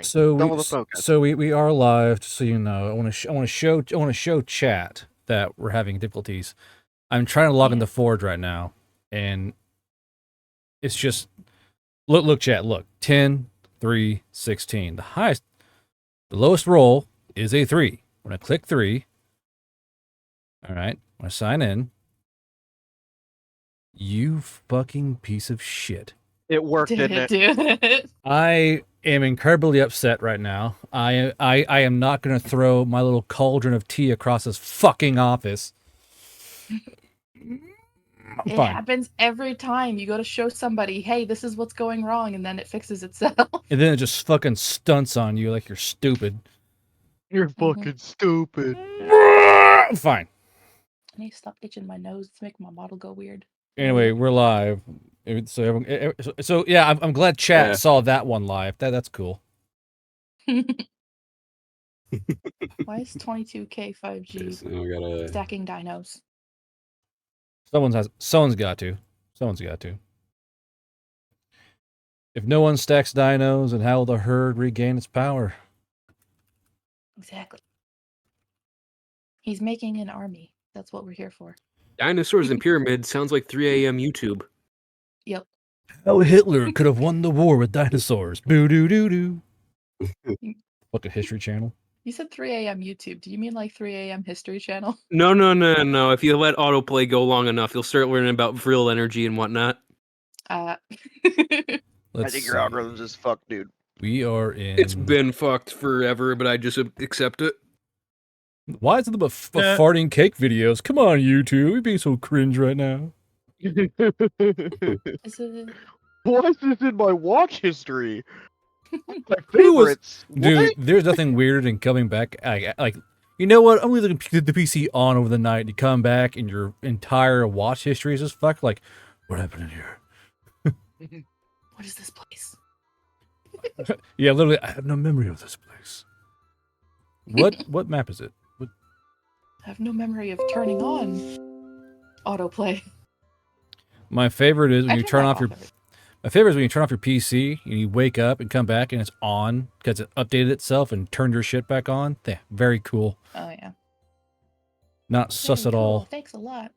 Double the focus. So we are live, just so you know. I want to show chat that we're having difficulties. I'm trying to log into Forge right now, and it's just look chat, look. 10, 3, 16. The lowest roll is a 3. When I click 3, all right, when I sign in, you fucking piece of shit. It worked, didn't it? I am incredibly upset right now. I am not going to throw my little cauldron of tea across this fucking office. It happens every time you go to show somebody, hey, this is what's going wrong, and then it fixes itself. And then it just fucking stunts on you like you're stupid. You're fucking stupid. Fine. I need to stop itching my nose. It's making my bottle go weird. Anyway, we're live. So yeah, I'm glad chat saw that one live. That's cool. Why is 22K 5G stacking dinos? Someone's got to. Someone's got to. If no one stacks dinos, then how will the herd regain its power? Exactly. He's making an army. That's what we're here for. Dinosaurs and pyramids sounds like 3 a.m. YouTube. Yep. How Hitler could have won the war with dinosaurs. Boo doo doo doo. Fucking History Channel. You said 3 a.m. YouTube. Do you mean like 3 a.m. History Channel? No. If you let autoplay go long enough, you'll start learning about vril energy and whatnot. I think your algorithm's is fucked, dude. We are in... It's been fucked forever, but I just accept it. Why is it about farting cake videos? Come on, YouTube. You're being so cringe right now. Is it... Why is this in my watch history? My favorites. Dude, there's nothing weirder than coming back. Like, you know what? I'm leaving the PC on over the night. And you come back and your entire watch history is just fucked. Like, what happened in here? What is this place? Yeah, literally, I have no memory of this place. What map is it? I have no memory of turning on autoplay. My favorite is when you turn off your... My favorite is when you turn off your PC and you wake up and come back and it's on because it updated itself and turned your shit back on. Yeah, very cool. Oh, yeah. Not sus at all. Thanks a lot.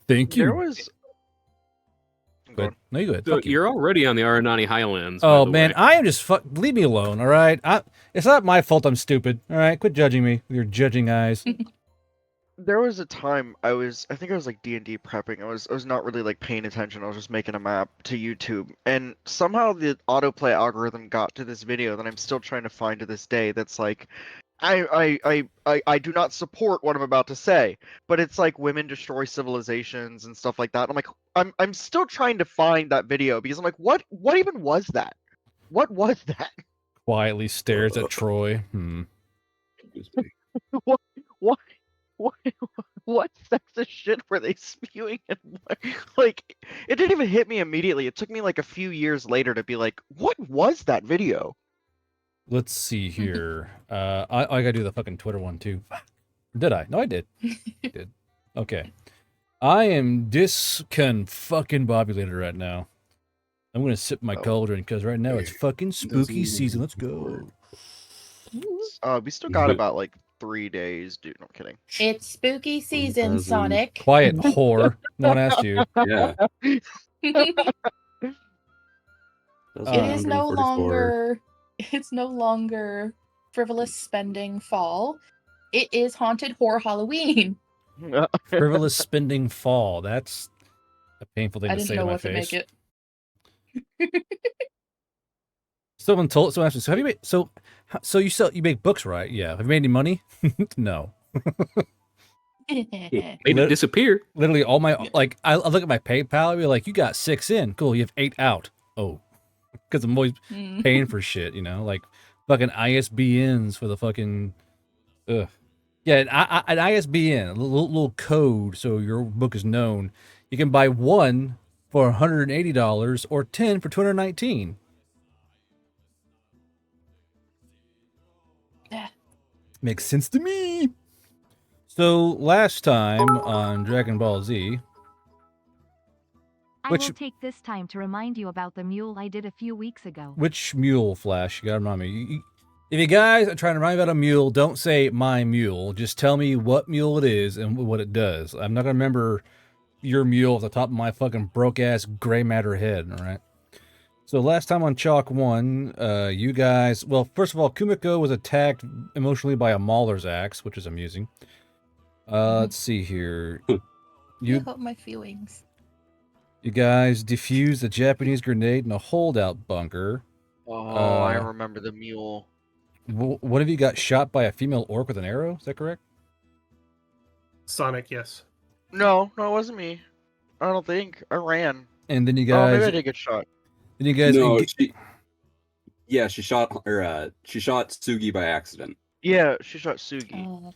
Thank you. There was... No, you go ahead. So you're already on the Aranani Highlands. Oh, man, I am just leave me alone, all right? It's not my fault I'm stupid, all right? Quit judging me with your judging eyes. There was a time I think I was like D&D prepping. I was not really like paying attention. I was just making a map to YouTube, and somehow the autoplay algorithm got to this video that I'm still trying to find to this day. That's like, I do not support what I'm about to say, but it's like women destroy civilizations and stuff like that. I'm like, I'm still trying to find that video because I'm like, what even was that? What was that? Quietly stares at Troy. What sexist shit were they spewing? And like, it didn't even hit me immediately. It took me like a few years later to be like, what was that video? Let's see here. I gotta do the fucking Twitter one too. Did I? No, I did. I did. Okay. I am disconfucking-bobulated right now. I'm gonna sip my cauldron because right now it's fucking spooky season. Let's go. We still got about like 3 days, dude. No, I'm kidding. It's spooky season, Sonic. Quiet, whore. No one asked you. Yeah. It's no longer frivolous spending fall. It is haunted horror Halloween. Frivolous spending fall. That's a painful thing to say to my face. I didn't know what to make it. Someone asked me, so have you made so you make books, right? Yeah. Have you made any money? No. Made it disappear. Literally all my I look at my PayPal, I'd be like, you got 6 in. Cool, you have 8 out. Oh. Because I'm always paying for shit, you know, like fucking ISBNs for the fucking ugh. Yeah, an ISBN, a little code so your book is known. You can buy 1 for $180 or 10 for $219. Yeah. Makes sense to me. So last time on Dragon Ball Z, I Which- will take this time to remind you about the mule I did a few weeks ago. Which mule, Flash? You gotta remind me. If you guys are trying to remind me about a mule, don't say my mule. Just tell me what mule it is and what it does. I'm not gonna remember your mule off the top of my fucking broke-ass gray matter head, all right? So last time on Chalk 1, you guys... Well, first of all, Kumiko was attacked emotionally by a Mauler's axe, which is amusing. Let's see here. You You hurt my feelings. you guys defused a Japanese grenade in a holdout bunker. Oh, I remember the mule. One of you got shot by a female orc with an arrow, is that correct? Sonic, yes. No, it wasn't me. I don't think. I ran. And then you Oh, maybe guys... I did get shot. Then you guys... No, she shot Sugi by accident. Yeah, she shot Sugi. Oh.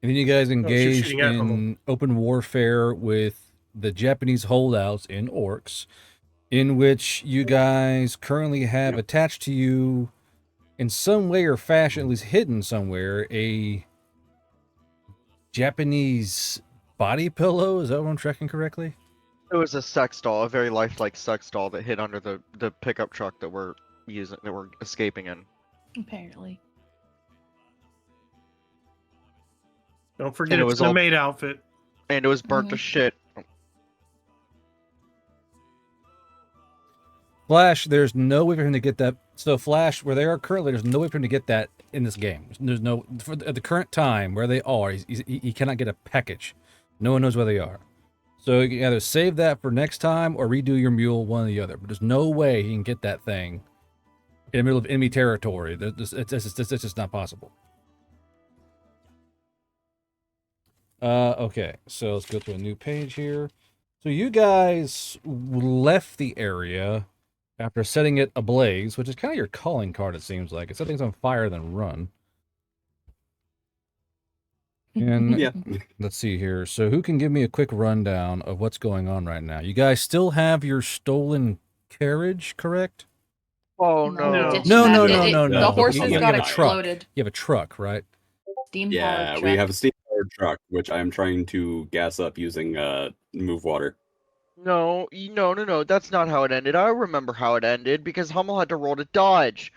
And then you guys she was engaged shooting at Hummel. in open warfare with the Japanese holdouts in orcs, in which you guys currently have attached to you, in some way or fashion, at least hidden somewhere, a Japanese body pillow. Is that what I'm tracking correctly? It was a sex doll, a very lifelike sex doll that hid under the pickup truck that we're escaping in. Apparently. Don't forget it it's was in a all- maid outfit. And it was burnt to shit. Flash, there's no way for him to get that. So Flash, where they are currently, there's no way for him to get that in this game. There's no, at the current time where they are, he cannot get a package. No one knows where they are. So you can either save that for next time or redo your mule, one or the other. But there's no way he can get that thing in the middle of enemy territory. It's just not possible. Okay, so let's go to a new page here. So you guys left the area after setting it ablaze, which is kind of your calling card, it seems like. If something's on fire, then run. And Yeah. let's see here. So who can give me a quick rundown of what's going on right now? You guys still have your stolen carriage, correct? Oh No, we No. ditched No, that. no, It- no, it- no, The no. horses You got have a truck. exploded. You have a truck, right? Steam Yeah, powered we have a steam-powered truck, which I'm trying to gas up using move water. No, no. That's not how it ended. I remember how it ended because Hummel had to roll to dodge.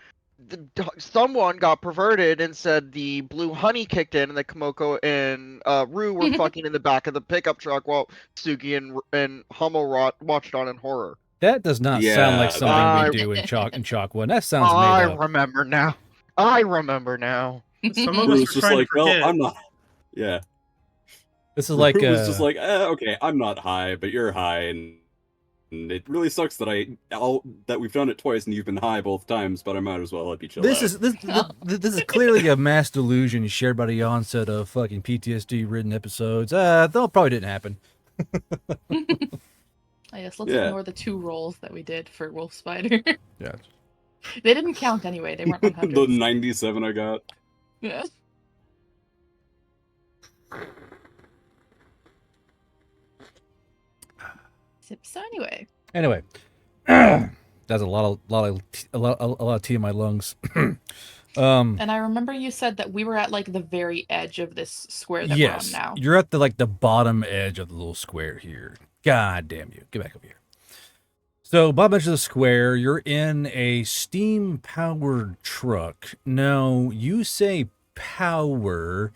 Someone got perverted and said the blue honey kicked in, and the Komoko and Rue were fucking in the back of the pickup truck while Sugi and Hummel watched on in horror. That does not sound like Yeah, something we do in Chalk 1. That sounds made I up. remember now. I remember now. Some of Rue us was are just trying like, to forget. well, I'm not. Yeah. This is like Rue was just like, okay, I'm not high, but you're high, and it really sucks that that we've done it twice and you've been high both times, but I might as well let you chill this out. this is clearly a mass delusion shared by the onset of fucking PTSD ridden episodes. That probably didn't happen. I guess let's Yeah. ignore the 2 rolls that we did for Wolf Spider. Yeah. They didn't count anyway. They weren't The 100s. 97 I got. Yeah. So anyway, Anyway, that's a lot of tea in my lungs. and I remember you said that we were at like the very edge of this square that Yes, we're on now. you're at the bottom edge of the little square here. God damn you! Get back over here. So, bottom edge of the square, you're in a steam-powered truck. Now, you say power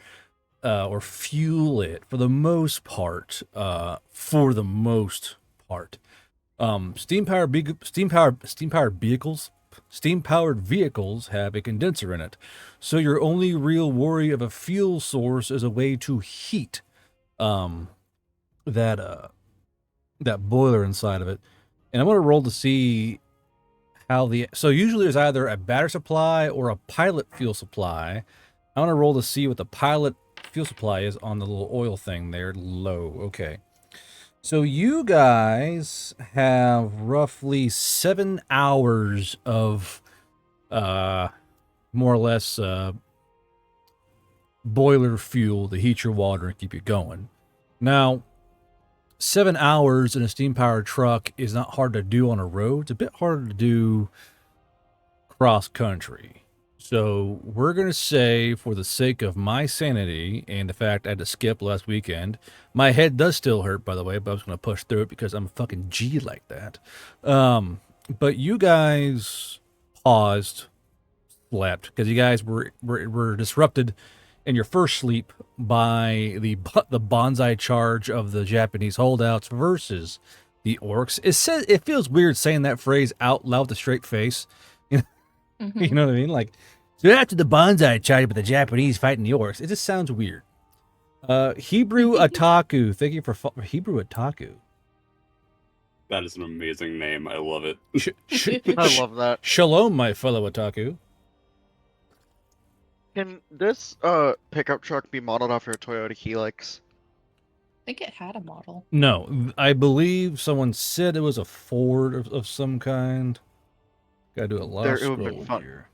or fuel it for the most part. Steam-powered vehicles have a condenser in it, so your only real worry of a fuel source is a way to heat that boiler inside of it. And I'm going to roll to see how so usually there's either a battery supply or a pilot fuel supply. I want to roll to see what the pilot fuel supply is on the little oil thing there. Low. Okay. So you guys have roughly 7 hours of more or less boiler fuel to heat your water and keep you going. Now, 7 hours in a steam-powered truck is not hard to do on a road. It's a bit harder to do cross-country. So we're going to say, for the sake of my sanity and the fact I had to skip last weekend, my head does still hurt, by the way, but I was going to push through it because I'm a fucking G like that. But you guys paused, slept, because you guys were disrupted in your first sleep by the bonsai charge of the Japanese holdouts versus the orcs. It feels weird saying that phrase out loud with a straight face. Mhm. You know what I mean? Like, so after the bonsai charge with the Japanese fighting the orcs, it just sounds weird. Hebrew Otaku, thank you for Hebrew Otaku. That is an amazing name. I love it. I love that. Shalom, my fellow Otaku. Can this pickup truck be modeled off your Toyota Helix? I think it had a model. No, I believe someone said it was a Ford of some kind. Gotta do a lot of It would've been scroll fun. here.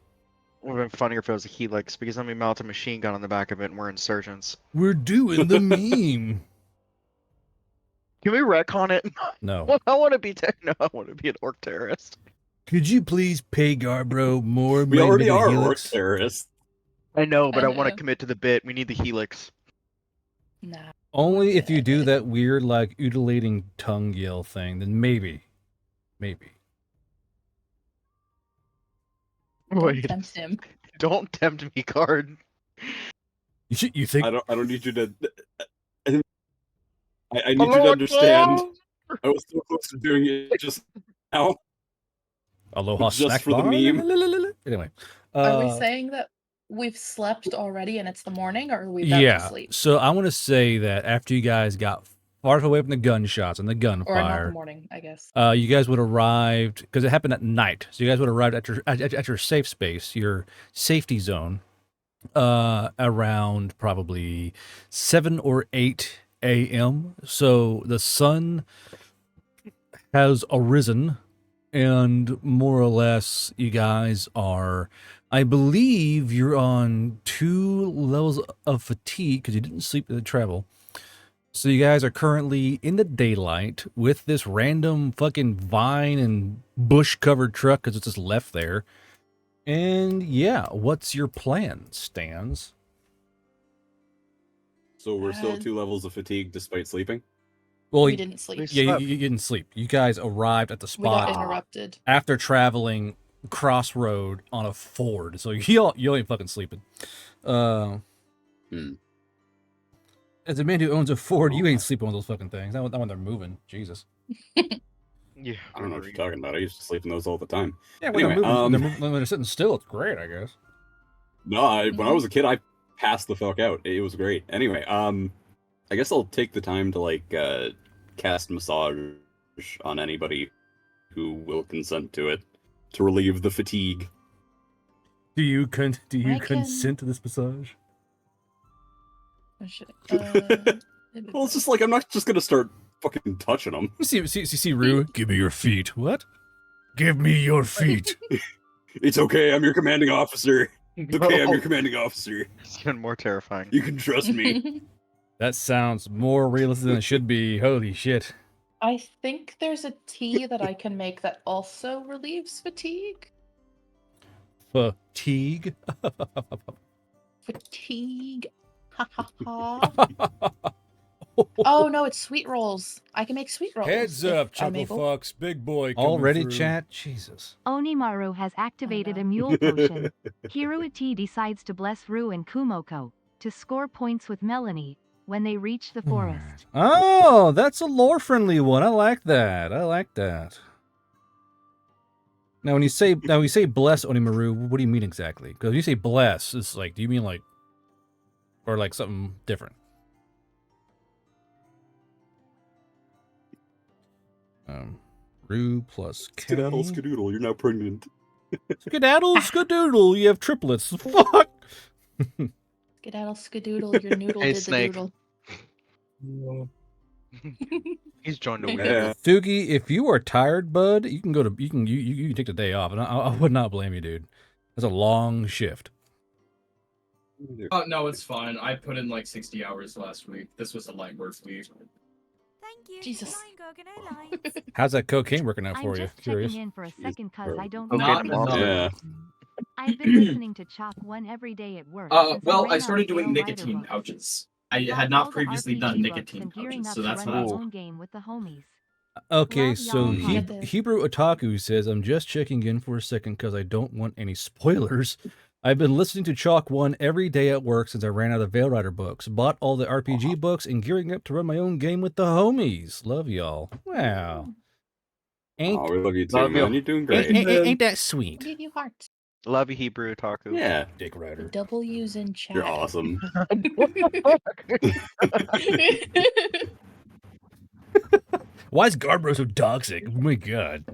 Would have been funnier if it was a Helix, because then we mount a machine gun on the back of it and we're insurgents. We're doing the meme. Can we retcon it? No. I want to be no, I want to be an orc terrorist. Could you please pay Garbro more We money to already make a are orc Helix? terrorists. I know, but I I want to know. commit to the bit. We need the Helix. Nah. Only if you do that weird, like, utilating tongue yell thing, then maybe. Maybe. Don't Wait, tempt him. don't tempt me, card. You think? I don't need you to. I need you to understand. I was so close to doing it just now. Aloha just snack for the bar? meme. Anyway. Are we saying that we've slept already and it's the morning, or are we about Yeah. to sleep? So I want to say that after you guys got far away from the gunshots and the Or not the gunfire, morning, I guess. you guys would have arrived, because it happened at night. So you guys would have arrived at your safe space, your safety zone, around probably 7 or 8 a.m. So the sun has arisen, and more or less, you guys are, I believe you're on 2 levels of fatigue because you didn't sleep in the travel. So you guys are currently in the daylight with this random fucking vine and bush covered truck because it's just left there. And yeah, what's your plan, Stans? So we're still 2 levels of fatigue despite sleeping. Well, We didn't sleep. yeah, you didn't sleep. You guys arrived at the We got spot interrupted. after traveling crossroad on a Ford. So you ain't fucking sleeping. As a man who owns a Ford, you ain't sleeping on those fucking things. Not when they're moving. Jesus. Yeah, I don't know what you're talking about. I used to sleep in those all the time. Yeah, when Anyway, they're moving, when they're sitting still, it's great, I guess. No, when I was a kid, I passed the fuck out. It was great. Anyway, I guess I'll take the time to like cast massage on anybody who will consent to it to relieve the fatigue. Do you I consent to this massage? Oh, shit. Well, it's just like I'm not just gonna start fucking touching them. See, Rue, give me your feet. What? Give me your feet. It's okay. I'm your commanding officer. It's okay. I'm your commanding officer. It's even more terrifying. You can trust me. That sounds more realistic than it should be. Holy shit. I think there's a tea that I can make that also relieves fatigue. Fatigue. Fatigue. Ha ha ha. Oh no, it's sweet rolls. I can make sweet rolls. Heads if up, I'm Chuckle able. Fox, big boy. Already, chat? Jesus. Onimaru has activated no. a mule potion. Hiruiti decides to bless Rue and Kumoko to score points with Melanie when they reach the forest. Oh, that's a lore-friendly one. I like that. Now, when you say bless Onimaru, what do you mean exactly? Because when you say bless, it's like, do you mean like, or like something different? Rue plus Skedaddle, Kenny. skedoodle, you're now pregnant. Skedaddle, skadoodle, you have triplets. Fuck. Skedaddle skadoodle, your noodle Hey, did Snake. the doodle. He's joined a Yeah. win. Yeah. Thugi, if you are tired, bud, you can you can take the day off, and I would not blame you, dude. That's a long shift. Oh no, it's fine. I put in like 60 hours last week. This was a light work week. Thank you. Jesus. How's that cocaine working out I'm for you? just Curious. checking in for a second cause I don't Okay, Not know. monster. Yeah. I've been listening to Chalk 1 every day at work. since Well, ran I out started of doing Veil Rider nicotine books. pouches. I Bought had all not the previously RPG done books nicotine and gearing pouches, up so to that's run what my I Cool. own game with the homies. Okay, Love so y'all You get the- Hebrew Otaku says, I'm just checking in for a second because I don't want any spoilers. I've been listening to Chalk 1 every day at work since I ran out of Veil Rider books. Bought all the RPG books and gearing up to run my own game with the homies. Love y'all. Wow. Ain't, Oh, we love you too, Love you. man. You're doing ain't, great. ain't, ain't that I'll sweet? give you hearts. Love you, Hebrew Otaku. Yeah, Dick The Rider. W's in chat. you're awesome. Why is Garbro so toxic? Oh my god.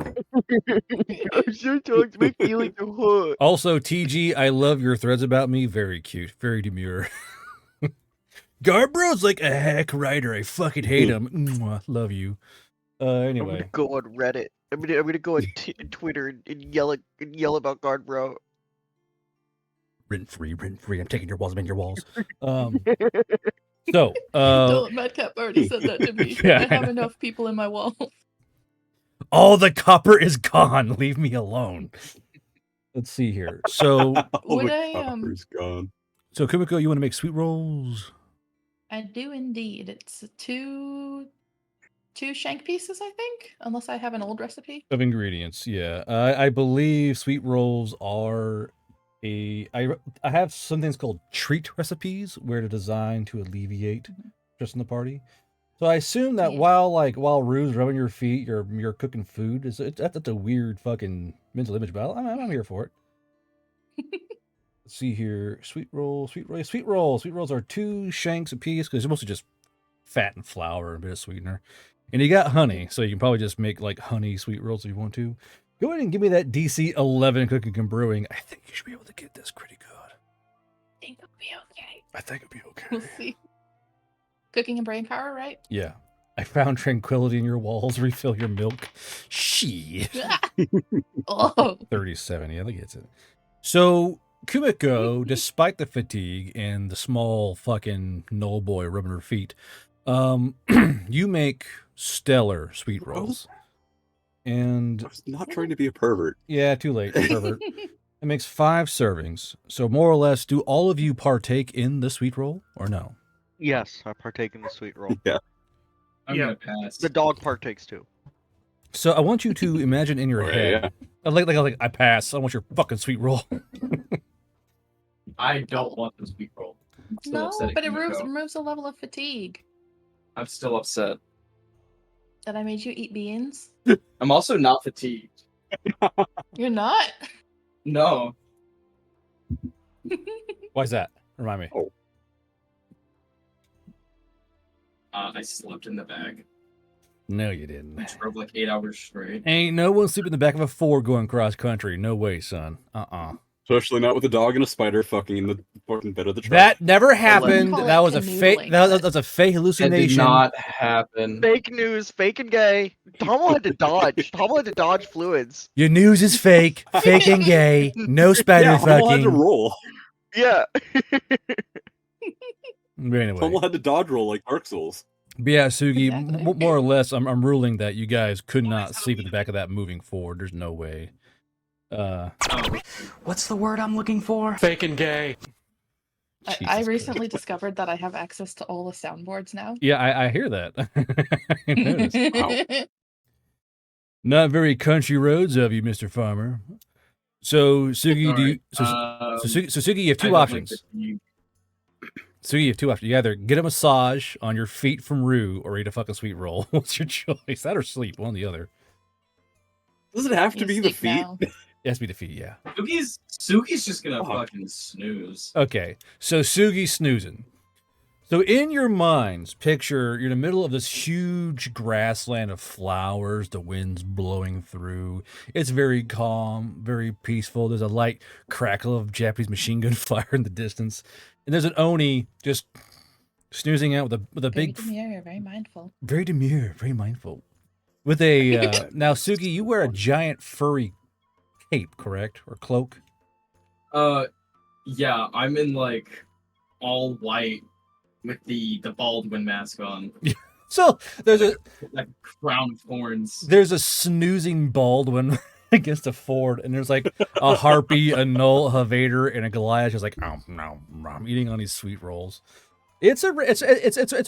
I'm so talking my feelings are hurt. Also, TG, I love your threads about me. Very cute. Very demure. Garbro's like a hack writer. I fucking hate him. Mwah, love you. I'm gonna Anyway. go on Reddit. I'm gonna go on Twitter and yell about guard bro. Rent free. I'm taking your walls, I'm in your walls. So, Don't, Madcap already said that to me. Yeah, I I have know. enough people in my wall. all the copper is gone. Leave me alone. Let's see here. So, All Would the I, copper's gone. Kumiko, you want to make sweet rolls? I do indeed. It's two shank pieces, I think, unless I have an old recipe. Of ingredients, yeah. I believe sweet rolls are I have some things called treat recipes where they're designed to alleviate stress in the party. So I assume that Yeah. while Rue's rubbing your feet, you're cooking food. That's a weird fucking mental image, but I'm here for it. Let's see here. Sweet rolls. Sweet rolls are 2 shanks apiece because it's mostly just fat and flour and a bit of sweetener. And you got honey, so you can probably just make like honey sweet rolls if you want to. Go ahead and give me that DC 11 cooking and brewing. I think you should be able to get this pretty good. I think it'll be okay. I think it'll be okay. We'll see. Cooking and brain power, right? Yeah. I found tranquility in your walls. Refill your milk. Shit. Oh, 37. Yeah, that gets it. So, Kumiko, despite the fatigue and the small fucking null boy rubbing her feet, you make stellar sweet rolls. And I was not trying to be a pervert. yeah, too late, pervert. It makes 5 servings. So more or less, do all of you partake in the sweet roll or no? Yes, I partake in the sweet roll. Yeah. I'm Yeah. gonna pass. The dog partakes too. So I want you to imagine in your Okay, head. Like I pass. I want your fucking sweet roll. I don't want this sweet roll. I'm still no, upset at but it Kimiko. removes a level of fatigue. I'm still upset. That I made you eat beans. I'm also not fatigued. You're not. No. Why's that? Remind me. I slept in the bag. No, you didn't. I drove like 8 hours straight. Ain't no one sleeping in the back of a Ford going cross country. No way, son. Especially not with a dog and a spider fucking in the fucking bed of the truck. That never happened. call That it was a fake. canoodling, That but- was a fake That hallucination. did not happen. Fake news, fake and gay. Tomo had to dodge. Tomo had to dodge fluids. Your news is fake, fake and gay. No spider Yeah, Hummel had to fucking. roll. Yeah. But anyway, Hummel had to dodge roll like Dark Souls. but yeah, Sugi, Exactly. more or less, I'm ruling that you guys could not sleep in the back of that moving forward. There's no way. Oh, What's the word I'm looking for? Fake and gay. I Jesus recently discovered that I have access to all the soundboards now. Yeah, I hear that. I noticed. Not very country roads of you, Mr. Farmer. So Sugi, do you? So Sugi, you have I 2 don't options. think that you- So you have 2 options. You either get a massage on your feet from Rue or eat a fucking sweet roll. What's your choice? That or sleep, one or the other. Does it have to You be the sleep feet? now. It has to be the feet, yeah. Suki's just gonna Fuck. fucking snooze. Okay, so Sugi snoozing. So in your minds, picture you're in the middle of this huge grassland of flowers, the wind's blowing through. It's very calm, very peaceful. There's a light crackle of Japanese machine gun fire in the distance. And there's an Oni just snoozing out with a Very big, demure, very mindful. very demure, very mindful. With a now, Sugi, you wear a giant furry cape, correct, or cloak? Yeah, I'm in like all white with the Baldwin mask on, So there's a like crown of thorns. there's a snoozing Baldwin against a ford, and there's like a harpy, a null, a vader, and a Goliath just like, oh no, I'm eating on these sweet rolls. It's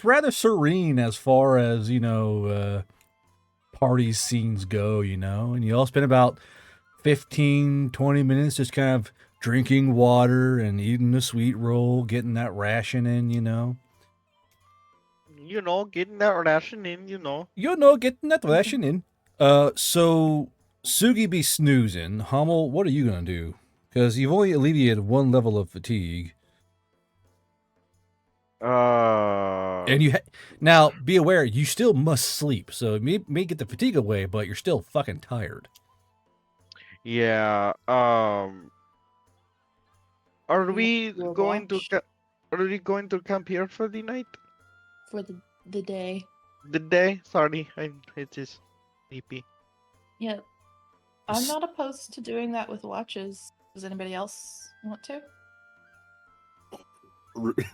rather serene as far as party scenes go, and you all spend about 15, 20 minutes just kind of drinking water and eating the sweet roll, getting that ration in, Getting that ration in, getting that ration in. So Sugi be snoozing. Hummel, what are you gonna do? Because you've only alleviated one level of fatigue, and now be aware you still must sleep. So it may get the fatigue away, but you're still fucking tired. Yeah. Are we We'll going to watch are we going to camp here for the night? for the day. The day? Sorry, it is sleepy. Yeah. I'm not opposed to doing that with watches. Does anybody else want to?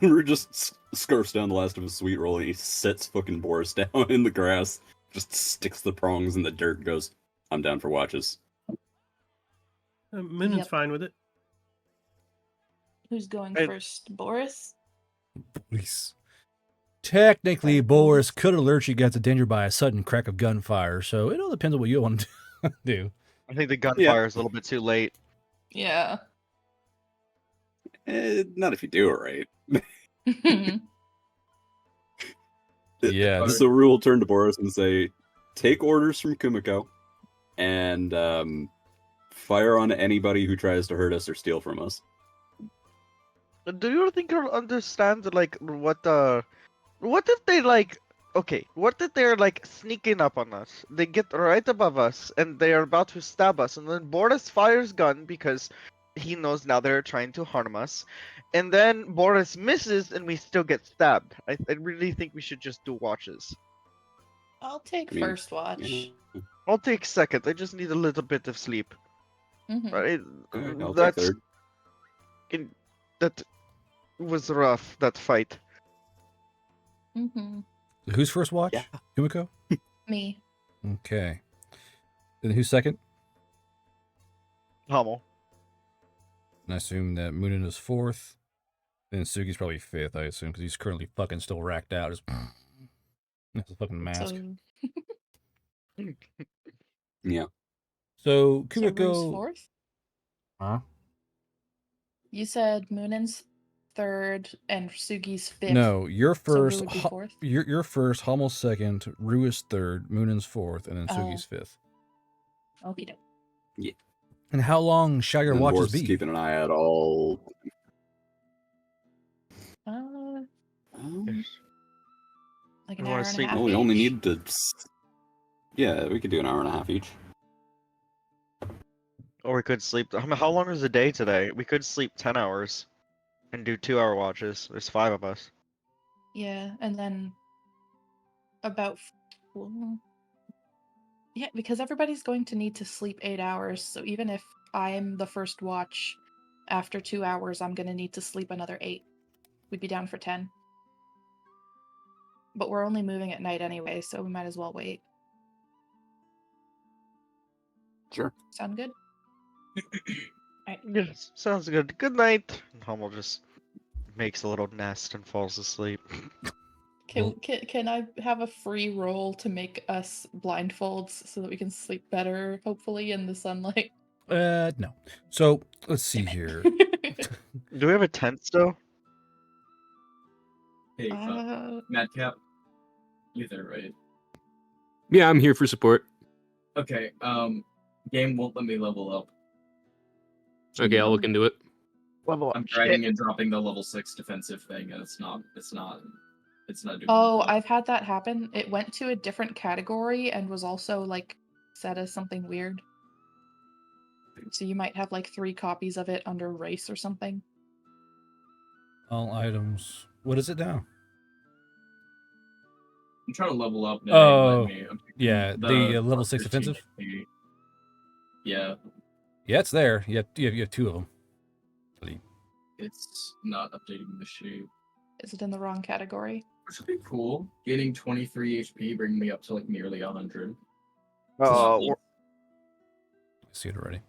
Rue just scarfs down the last of his sweet roll and he sits fucking Boris down in the grass, just sticks the prongs in the dirt and goes, I'm down for watches. Moonen's Yep. fine with it. Who's going I- first? Boris? Boris. Technically, Okay, Boris could alert you against a danger by a sudden crack of gunfire, so it all depends on what you want to do. I think the gunfire is a little bit too late. Yeah. Not if you do it right. Yeah. So Rue will turn to Boris and say, take orders from Kumiko and fire on anybody who tries to hurt us or steal from us. Do you think you'll understand what if they what if they're like sneaking up on us? They get right above us and they are about to stab us, and then Boris fires gun because he knows now they're trying to harm us, and then Boris misses and we still get stabbed. I really think we should just do watches. I'll take I mean, first watch. I'll take second. I just need a little bit of sleep. Mhm. Right? Alright, I'll take That's third. that was rough. That fight. Mhm. Who's first watch? Yeah. Kumiko? Me. Okay. Then who's second? Hummel. And I assume that Moonin is fourth. Then Sugi's probably fifth, I assume, because he's currently fucking still racked out. Just that's a fucking mask. So, Yeah. So so Rue's Kumiko. fourth? Huh? You said Moonin's third and Sugi's fifth. No, you're So Rue first. would be fourth? You're first. Hummel's second. Rue is third. Moonin's fourth, and then Sugi's fifth. Okie doke. And how long shall your And watches Boris is be? keeping an eye out all. Like an You hour wanna and a sleep- half. Well, we only each. need to. Yeah, we could do an hour and a half each. Or we could sleep. I mean, how long is the day today? We could sleep 10 hours and do 2-hour watches. There's 5 of us. Yeah, and then about yeah, because everybody's going to need to sleep 8 hours. So even if I'm the first watch, after 2 hours, I'm gonna need to sleep another 8. We'd be down for 10. But we're only moving at night anyway, so we might as well wait. Sure. Sound good? Yes, sounds good. Good night. And Hummel just makes a little nest and falls asleep. Can I have a free roll to make us blindfolds so that we can sleep better, hopefully, in the sunlight? No. So let's see here. Do we have a tent still? Hey, Madcap, you there, right? Yeah, I'm here for support. Okay. Game won't let me level up. Okay, I'll look into it. Level I'm dragging and dropping the level 6 defensive thing, and it's not doing Oh, well. I've had that happen. It went to a different category and was also like set as something weird. So you might have like 3 copies of it under race or something. All items. What is it now? I'm trying to level up. And Oh, it ain't letting me. I'm picking yeah, the level 6 15 offensive? HP. Yeah, Yeah, it's there. You have 2 of them. it's not updating the sheet. Is it in the wrong category? Which would be cool. Gaining 23 HP, bringing me up to like nearly 100. Uh, see it already.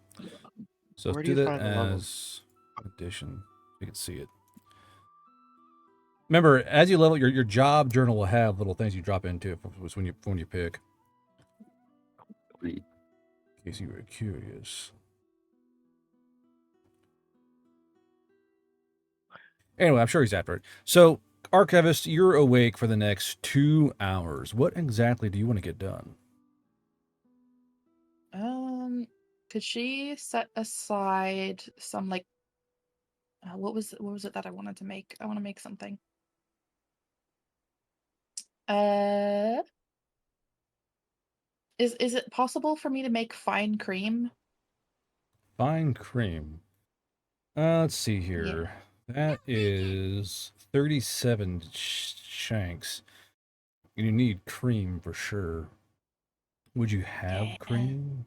So Where let's do do you that find the level? as addition. You can see it. Remember, as you level, your job journal will have little things you drop into when you pick. In case you were curious. Anyway, I'm sure he's after it. So, Archivist, you're awake for the next 2 hours. What exactly do you want to get done? Could she set aside some like what was it that I wanted to make? I want to make something. Is it possible for me to make fine cream? Fine cream. Let's see Yeah. here. That is 37 shanks. You need cream for sure. Would you have cream?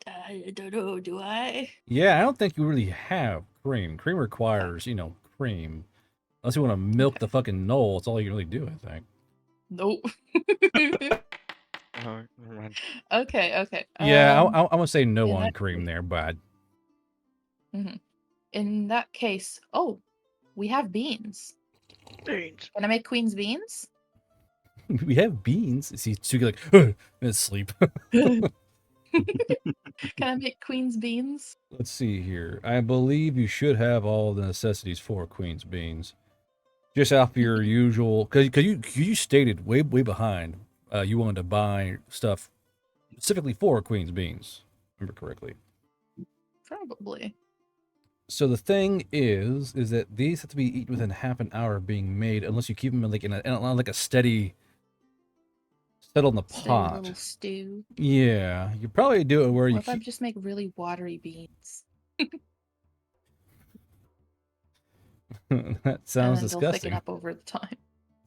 I don't know, do I? Yeah, I don't think you really have cream. Cream requires, cream. Unless you want to milk the fucking knoll, it's all you can really do, I think. Nope. Oh, never mind. Okay. Yeah, I'm gonna say no in on that cream there, bud. In that case, oh, we have beans. Beans. Can I make queen's beans? We have beans. See, Suki like, and sleep. Can I make queen's beans? Let's see here. I believe you should have all the necessities for queen's beans. Just off your usual, because you stated way behind, you wanted to buy stuff specifically for queen's beans. Remember correctly. Probably. So the thing is that these have to be eaten within half an hour of being made, unless you keep them in a steady, settle in the Steady pot. little stew. Yeah, you probably do it where What you if I just make really watery beans? That sounds and then they'll thicken disgusting. up over the time.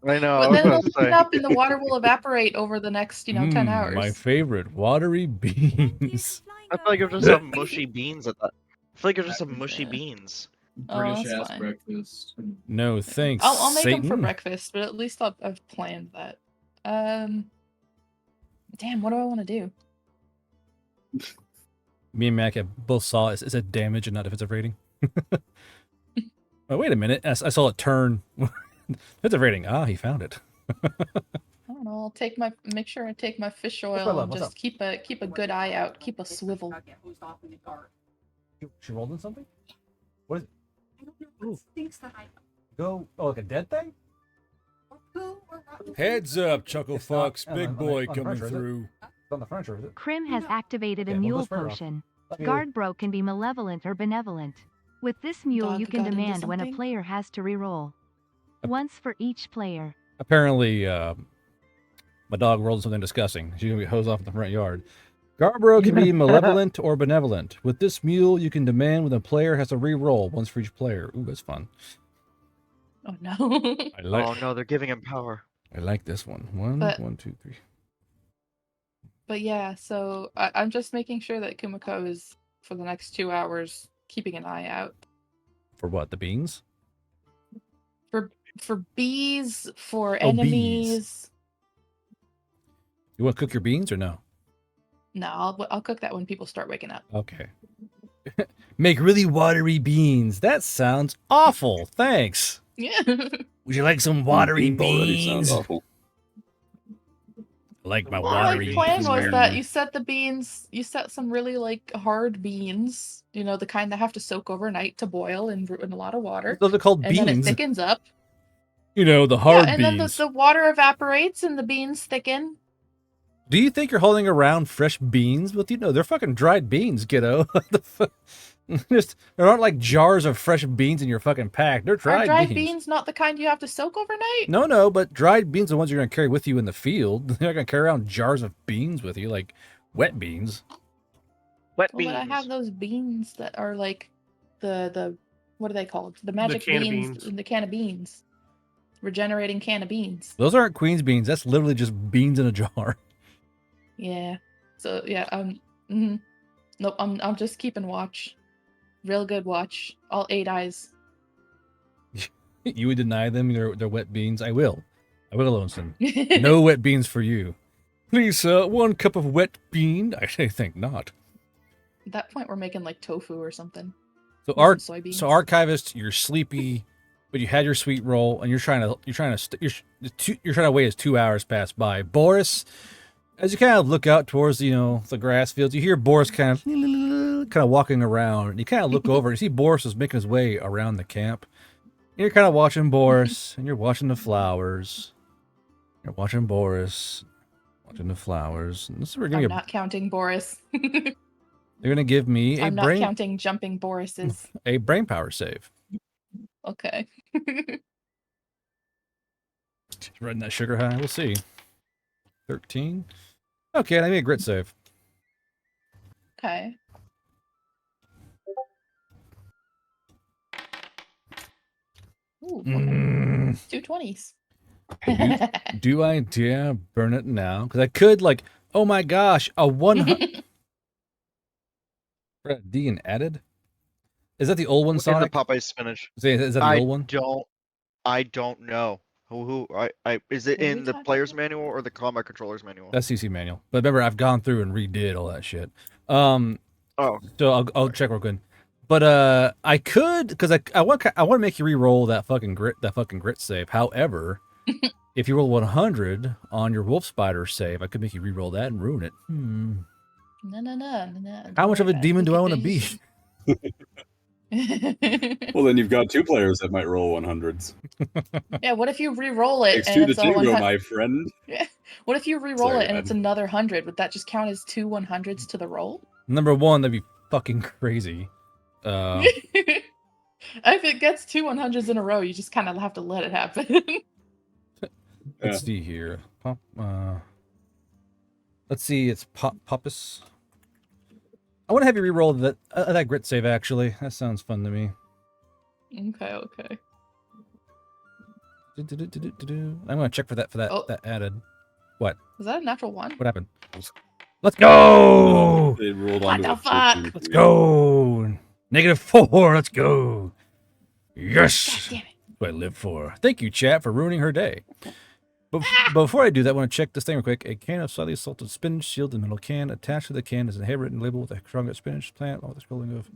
I know. But I was then they'll about to thicken say. up and the water will evaporate over the next, 10 hours. My favorite, watery beans. I feel like I've just some mushy beans at that. I feel like I've just some mushy Yeah. beans. British that's ass fine. breakfast. No thanks, I'll make them for Satan. breakfast, but at least I've planned that. Damn, what do I want to do? Me and Mac have both saw it's a damage and not defensive rating. Oh, wait a minute. I saw it turn. Defensive rating. Ah, he found it. I don't know. I'll make sure I take my fish oil love? and What's just keep a good eye out, keep a swivel. She rolled in something? What is it? I don't know. What stinks that I go. Oh, like a dead thing? Heads up, Chuckle Fox. Big boy coming through. It's on the furniture, is it? Krim has activated a mule potion. Guardbro can be malevolent or benevolent. With this mule, Dog you can got into demand when a something? player has to reroll. Once for each player. Apparently, my dog rolled something disgusting. She's gonna be hosed off in the front yard. Garbro can be malevolent or benevolent. With this mule, you can demand when a player has to re-roll once for each player. Ooh, that's fun. Oh no. Oh no, they're giving him power. I like this one. But- 1, 2, 3. But yeah, so I'm just making sure that Kumiko is, for the next 2 hours, keeping an eye out. For what? The beans? For bees, for Oh, enemies. bees. You want to cook your beans or no? No, I'll cook that when people start waking up. Okay. Make really watery beans. That sounds awful. Thanks. Yeah. Would you like some watery Beans already sounds beans? awful. I like my Well, watery my plan beans. was that you set some really like hard beans, the kind that have to soak overnight to boil in a lot of water, Those are called and then it beans. thickens up. You know, the hard yeah, and beans. then the water evaporates and the beans thicken. Do you think you're holding around fresh beans with you? No, they're fucking dried beans, kiddo. They're not like jars of fresh beans in your fucking pack. They're Are dried, dried beans not the kind you have to soak overnight? No, but dried beans are the ones you're going to carry with you in the field. You're not going to carry around jars of beans with you, like wet beans. Wet Well, beans. but I have those beans that are like the what are they called? The magic can of beans beans. in the can of beans. Regenerating can of beans. Those aren't queen's beans. That's literally just beans in a jar. Yeah. So yeah, nope, I'm just keeping watch. Real good watch. All 8 eyes. You would deny them their wet beans? I will, Lonesome. No wet beans for you. Please, sir, 1 cup of wet bean? I think not. At that point, we're making like tofu or something. So With some soybeans. archivist, you're sleepy, but you had your sweet roll, and you're trying to wait as 2 hours pass by. Boris, as you kind of look out towards the grass fields, you hear Boris kind of walking around, and you kind of look over and you see Boris is making his way around the camp. And you're kind of watching Boris, and you're watching the flowers. You're watching Boris, watching the flowers. And this is where I'm not counting Boris. they're gonna give me I'm not counting jumping Borises. a brain power save. Okay. Riding that sugar high. We'll see. 13. Okay, I made a grit save. Okay. Ooh, 2 20s. Do I dare burn it now? Because I could, like, oh my gosh, a 100. D and added? Is that the old one, Look at Sonic? the Popeye spinach. Is that the old one? I don't know. Is it What are in we the talking player's about? manual or the combat controller's manual? That's CC manual. But remember, I've gone through and redid all that shit. Oh. So I'll check real good. But I could, because I want to make you re-roll that fucking grit save. However, if you roll 100 on your wolf spider save, I could make you re-roll that and ruin it. No. How much of a demon do I want to be? Well, then you've got 2 players that might roll 100s. Yeah, what if you re-roll it Takes and 2 to it's a tango, 100? my friend. Yeah. What if you re-roll Sorry, it and Ed. it's another 100? Would that just count as 2 100s to the roll? Number one, that'd be fucking crazy. If it gets 2 100s in a row, you just kind of have to let it happen. Let's see here. Let's see. It's Poppus. I want to have you re-roll that grit save. Actually, that sounds fun to me. Okay. I'm gonna check for that that added. What? Was that a natural 1? What happened? Let's go! They rolled What onto the a fuck? 13. Let's go! -4. Let's go! Yes! God damn it. That's what I live for. Thank you, chat, for ruining her day. But before I do that, I want to check this thing real quick. A can of slightly salted spinach sealed in the metal can. Attached to the can is a handwritten label with a strong spinach plant. All the scrolling of.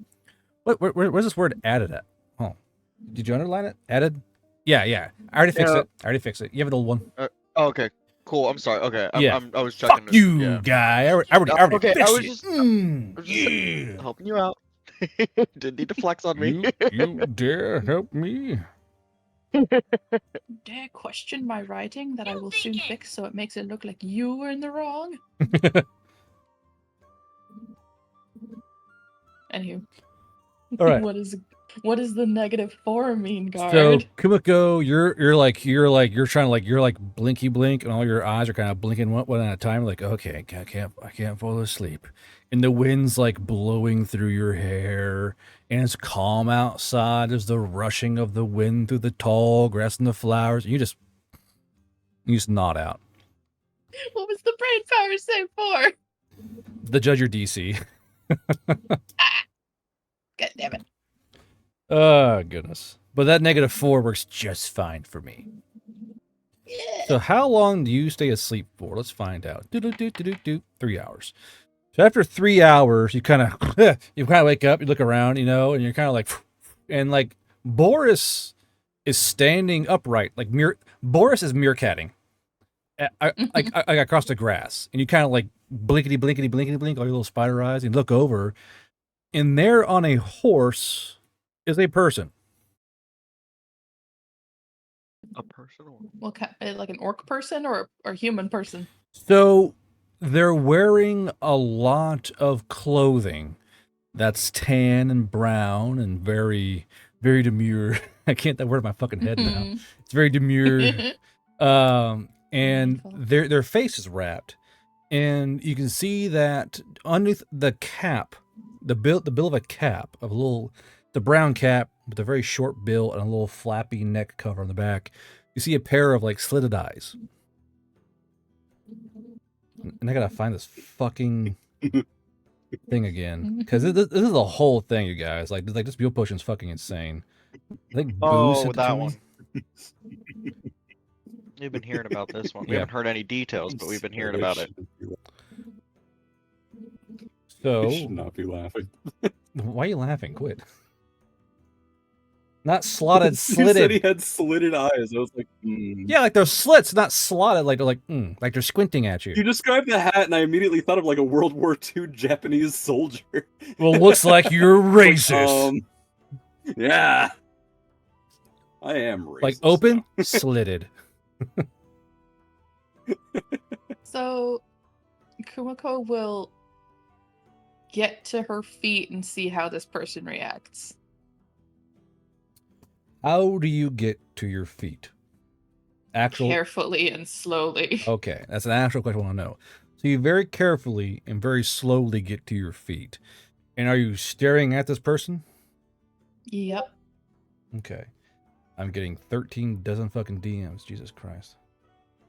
Where's this word added at? Oh, did you underline it? Added? Yeah. I already fixed it. You have an old one. Okay. Cool. I'm sorry. Okay. Yeah. I was checking. Fuck you, guy. I already Okay, fixed I was it. just Yeah. helping you out. Didn't need to flex on me. You dare help me? Dare question my writing that I will soon fix so it makes it look like you were in the wrong? Anywho. All right. What does the -4 mean, guard? So Kumiko, you're trying to blinky blink, and all your eyes are kind of blinking one at a time. Like, okay, I can't fall asleep, and the wind's like blowing through your hair, and it's calm outside. There's the rushing of the wind through the tall grass and the flowers. And you just nod out. What was the brain power save for? The judge your DC. God damn it. Oh goodness! But that -4 works just fine for me. Yeah. So how long do you stay asleep for? Let's find out. 3 hours. So after 3 hours, you kind of wake up, you look around, and you're kind of like, and like Boris is standing upright, like Boris is meerkatting, like across the grass, and you kind of like blinkety blink, all your little spider eyes, and you look over, and there on a horse is a person. A person? What kind, like an orc person or a human person? So they're wearing a lot of clothing that's tan and brown and very, very demure. I can't that word in my fucking head now. It's very demure. And their face is wrapped, and you can see that underneath the cap, the bill of a cap of the brown cap with a very short bill and a little flappy neck cover on the back. You see a pair of like slitted eyes. And I gotta find this fucking thing again, because this is the whole thing, you guys. Like this Buell potion's fucking insane. I think Boo sent it that to me. one. We've been hearing about this one. We Yeah. haven't heard any details, but we've been hearing about it. So, I should not be laughing. why are you laughing? Quit. Not slotted, You slitted. said he had slitted eyes. I was like, Yeah, like they're slits, not slotted. Like like they're squinting at you. You described the hat, and I immediately thought of like a World War II Japanese soldier. Well, looks like you're racist. Yeah, I am racist. Like open, now. slitted. So, Kumiko will get to her feet and see how this person reacts. How do you get to your feet? Actual. Carefully and slowly. Okay, that's an actual question I want to know. So you very carefully and very slowly get to your feet. And are you staring at this person? Yep. Okay. I'm getting 13 dozen fucking DMs. Jesus Christ.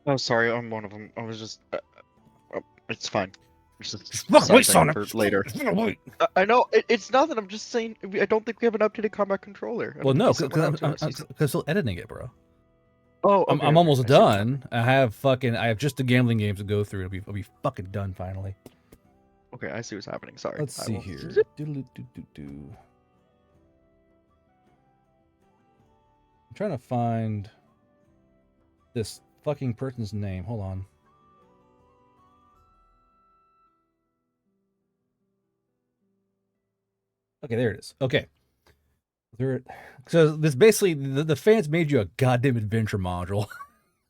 Oh, sorry, I'm one of them. I was just. It's fine. It's just Look, wait, something Sonic. for later. Wait. I know it's nothing. I'm just saying. I don't think we have an updated combat controller. Well, no, He's because someone else. I'm still editing it, bro. Oh, I'm okay, almost I see what's done. I have just the gambling games to go through. I'll be fucking done finally. Okay, I see what's happening. Sorry. Let's I see will- here. I'm trying to find this fucking person's name. Hold on. Okay, there it is. Okay. So this basically the fans made you a goddamn adventure module.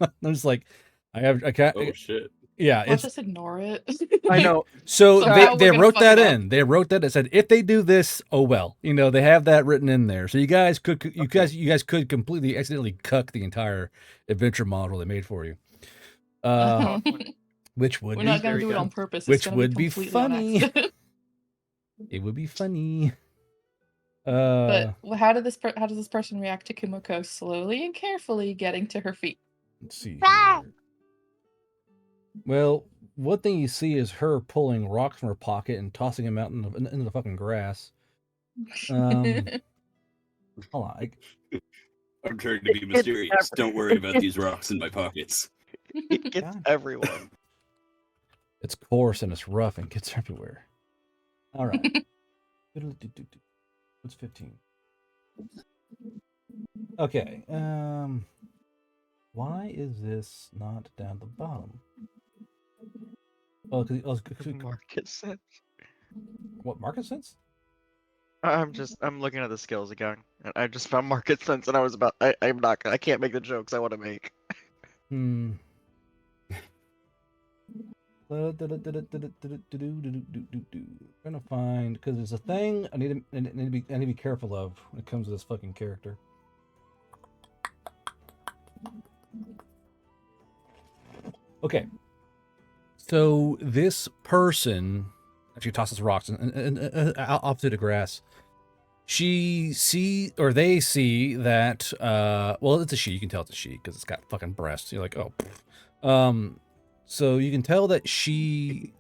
I'm just like, I can't. Oh shit. Yeah, I'll it's just ignore it. I know. so Somehow they we're gonna wrote fuck that it up. in. They wrote that. It said if they do this, oh well. You know, they have that written in there. So you guys could could completely accidentally cuck the entire adventure module they made for you. Which would We're be not gonna very do it good. on purpose. Which It's gonna would be completely on funny. accident. It would be funny. But how does this person react to Kumiko slowly and carefully getting to her feet? Let's see here. Well, one thing you see is her pulling rocks from her pocket and tossing them out into the fucking grass. Hold on. I'm trying to be mysterious. Don't worry about these rocks in my pockets. It gets God. everyone. It's coarse and it's rough and gets everywhere. All right. What's 15? Okay. Why is this not down the bottom? Oh, because Market sense. what market sense? I'm looking at the skills again, and I just found market sense, and I can't make the jokes I want to make. Trying to find because there's a thing I need to be careful of when it comes to this fucking character. Okay, so this person actually tosses rocks and off to the grass. They see that well, it's a she. You can tell it's a she because it's got fucking breasts. You're like, oh. So you can tell that she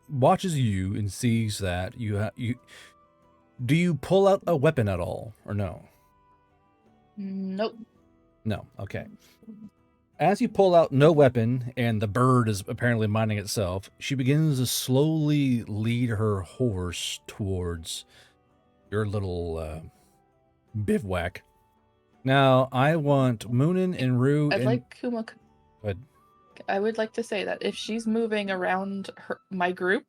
watches you and sees that you do you pull out a weapon at all or no? Nope. No. Okay. As you pull out no weapon and the bird is apparently minding itself, she begins to slowly lead her horse towards your little bivouac. Now I want Moonin and Rue. I'd like Kumiko. Go ahead. I would like to say that if she's moving around my group,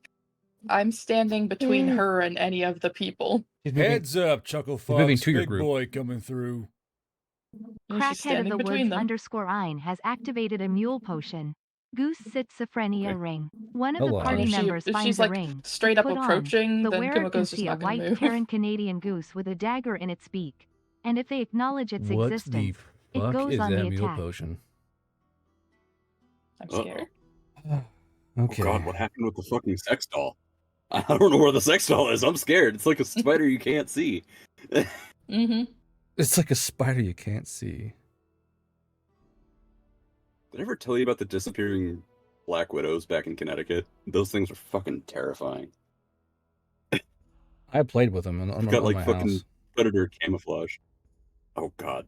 I'm standing between her and any of the people. Heads up, Chucklefox. moving to your Big group. boy coming through. And she's Crackhead of standing the between Woods them. _ein has activated a mule potion. Goose schizophrenia Okay. ring. One of Hello. the party And members if finds she's a like ring. straight up Put on. approaching, The then wearer can Kumiko's just see a not gonna white move. Terran Canadian goose with a dagger in its beak. And if they acknowledge its What the existence, it fuck goes is on that the mule attack. potion? I'm scared. Okay. Oh god, what happened with the fucking sex doll? I don't know where the sex doll is. I'm scared. It's like a spider you can't see. Mm-hmm. It's like a spider you can't see. Did I ever tell you about the disappearing black widows back in Connecticut? Those things are fucking terrifying. I played with them on They've got like my fucking house. predator camouflage. Oh god.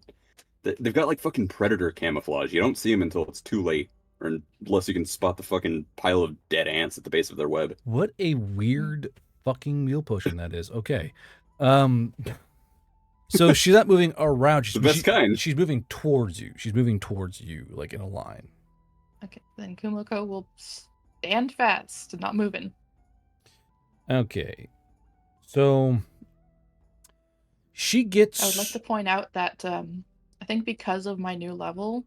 They've got like fucking predator camouflage. You don't see them until it's too late, or unless you can spot the fucking pile of dead ants at the base of their web. What a weird fucking meal potion that is. Okay. So she's not moving around. The best kind. She's moving towards you. She's moving towards you, like in a line. Okay, then Kumiko will stand fast, not moving. Okay. So she gets. I would like to point out that I think because of my new level,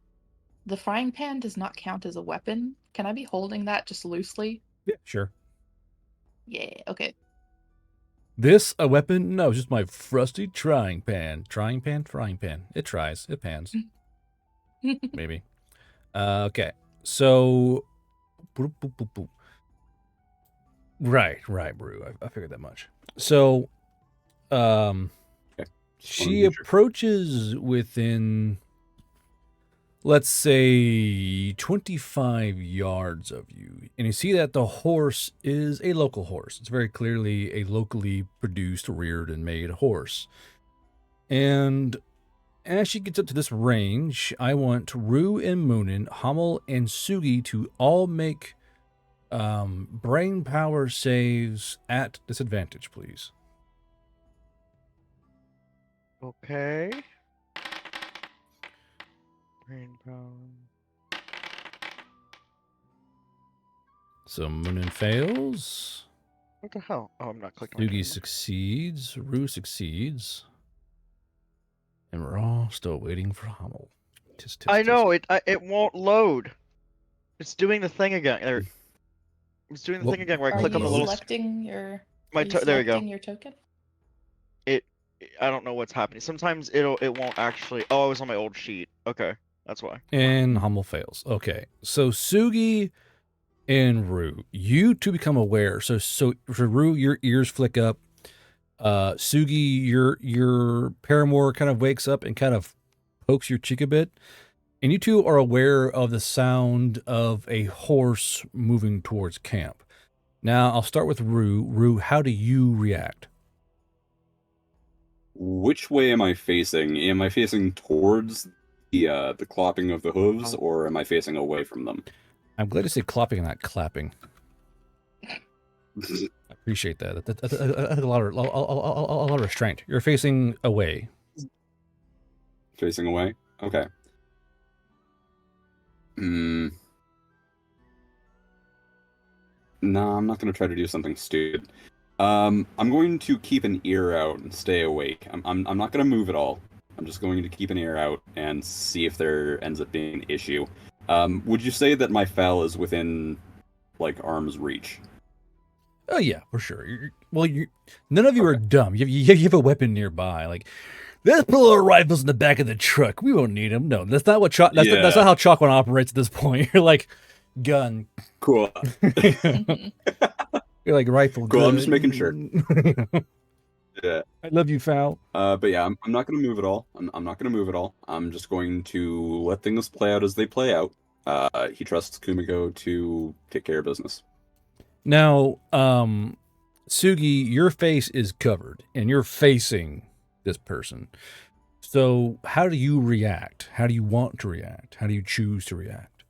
the frying pan does not count as a weapon. Can I be holding that just loosely? Yeah, sure. Yeah, okay. This a weapon? No, it's just my frosty frying pan. Frying pan? Frying pan. It tries. It pans. Maybe. Okay. So. Boop, boop, boop, boop. Right, Brew. I figured that much. So, she approaches within, let's say, 25 yards of you, and you see that the horse is a local horse. It's very clearly a locally produced, reared, and made horse. And as she gets up to this range, I want Rue and Moonin, Hummel, and Sugi to all make brain power saves at disadvantage, please. Okay. Brain power. So Moonin fails. What the hell? Oh, I'm not clicking on Sugi it. succeeds. Rue succeeds. And we're all still waiting for Hummel. I know, it won't load. It's doing the thing again. It's doing the thing again where I click on the little... Selecting your... There we go. Your token? I don't know what's happening. Sometimes it won't actually... Oh, I was on my old sheet. Okay, that's why. And Hummel fails. Okay, so Sugi and Rue, you two become aware. So for Rue, your ears flick up. Sugi, your paramour kind of wakes up and kind of pokes your cheek a bit. And you two are aware of the sound of a horse moving towards camp. Now, I'll start with Rue. Rue, how do you react? Which way am I facing? Am I facing towards the clopping of the hooves, or am I facing away from them? I'm glad to say clopping and not clapping. I appreciate that. That's a lot of restraint. You're facing away. Facing away? Okay. No, I'm not going to try to do something stupid. I'm going to keep an ear out and stay awake. I'm not going to move at all. I'm just going to keep an ear out and see if there ends up being an issue. Would you say that my foul is within, like, arm's reach? Oh yeah, for sure. None of you are dumb. You have a weapon nearby. Like, let's put our rifles in the back of the truck. We won't need them. No, that's not what that's not how Chalk One operates at this point. You're like, gun. Cool. You're like rifle. Cool. Gun. I'm just making sure. Yeah. I love you, Foul. But yeah, I'm not going to move at all. I'm not going to move at all. I'm just going to let things play out as they play out. He trusts Kumiko to take care of business. Now, Sugi, your face is covered, and you're facing this person. So how do you react? How do you want to react? How do you choose to react?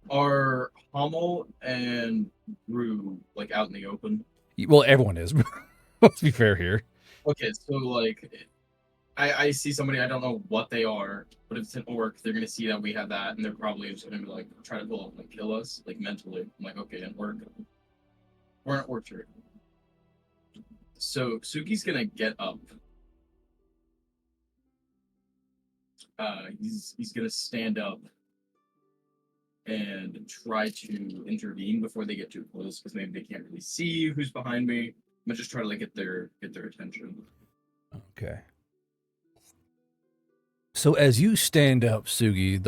Are Hummel and Rue like out in the open? Well, everyone is. Let's be fair here. Okay, so like, I see somebody, I don't know what they are, but if it's an orc, they're gonna see that we have that, and they're probably just gonna be like try to pull up and kill us, like mentally. I'm like, okay, an orc. We're an orchard. So Suki's gonna get up. He's gonna stand up and try to intervene before they get too close, because maybe they can't really see who's behind me. I'm gonna just try to like get their attention. Okay. So as you stand up, Sugi,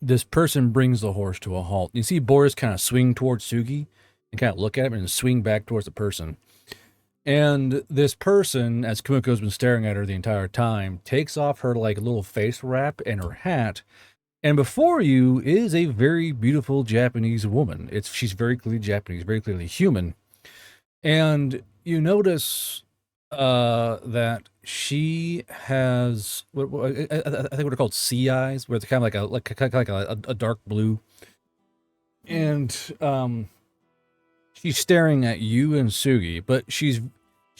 this person brings the horse to a halt. You see Boris kind of swing towards Sugi and kind of look at him and swing back towards the person. And this person, as Kumiko's been staring at her the entire time, takes off her like little face wrap and her hat. And before you is a very beautiful Japanese woman. She's very clearly Japanese, very clearly human. And you notice That she has I think what are called sea eyes, where it's kind of like a dark blue, and she's staring at you and Sugi, but she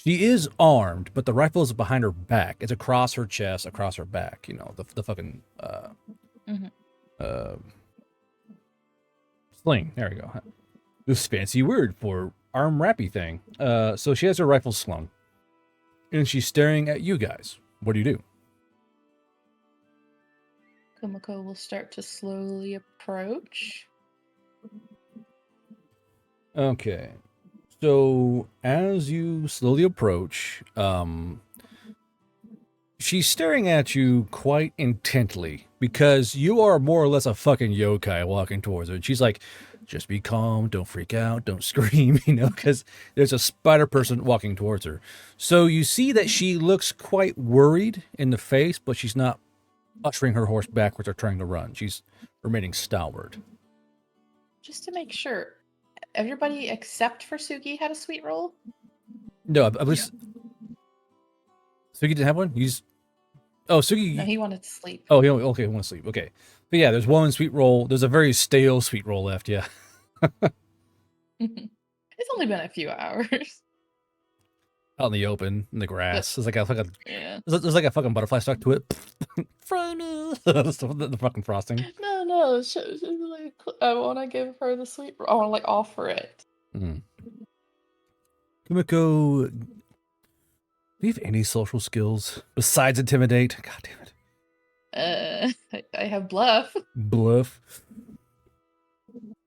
is armed, but the rifle is behind her back. It's across her chest, across her back. You know, the fucking sling. There we go. This fancy word for arm wrappy thing. So she has her rifle slung, and she's staring at you guys. What do you do? Kumiko will start to slowly approach. Okay. So as you slowly approach, she's staring at you quite intently because you are more or less a fucking yokai walking towards her. And she's like, just be calm, don't freak out, don't scream, you know, because there's a spider person walking towards her. So you see that she looks quite worried in the face, but she's not ushering her horse backwards or trying to run. She's remaining stalwart. Just to make sure, everybody except for Sugi had a sweet roll? No, I was. Sugi didn't have one? You just. Oh, Sugi. No, he wanted to sleep. Oh, okay, he wants to sleep. Okay. But yeah, there's one sweet roll. There's a very stale sweet roll left, yeah. It's only been a few hours. Out in the open, in the grass. There's like a Yeah. there's like a fucking butterfly stuck to it. the fucking frosting. No. She's like, I want to give her the sweet roll. I want to like offer it. Kumiko, do you have any social skills besides intimidate? God damn it. I have bluff. Bluff.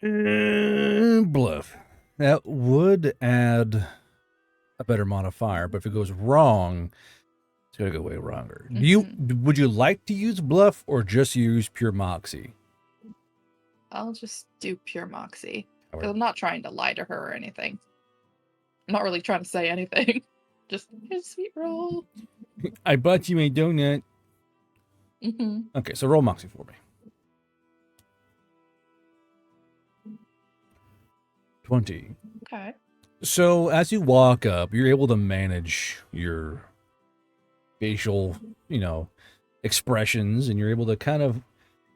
Bluff. That would add a better modifier, but if it goes wrong, it's gonna go way wronger. Would you like to use bluff or just use pure moxie? I'll just do pure moxie. 'Cause I'm not trying to lie to her or anything. I'm not really trying to say anything. Just here's a sweet roll. I bought you a donut. Okay, so roll moxie for me. 20. Okay. So as you walk up, you're able to manage your facial, expressions, and you're able to kind of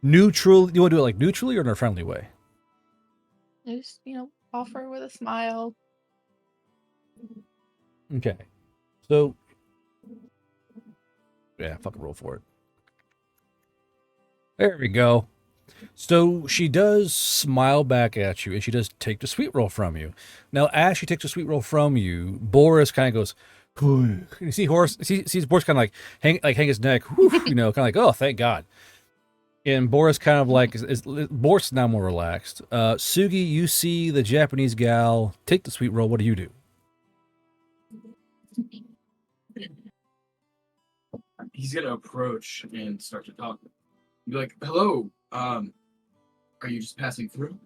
neutral. You want to do it like neutrally or in a friendly way? Just, offer with a smile. Okay. So, yeah, fucking roll for it. There we go. So she does smile back at you, and she does take the sweet roll from you. Now, as she takes the sweet roll from you, Boris kind of goes, you see sees Boris kind of hang his neck, kind of like, oh, thank God. And Boris kind of like, Boris is now more relaxed. Sugi, you see the Japanese gal take the sweet roll. What do you do? He's gonna approach and start to talk. Be like, hello, are you just passing through?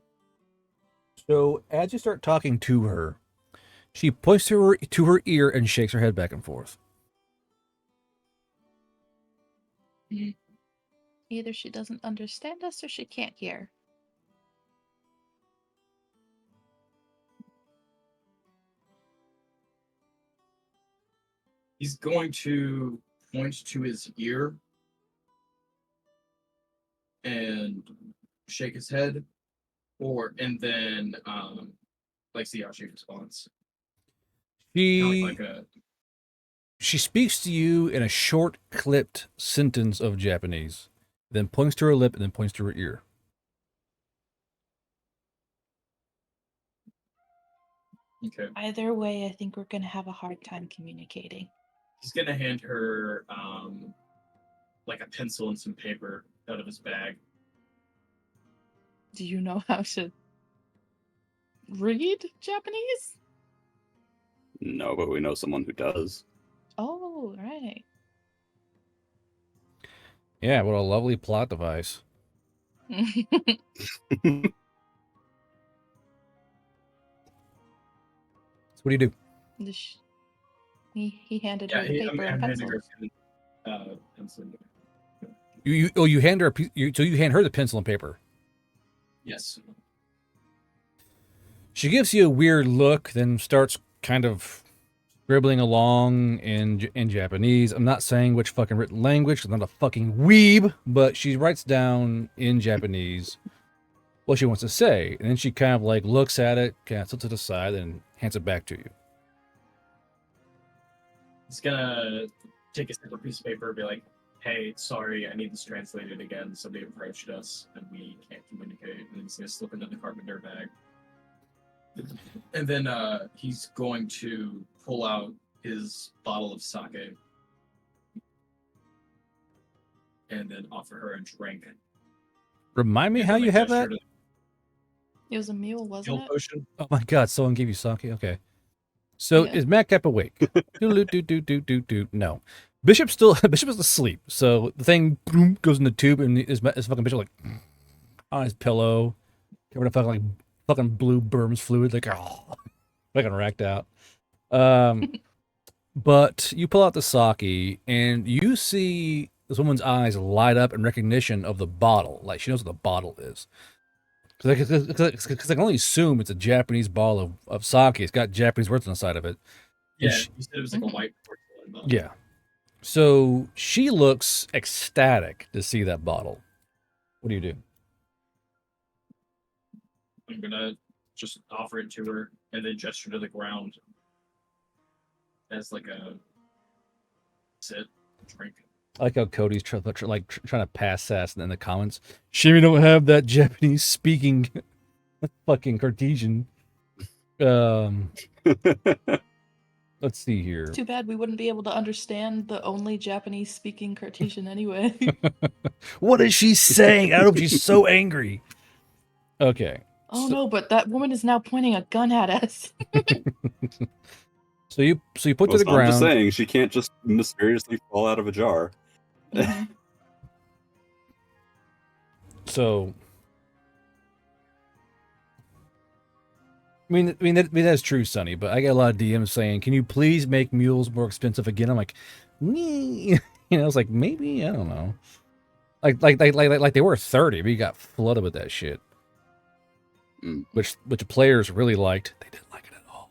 So as you start talking to her, she points to her ear and shakes her head back and forth. Either she doesn't understand us or she can't hear. He's going to point to his ear and shake his head, and then see how she responds. She speaks to you in a short, clipped sentence of Japanese, then points to her lip and then points to her ear. Okay. Either way, I think we're gonna have a hard time communicating. He's gonna hand her a pencil and some paper out of his bag. Do you know how to read Japanese? No, but we know someone who does. Oh, right. Yeah, what a lovely plot device. So what do you do? He handed her the paper and pencil. Pencil. You hand her you hand her the pencil and paper. Yes. She gives you a weird look, then starts kind of scribbling along in Japanese. I'm not saying which fucking written language, 'cause I'm not a fucking weeb, but she writes down in Japanese what she wants to say, and then she kind of like looks at it, kind of tilts it to the side, and hands it back to you. He's gonna take a simple piece of paper and be like, "Hey, sorry, I need this translated again. Somebody approached us and we can't communicate." And he's gonna slip into the carpenter bag. And then he's going to pull out his bottle of sake and then offer her a drink. Remind me And how then, you like, have gesture that? to It was a mule, the wasn't heal it? potion. Oh my god, someone gave you sake? Okay. So Yeah. is Madcap awake? Do. No. Bishop's asleep. So the thing boom, goes in the tube, and his fucking Bishop like on his pillow, covered in fucking blue Burm's fluid, like fucking racked out. But you pull out the sake, and you see this woman's eyes light up in recognition of the bottle. Like she knows what the bottle is. Because I can only assume it's a Japanese bottle of sake. It's got Japanese words on the side of it. Yeah, she- you said it was like a white porcelain bottle. Yeah. So she looks ecstatic to see that bottle. What do you do? I'm gonna just offer it to her and then gesture to the ground as like a sit, drink. I like how Cody's trying to pass sass in the comments. Shame we don't have that Japanese speaking fucking Cartesian. Let's see here. Too bad we wouldn't be able to understand the only Japanese speaking Cartesian anyway. What is she saying? I hope she's so angry. Okay. Oh no, but that woman is now pointing a gun at us. So you put to the I'm just ground. saying, she can't just mysteriously fall out of a jar. Mhm. So I mean that's true, Sonny. But I get a lot of DMs saying, "Can you please make mules more expensive again?" I'm like, "Nee." It's like maybe I don't know. Like they were 30, but you got flooded with that shit, which the players really liked. They didn't like it at all.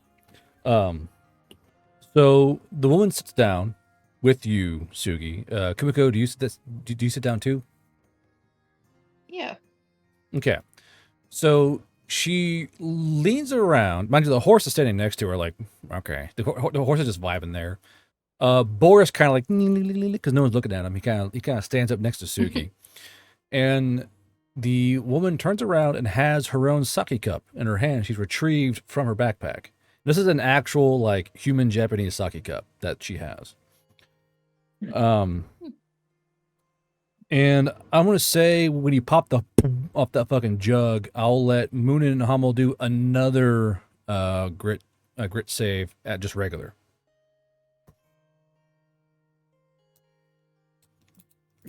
So the woman sits down with you, Sugi. Kumiko, do you sit down too? Yeah. Okay. So she leans around. Mind you, the horse is standing next to her, like, okay. The horse is just vibing there. Boris kind of like, because no one's looking at him. He kind of stands up next to Suki. And the woman turns around and has her own sake cup in her hand. She's retrieved from her backpack. This is an actual, like, human Japanese sake cup that she has. And I'm going to say when you pop the off that fucking jug, I'll let Moonin and Hummel do another grit save at just regular.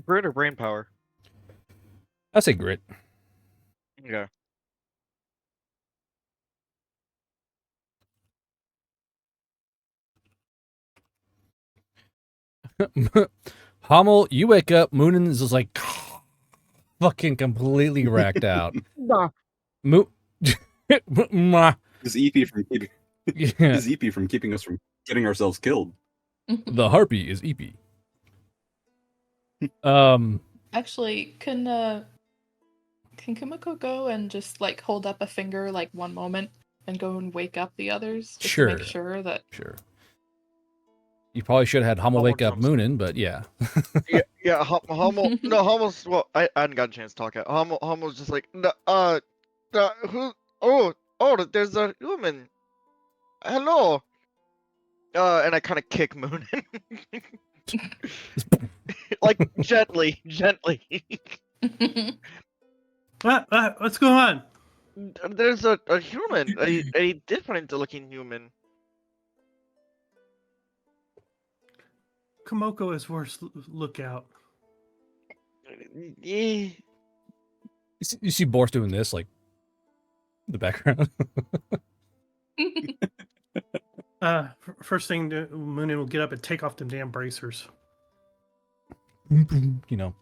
Grit or brain power? I say grit. Yeah. Hummel, you wake up, Moonin is just like fucking completely racked out. Is EP from keeping Yeah. is EP from keeping us from getting ourselves killed. The harpy is EP. Actually, can Kumiko go and just like hold up a finger like one moment and go and wake up the others? Just Sure. To make sure that. Sure. You probably should have had Hummel wake up Moonin, but yeah. Yeah. Hummel. No, Hummel's. Well, I hadn't got a chance to talk yet. Hummel's just like, who? Oh, there's a human. Hello. And I kind of kick Moonin. Like gently. What's going on? There's a human, a different looking human. Komoko is worse. Look out. Eh. You see Boris doing this, like, in the background. First thing, Moonin will get up and take off them damn bracers. You know.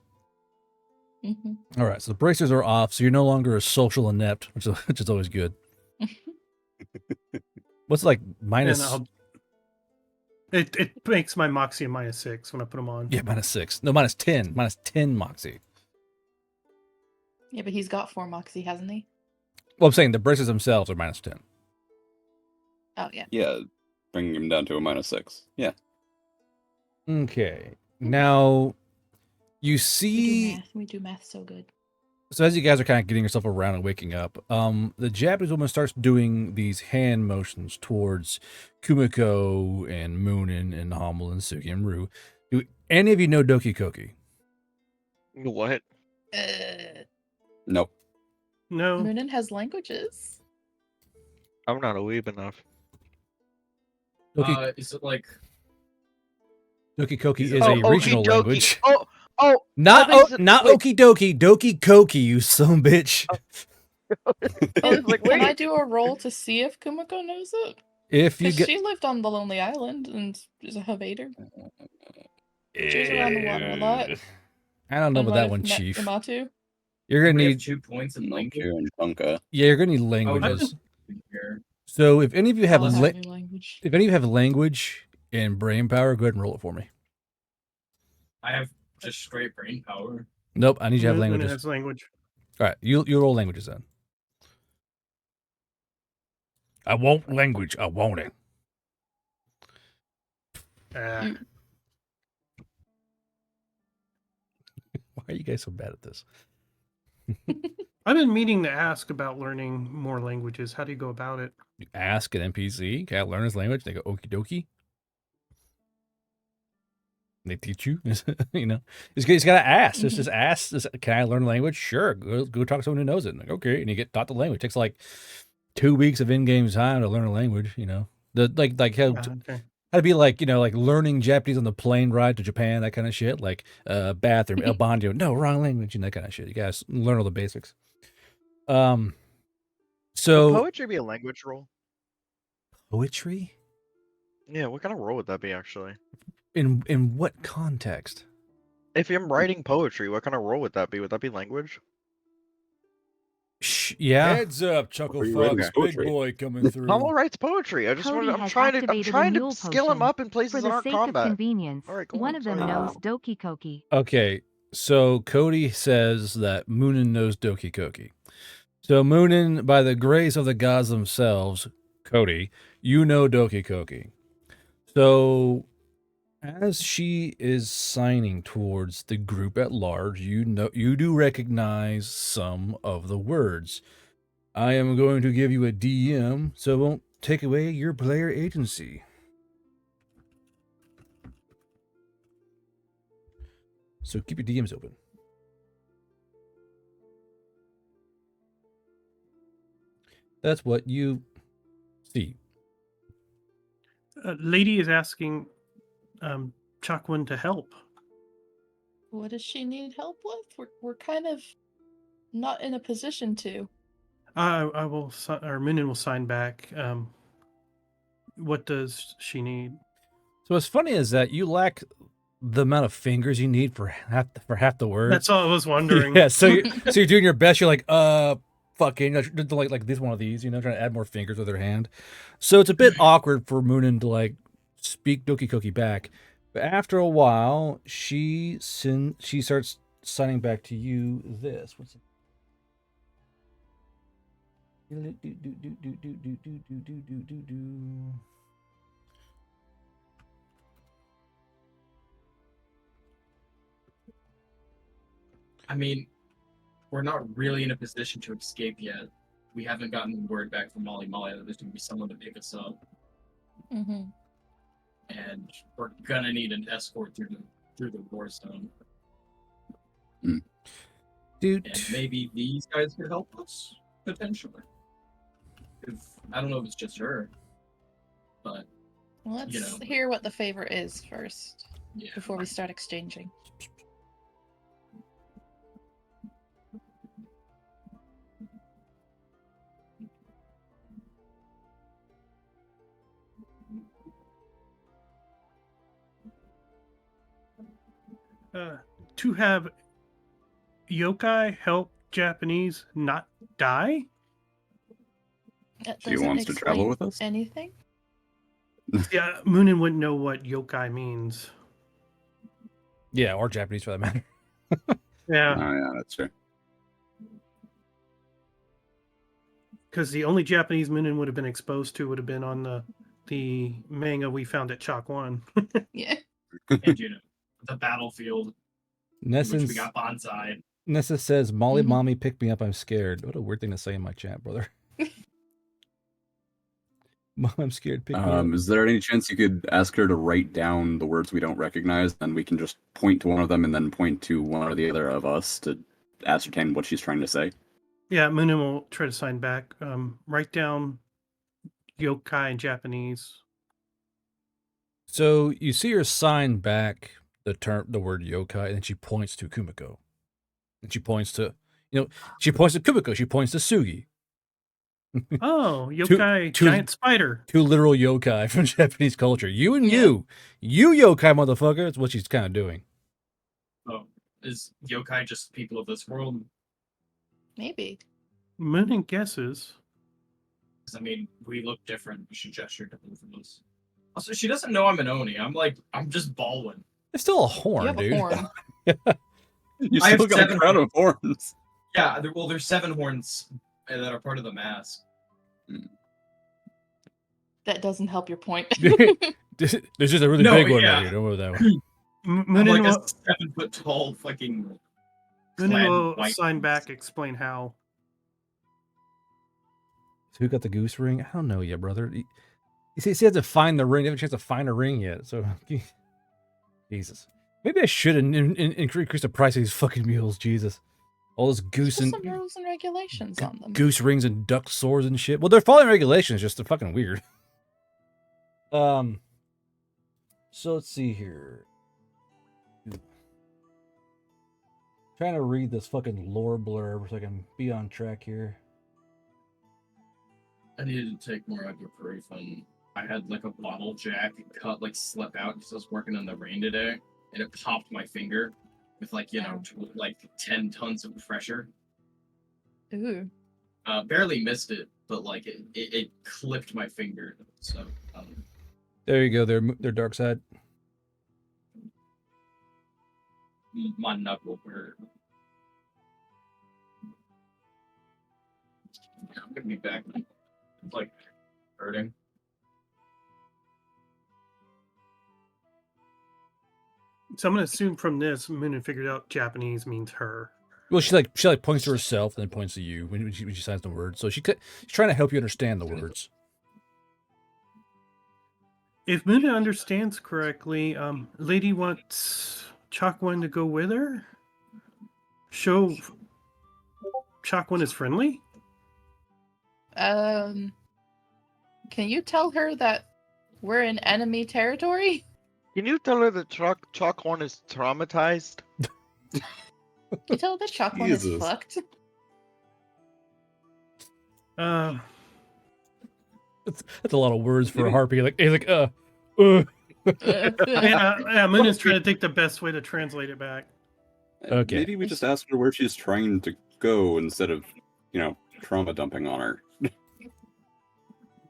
Mhm. All right, so the bracers are off, so you're no longer a social inept, which is always good. What's it like minus? And It makes my Moxie a -6 when I put them on. Yeah, -6. No, -10. -10 Moxie. Yeah, but he's got 4 Moxie, hasn't he? Well, I'm saying the braces themselves are -10. Oh, yeah. Yeah, bringing him down to a -6. Yeah. Okay. Now, you see... We do math so good. So as you guys are kind of getting yourself around and waking up, the Japanese woman starts doing these hand motions towards Kumiko and Moonin and Hamel and Suki and Ru. Do any of you know Doki Koki? What? Nope. No. Moonin has languages. I'm not a weeb enough. Doki, Is it like Doki Koki is is it- a okie regional dokie. language. Oh, Not is it- not wait. Okie Dokie, Doki Koki, you son bitch. I was like, Can I wait. do a roll to see if Kumiko knows it? If you Because get... she lived on the Lonely Island and is a Havader. She was around the water a lot. I don't know And about might that have one, met Chief. Yamato. You're gonna we have need... 2 points in language? Nokia and Bunka. Yeah, you're gonna need Oh, languages. here. So if any of you have... I'll have a new language. If any of you have language and brain power, go ahead and roll it for me. I have just straight brain power. Nope, I need you to have Moonin languages. has language. All right, you roll languages then. I want language. I want it. Ah. Why are you guys so bad at this? I've been meaning to ask about learning more languages. How do you go about it? You ask an NPC, can I learn his language? They go, okie dokie. They teach you, you know. You just gotta ask. Just ask. Can I learn a language? Sure. Go talk to someone who knows it. Like, okay, and you get taught the language. It takes like 2 weeks of in-game time to learn a language. You know, like how Okay. to be like, you know, like learning Japanese on the plane ride to Japan, that kind of shit. Like bathroom, el bandio, no, wrong language, and that kind of shit. You guys learn all the basics. Would So poetry be a language role? poetry Yeah, what kind of role would that be actually? in what context? If I'm writing poetry, what kind of role would that be? Would that be language? Yeah. Heads up, Chuckle Are you Fox, writing big poetry? boy coming through. Hamel writes poetry. I just Cody wanted. I'm has trying activated a mule to skill him potion. up in For places that the aren't sake combat. of convenience, All right, go one on, of them sorry. knows Doki Koki. Okay, so Cody says that Moonin knows Doki Koki. So Moonin, by the grace of the gods themselves, Cody, you know Doki Koki. So as she is signing towards the group at large, you do recognize some of the words. I am going to give you a DM, so it won't take away your player agency. So keep your DMs open. That's what you see. Lady is asking Chakwin to help. What does she need help with? We're kind of not in a position to. I will, or Moonin will sign back. What does she need? So what's funny is that you lack the amount of fingers you need for half the words. That's all I was wondering. Yeah, so you're doing your best. You're like, fucking, like this one of these, you know, trying to add more fingers with her hand. So it's a bit awkward for Moonin to like speak Doki Koki back. But after a while, she starts signing back to you this. What's it? I mean, we're not really in a position to escape yet. We haven't gotten word back from Molly that there's going to be someone to pick us up. Mm-hmm. And we're gonna need an escort through the war zone. Dude, and maybe these guys could help us potentially. I don't know if it's just her, but Let's hear what the favor is first before we start exchanging. To have yokai help Japanese not die? She wants to travel with us? Anything? Yeah, Moonin wouldn't know what yokai means. Yeah, or Japanese for that matter. Yeah, Oh yeah, that's true. because the only Japanese Moonin would have been exposed to would have been on the manga we found at Chalk One. Yeah. And the battlefield, in which we Nessens, got bonsai. Nessa says, Molly Mhm. mommy pick me up, I'm scared. What a weird thing to say in my chat, brother. Mom, I'm scared, pick me up. Is there any chance you could ask her to write down the words we don't recognize, and we can just point to one of them and then point to one or the other of us to ascertain what she's trying to say? Yeah, Moonin will try to sign back. Write down yokai in Japanese. So you see her sign back the word yokai, and then she points to Kumiko. And she points to, she points to Kumiko, she points to Sugi. Oh, yokai, giant spider. Two literal yokai from Japanese culture. You and you yokai motherfucker. That's what she's kind of doing. Oh, is yokai just people of this world? Maybe. Moonin guesses. Because I mean, we look different. She gestured to both of us. Also, she doesn't know I'm an Oni. I'm just Baldwin. It's still a horn, You have dude. a horn. You I have still got a 7 crown of horns. Yeah, there's 7 horns that are part of the mask. That doesn't help your point. There's just a really No, big one yeah. right here. Don't worry that one. I'm Moonin like a will, 7 foot tall fucking. Moonin clad will white sign beast. back, explain how. Who got the goose ring? I don't know yet, brother. You see, he has to find the ring. They haven't a chance to find a ring yet. So, Jesus. Maybe I should increase the price of these fucking mules. Jesus. All this goose There's and some rules and regulations on them. goose rings and duck swords and shit. Well, they're following regulations. Just they're fucking weird. So let's see here. Trying to read this fucking lore blurb so I can be on track here. I needed to take more ibuprofen. I had like a bottle jack cut, like slip out because I was working in the rain today, and it popped my finger with like 10 tons of pressure. Ooh. Barely missed it, but like it clipped my finger. So There you go. Their dark side. my knuckle hurt. I'm gonna be back. It's like hurting. So I'm going to assume from this, Moonin figured out Japanese means her. Well, she points to herself and then points to you when she signs the words. So she's trying to help you understand the words. If Moonin understands correctly, Lady wants Chakwan to go with her? Show Chakwan is friendly? Can you tell her that we're in enemy territory? Can you tell her that Chalkhorn is traumatized? Can you tell her that Chalkhorn is Jesus. fucked? Uh, That's a lot of words for a harpy. yeah, Moonin's trying to think the best way to translate it back. Okay. Maybe we just ask her where she's trying to go instead of, trauma dumping on her.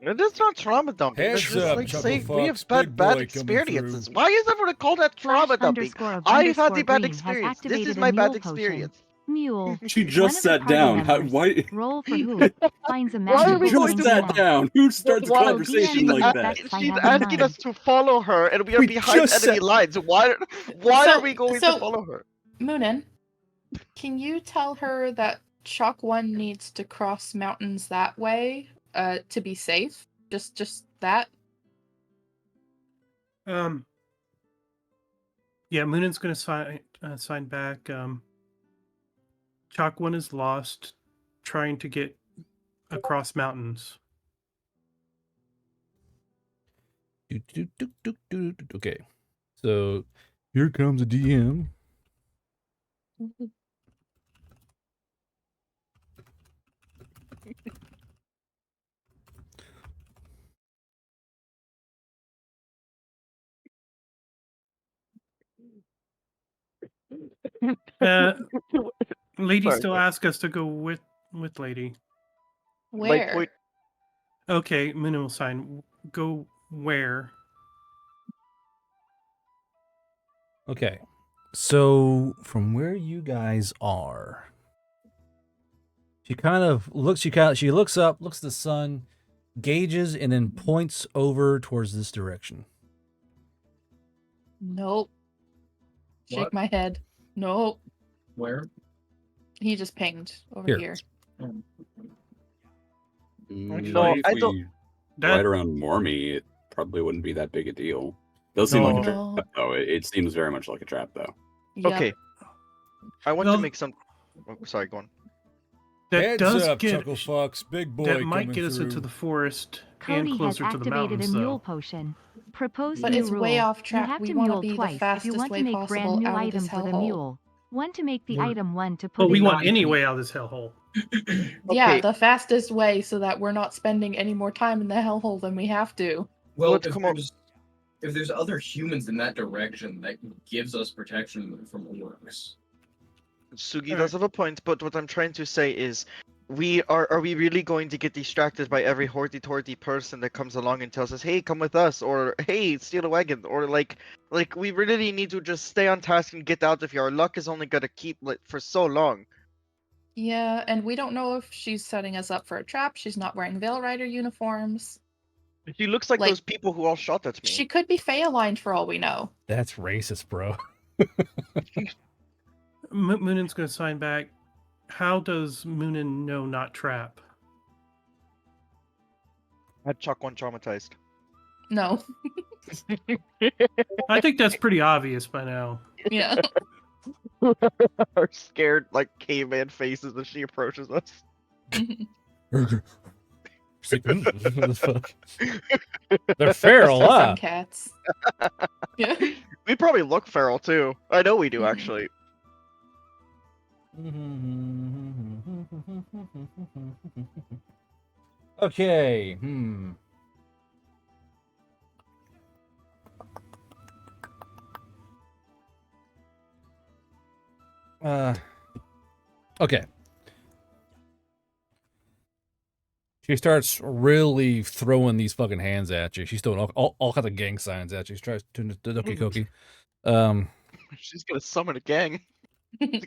That's not trauma dumping. That's Heads just up, like Chuckle saying we have Fox, bad big boy coming experiences. through. Why is everyone call that trauma dumping? _of I had the _ bad green has experience. This activated is a my bad mule potion. experience. Mule. She One just of the sat party down. members, Why? Roll for who finds a Why are magical we going Just to- potion sat map. down. Who starts a Why- conversation she's like that? asked- I She's have asking none. us to follow her, and we are We behind just enemy said- lines. Why So- are we going to follow her? Moonin, can you tell her that Chalk One needs to cross mountains that way, to be safe? Just that? Yeah, Moonin's going to sign back. Chalk One is lost, trying to get across mountains. Okay. So here comes a DM. Lady Sorry, still sorry. asks us to go with Lady. Where? Like, Okay, Moonin will sign. Go Where? Okay. So from where you guys are, she kind of looks. She looks up, looks at the sun, gauges, and then points over towards this direction. Nope. Shake What? my head. Nope. Where? He just pinged over Here. here. Maybe No, if I we don't- right around Mormy, it probably wouldn't be that big a deal. Does seem like a No. trap, though. It seems very much like a trap, though. Yep. Okay. I want Well- to make some. Oh, sorry, go on. That Heads does up, get Chuckle Fox, big boy that might coming get us through. into the forest Cody and has closer to the activated mountains, a mule though. potion. Proposed But new it's rule. way off You track. have We to wanna mule be the twice if fastest you want way to make possible brand new out of items this with a hellhole. mule. One to make the We're- item, one to put But we in want the any item. way out of this hellhole. Yeah, Okay. the fastest way so that we're not spending any more time in the hellhole than we have to. Well, Let's come up- if there's other humans in that direction, that gives us protection from orcs. Sugi Alright. does have a point, but what I'm trying to say is, are we really going to get distracted by every horty-torty person that comes along and tells us, "Hey, come with us," or "Hey, steal a wagon," or like we really need to just stay on task and get out of here. Our luck is only gonna keep for so long. Yeah, and we don't know if she's setting us up for a trap. She's not wearing Veil Rider uniforms. She looks like Like- those people who all shot at me. She could be Fey aligned for all we know. That's racist, bro. Moonin's going to sign back. How does Moonin know not trap? Had Chuck one traumatized. No. I think that's pretty obvious by now. Yeah. Our scared like caveman faces as she approaches us. She's like, what the fuck? They're feral, Some huh? cats. Yeah. We probably look feral too. I know we do Mhm. actually. Okay. Okay. She starts really throwing these fucking hands at you. She's throwing all kinds of gang signs at you. She tries to the Doki Koki. She's gonna summon a gang. She's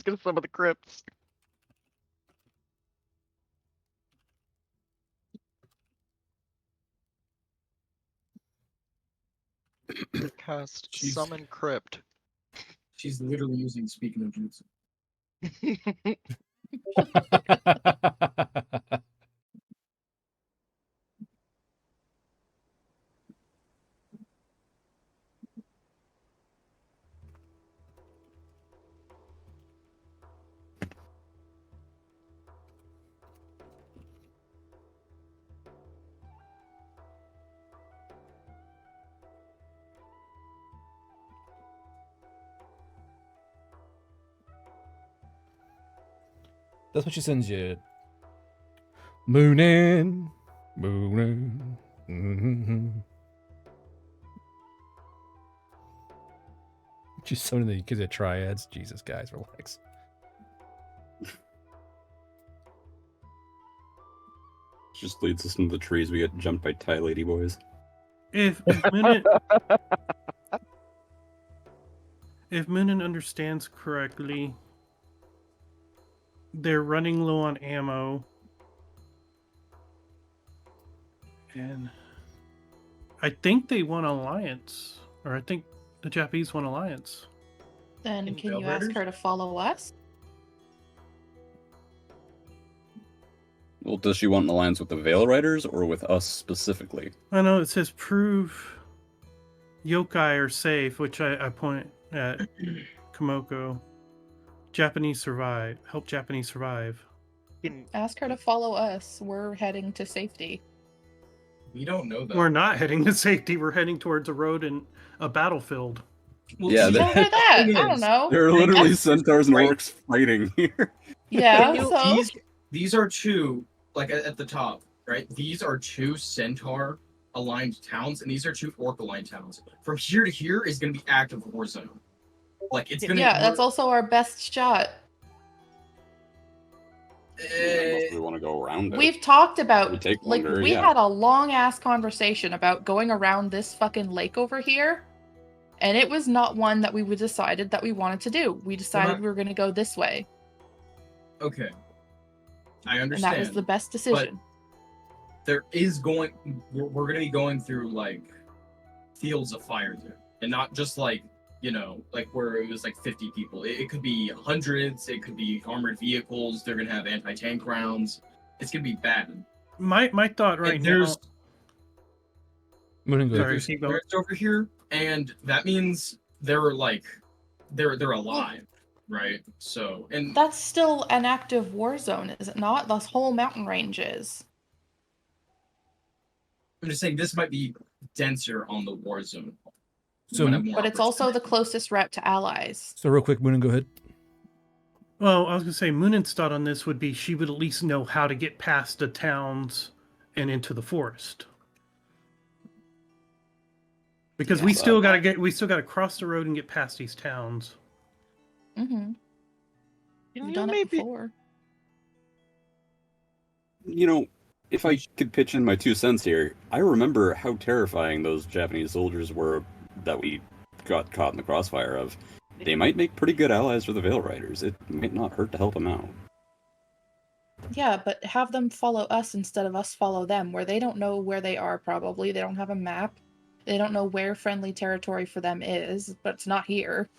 gonna summon the crypts. Cast She's- summon crypt. She's literally using speaking of jutsu. That's what she sends you. Moonin. Moonin. Mm-hmm. She's summoning the kids at triads. Jesus, guys, relax. Just leads us into the trees. We get jumped by Thai lady boys. If Moonin understands correctly, they're running low on ammo. And I think they want alliance. Or I think the Japanese want alliance. Then In can Veil you ask Riders? her to follow us? Well, does she want an alliance with the Veil Riders or with us specifically? I know it says prove yokai are safe, which I point at Komoko. Japanese survive. Help Japanese survive. Ask her to follow us. We're heading to safety. We don't know that. We're not heading to safety. We're heading towards a road and a battlefield. Well, Yeah, Tell her that. thing I don't is, know. There are literally That's- centaurs and Right. orcs fighting here. Yeah, Can you- so these are two, like at the top, right? These are two centaur aligned towns, and these are two orc aligned towns. From here to here is going to be active war zone. Like it's gonna. yeah, that's also our best shot. Unless we want to go around it. We've talked It would about, take like, longer, we yeah. had a long ass conversation about going around this fucking lake over here, and it was not one that we decided that we wanted to do. We decided we were going to go this way, Okay. I and understand. that was the best decision. We're going to be going through, like, fields of fire there. And not just, like, you know, like where it was like 50 people. It could be hundreds. It could be armored vehicles. They're going to have anti-tank rounds. It's going to be bad. My thought right now. There's Sorry, spirits over here, and that means they're alive, right? So, and That's still an active war zone, is it not? The whole mountain range is. I'm just saying this might be denser on the war zone. So, but it's also the closest route to allies. So real quick, Moonin, go ahead. Well, I was going to say, Moonin's thought on this would be she would at least know how to get past the towns and into the forest. Because we still got to cross the road and get past these towns. Mm-hmm. You've done it before. You know, if I could pitch in my 2 cents here, I remember how terrifying those Japanese soldiers were that we got caught in the crossfire of. They might make pretty good allies for the Veil Riders. It might not hurt to help them out. Yeah, but have them follow us instead of us follow them, where they don't know where they are probably. They don't have a map. They don't know where friendly territory for them is, but it's not here.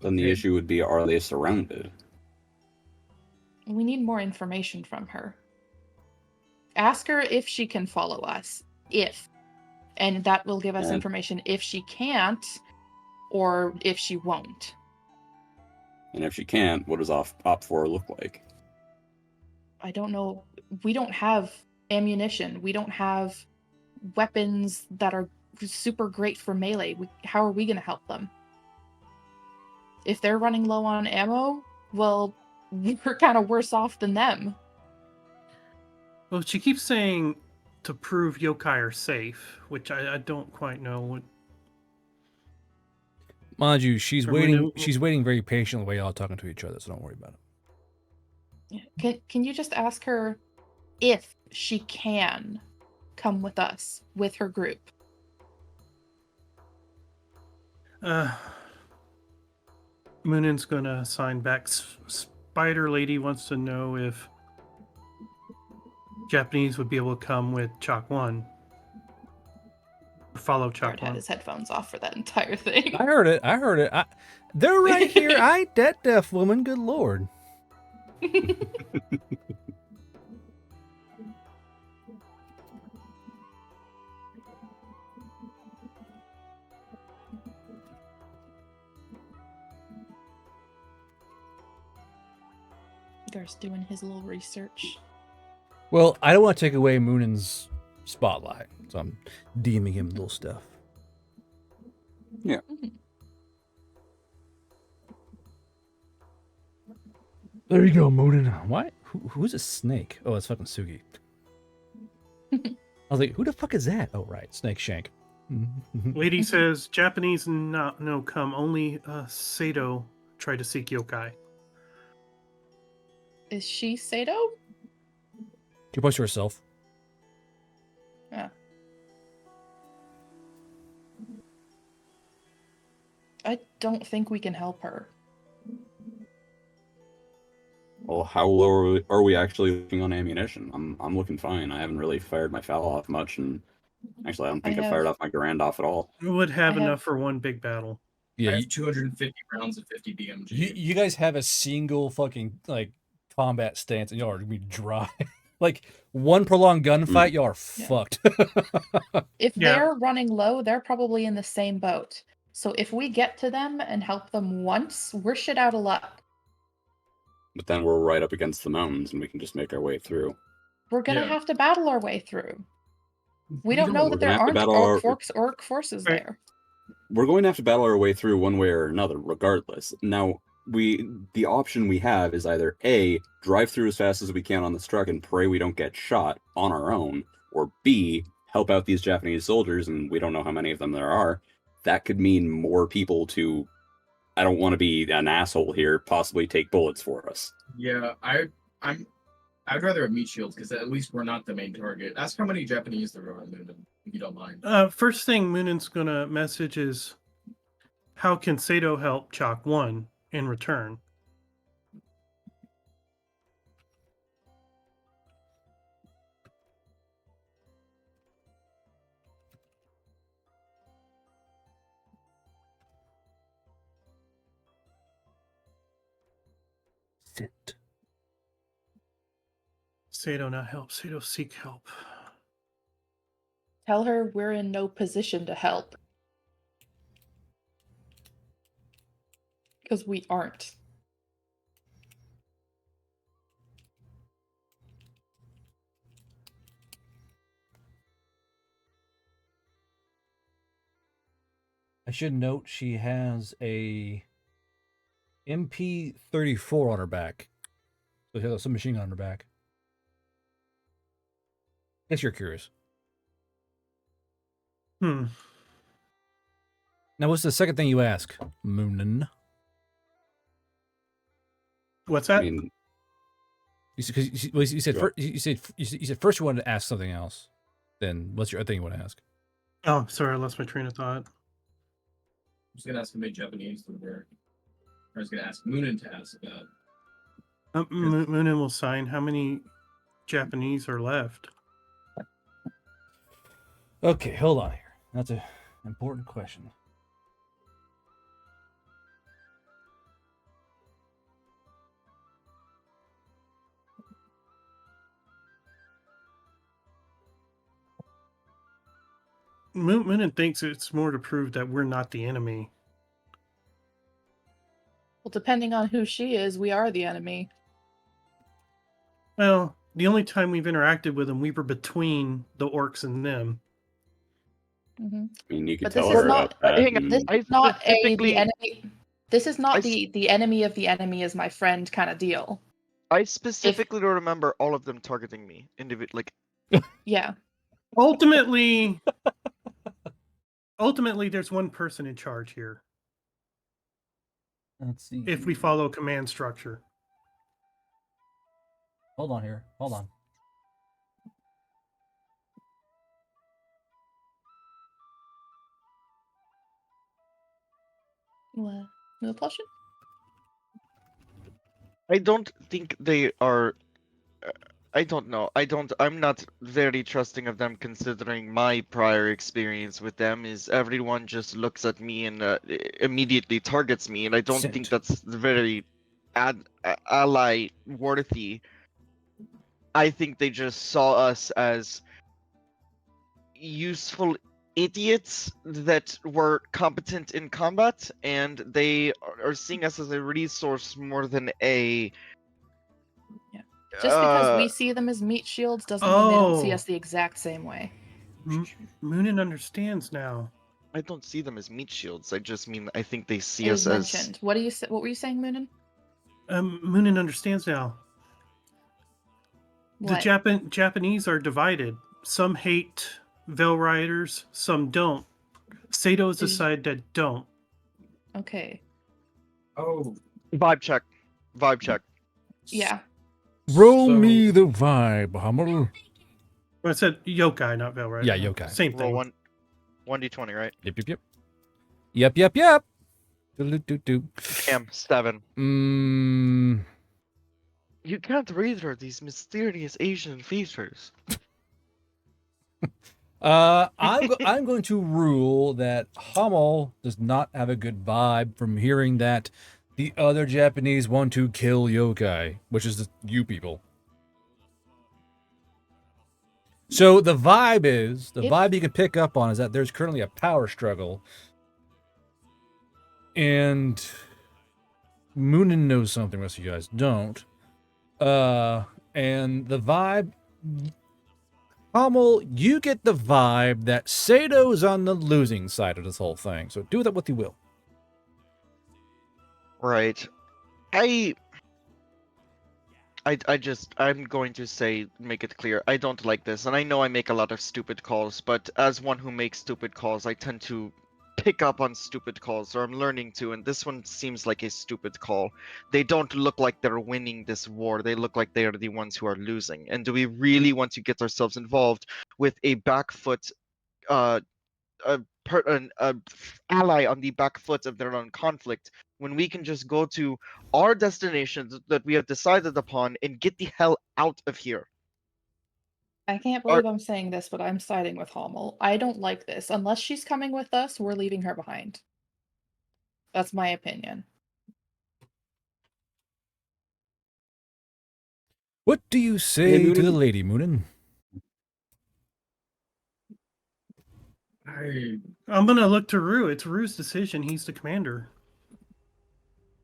Then the issue would be, are they surrounded? We need more information from her. Ask her if she can follow us. If. And that will give us information if she can't, or if she won't. And if she can't, what does Op 4 look like? I don't know. We don't have ammunition. We don't have weapons that are super great for melee. How are we going to help them? If they're running low on ammo, well, we're kind of worse off than them. Well, she keeps saying to prove yokai are safe, which I don't quite know what. Mind you, she's waiting. She's waiting very patiently while y'all are talking to each other, so don't worry about it. Can you just ask her if she can come with us with her group? Moonin's gonna sign back. Spider Lady wants to know if Japanese would be able to come with Chalk 1. Follow Chalk 1. Had his headphones off for that entire thing. I heard it. They're right here. I ain't that deaf woman. Good lord. Gar's doing his little research. Well, I don't want to take away Moonin's spotlight, so I'm DMing him little stuff. Yeah. There you go, Moonin. Why? Who's a snake? Oh, it's fucking Sugi. I was like, who the fuck is that? Oh, right, Snake Shank. Lady says Japanese no come. Only Sato tried to seek yokai. Is she Sato? You post herself. Yeah. I don't think we can help her. Well, how low are we actually looking on ammunition? I'm looking fine. I haven't really fired my foul off much, and actually, I don't think I fired off my Garand off at all. We would have enough for one big battle. Yeah, I have 250 rounds of 50 BMG. You guys have a single fucking combat stance, and y'all are gonna be dry. Like one prolonged gunfight, y'all are fucked. If they're running low, they're probably in the same boat. So if we get to them and help them once, we're shit out of luck. But then we're right up against the mountains, and we can just make our way through. We're gonna have to battle our way through. We don't know that there aren't orc forces there. We're going to have to battle our way through one way or another, regardless. Now, the option we have is either A, drive through as fast as we can on this truck and pray we don't get shot on our own, or B, help out these Japanese soldiers, and we don't know how many of them there are. That could mean more people to, I don't want to be an asshole here, possibly take bullets for us. Yeah, I I'd rather have meat shields because at least we're not the main target. Ask how many Japanese there are on Moonin, if you don't mind. First thing Moonin's gonna message is, how can Sato help Chalk 1 in return? Sit. Sato not help, Sato seek help. Tell her we're in no position to help. Because we aren't. I should note she has a MP34 on her back. So she has a submachine gun on her back. Guess you're curious. Hmm. Now, what's the second thing you ask, Moonin? What's I that? mean, You said, 'cause you said, Go first, you said first you wanted to ask something else. Then what's your other thing you want to ask? Oh, sorry, I lost my train of thought. I'm just gonna ask how many Japanese there were. I was gonna ask Moonin to ask that. Moonin will sign. How many Japanese are left? Okay, hold on here. That's an important question. Moonin thinks it's more to prove that we're not the enemy. Well, depending on who she is, we are the enemy. Well, the only time we've interacted with them, we were between the orcs and them. Mm-hmm. I mean, you could But this tell is her not. about that. hang on, and- This I is not the specifically- enemy. This is I not s- the enemy of the enemy is my friend kind of deal. I specifically don't remember all of them targeting me individually. Yeah. Ultimately, there's one person in charge here. Let's see. If we follow command structure. Hold on here. Hold on. What? No potion? I don't think they are. I don't know. I'm not very trusting of them considering my prior experience with them is everyone just looks at me and immediately targets me, and I don't think Sent. that's very ally worthy. I think they just saw us as useful idiots that were competent in combat, and they are seeing us as a resource more than a. Just because we see them as meat shields doesn't mean they don't see Oh. us the exact same way. Moonin understands now. I don't see them as meat shields. I just mean I think they see It us was as. mentioned. What were you saying, Moonin? Moonin understands now. What? The Japanese are divided. Some hate Veil Riders, some don't. Sato is the Is- side that don't. Okay. Oh, Vibe check. Vibe check. Yeah. Roll So- me the vibe, Hummel. Well, I said yokai, not Veil Rider. Yeah, yokai. Same Roll thing. one. 1d20, right? Yep. Do. Damn, 7. Mm, You can't read her these mysterious Asian features. I'm going to rule that Hummel does not have a good vibe from hearing that the other Japanese want to kill yokai, which is you people. So the vibe you can pick up on is that there's currently a power struggle, and Moonin knows something, rest of you guys don't. And the vibe, Hummel, you get the vibe that Sato's on the losing side of this whole thing. So do that what you will. Right. I'm going to say, make it clear, I don't like this, and I know I make a lot of stupid calls, but as one who makes stupid calls, I tend to pick up on stupid calls, or I'm learning to, and this one seems like a stupid call. They don't look like they're winning this war. They look like they are the ones who are losing. And do we really want to get ourselves involved with a back foot, a ally on the back foot of their own conflict, when we can just go to our destinations that we have decided upon and get the hell out of here? I can't Our, believe I'm saying this, but I'm siding with Hommel. I don't like this. Unless she's coming with us, we're leaving her behind. That's my opinion. What do you say to the Moonin. lady, Moonin? I'm gonna look to Rue. It's Rue's decision. He's the commander.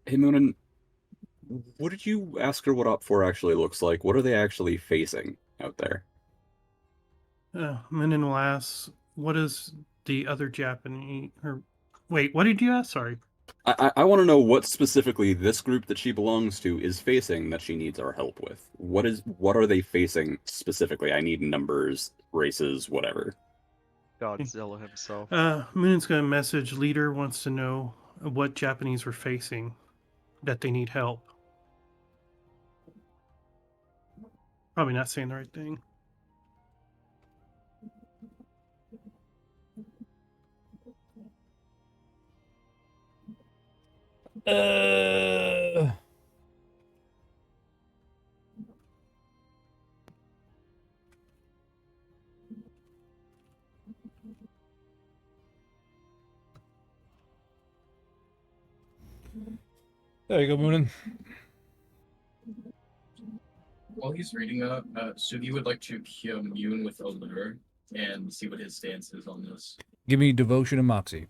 Hey, Moonin, what did you ask her what Op 4 actually looks like? What are they actually facing out there? Moonin will ask, what is the other Japanese... Or, wait, what did you ask? Sorry. I want to know what specifically this group that she belongs to is facing that she needs our help with. What are they facing specifically? I need numbers, races, whatever. Godzilla himself. Moonin's gonna message leader, wants to know what Japanese we're facing, that they need help. Probably not saying the right thing. There you go, Moonin. While he's reading that, Sugi would like to commune with Allure and see what his stance is on this. Give me devotion and moxie.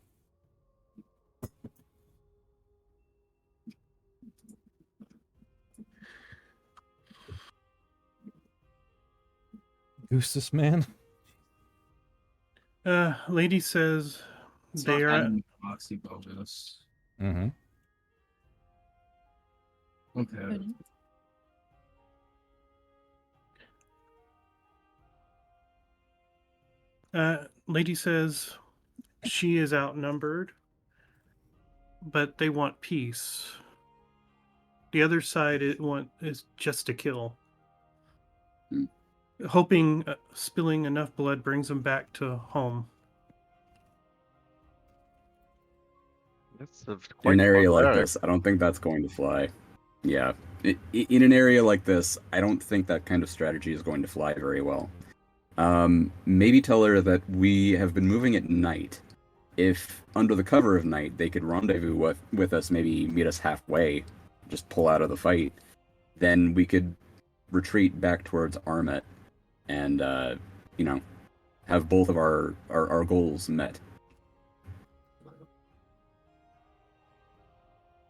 Who's this man? Lady says It's they not are... adding Moxie bonus. Mm-hmm. Okay. Lady says she is outnumbered, but they want peace. The other side is just to kill. Hoping spilling enough blood brings them back to home. That's In quite an area like barbaric. this, I don't think that's going to fly. Yeah. In an area like this, I don't think that kind of strategy is going to fly very well. Maybe tell her that we have been moving at night. If, under the cover of night, they could rendezvous with us, maybe meet us halfway, just pull out of the fight, then we could retreat back towards Armet and, have both of our goals met.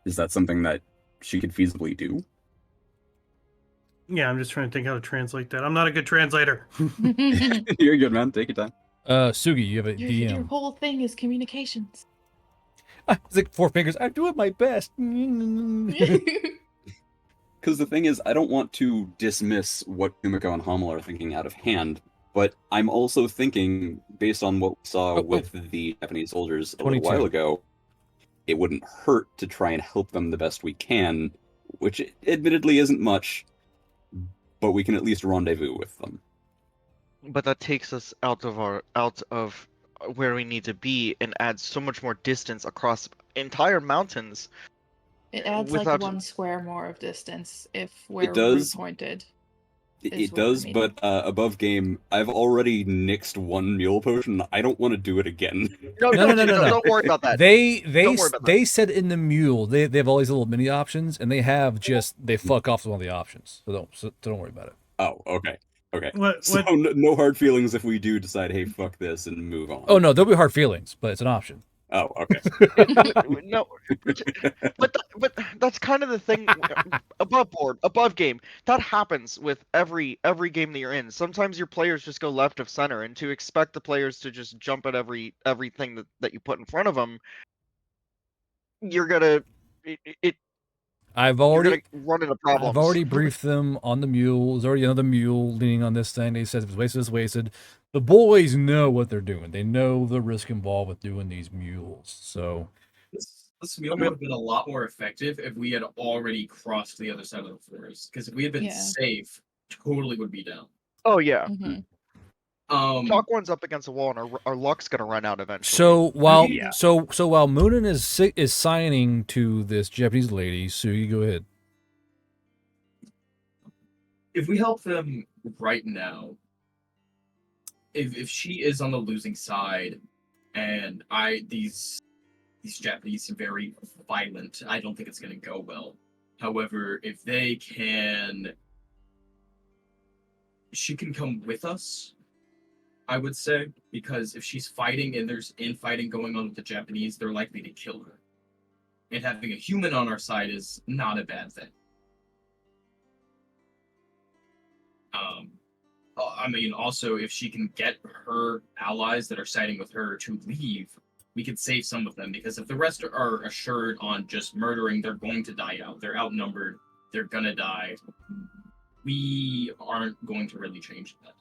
Is that something that she could feasibly do? Yeah, I'm just trying to think how to translate that. I'm not a good translator. You're good, man. Take your time. Sugi, you have a Your DM. whole thing is communications. It's like 4 fingers. I'm doing my best. Because the thing is, I don't want to dismiss what Kumiko and Hummel are thinking out of hand, but I'm also thinking, based on what we saw with the Japanese soldiers a little 22. while ago, it wouldn't hurt to try and help them the best we can, which admittedly isn't much, but we can at least rendezvous with them. But that takes us out of where we need to be and adds so much more distance across entire mountains. It adds Without- like 1 square more of distance if It we're does. pointed. It does, but above game, I've already nixed 1 mule potion. I don't want to do it again. No, don't worry about that. They Don't worry about they said in the mule they have all these little mini options, and they have just they fuck off one of the options. So don't worry about it. Oh, okay. Okay. What- So no hard feelings if we do decide, hey, fuck this, and move on. Oh no, there'll be hard feelings, but it's an option. Oh, okay. No, but that's kind of the thing. Above board, above game, that happens with every game that you're in. Sometimes your players just go left of center, and to expect the players to just jump at everything that you put in front of them, you're gonna it I've you're already gonna run into problems. I've already briefed them on the mule. There's already another mule leaning on this thing. They said it's wasted, it's wasted. The boys know what they're doing. They know the risk involved with doing these mules. So This meal would have been a lot more effective if we had already crossed the other side of the forest. Because if we had been Yeah. safe, totally would be down. Oh yeah. Mhm. Chalk one's up against a wall, and our luck's gonna run out eventually. so while Yeah. so while Moonin is signing to this Japanese lady, Sue, you go ahead. If we help them right now, if she is on the losing side, and these Japanese are very violent, I don't think it's gonna go well. However, if they can, she can come with us, I would say, because if she's fighting and there's infighting going on with the Japanese, they're likely to kill her. And having a human on our side is not a bad thing. I mean, also, if she can get her allies that are siding with her to leave, we could save some of them, because if the rest are assured on just murdering, they're going to die out. They're outnumbered. They're gonna die. We aren't going to really change that.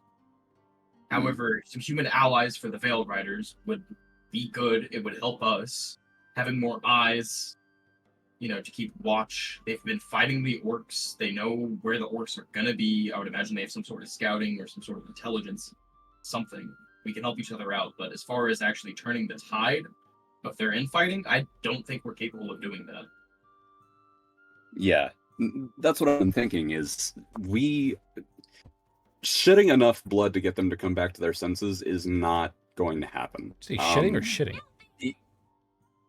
However, some human allies for the Veil Riders would be good. It would help us. Having more eyes, to keep watch. They've been fighting the orcs. They know where the orcs are gonna be. I would imagine they have some sort of scouting or some sort of intelligence, something. We can help each other out. But as far as actually turning the tide of their infighting, I don't think we're capable of doing that. Yeah, that's what I'm thinking. Is we shedding enough blood to get them to come back to their senses is not going to happen. Is he shitting or shitting?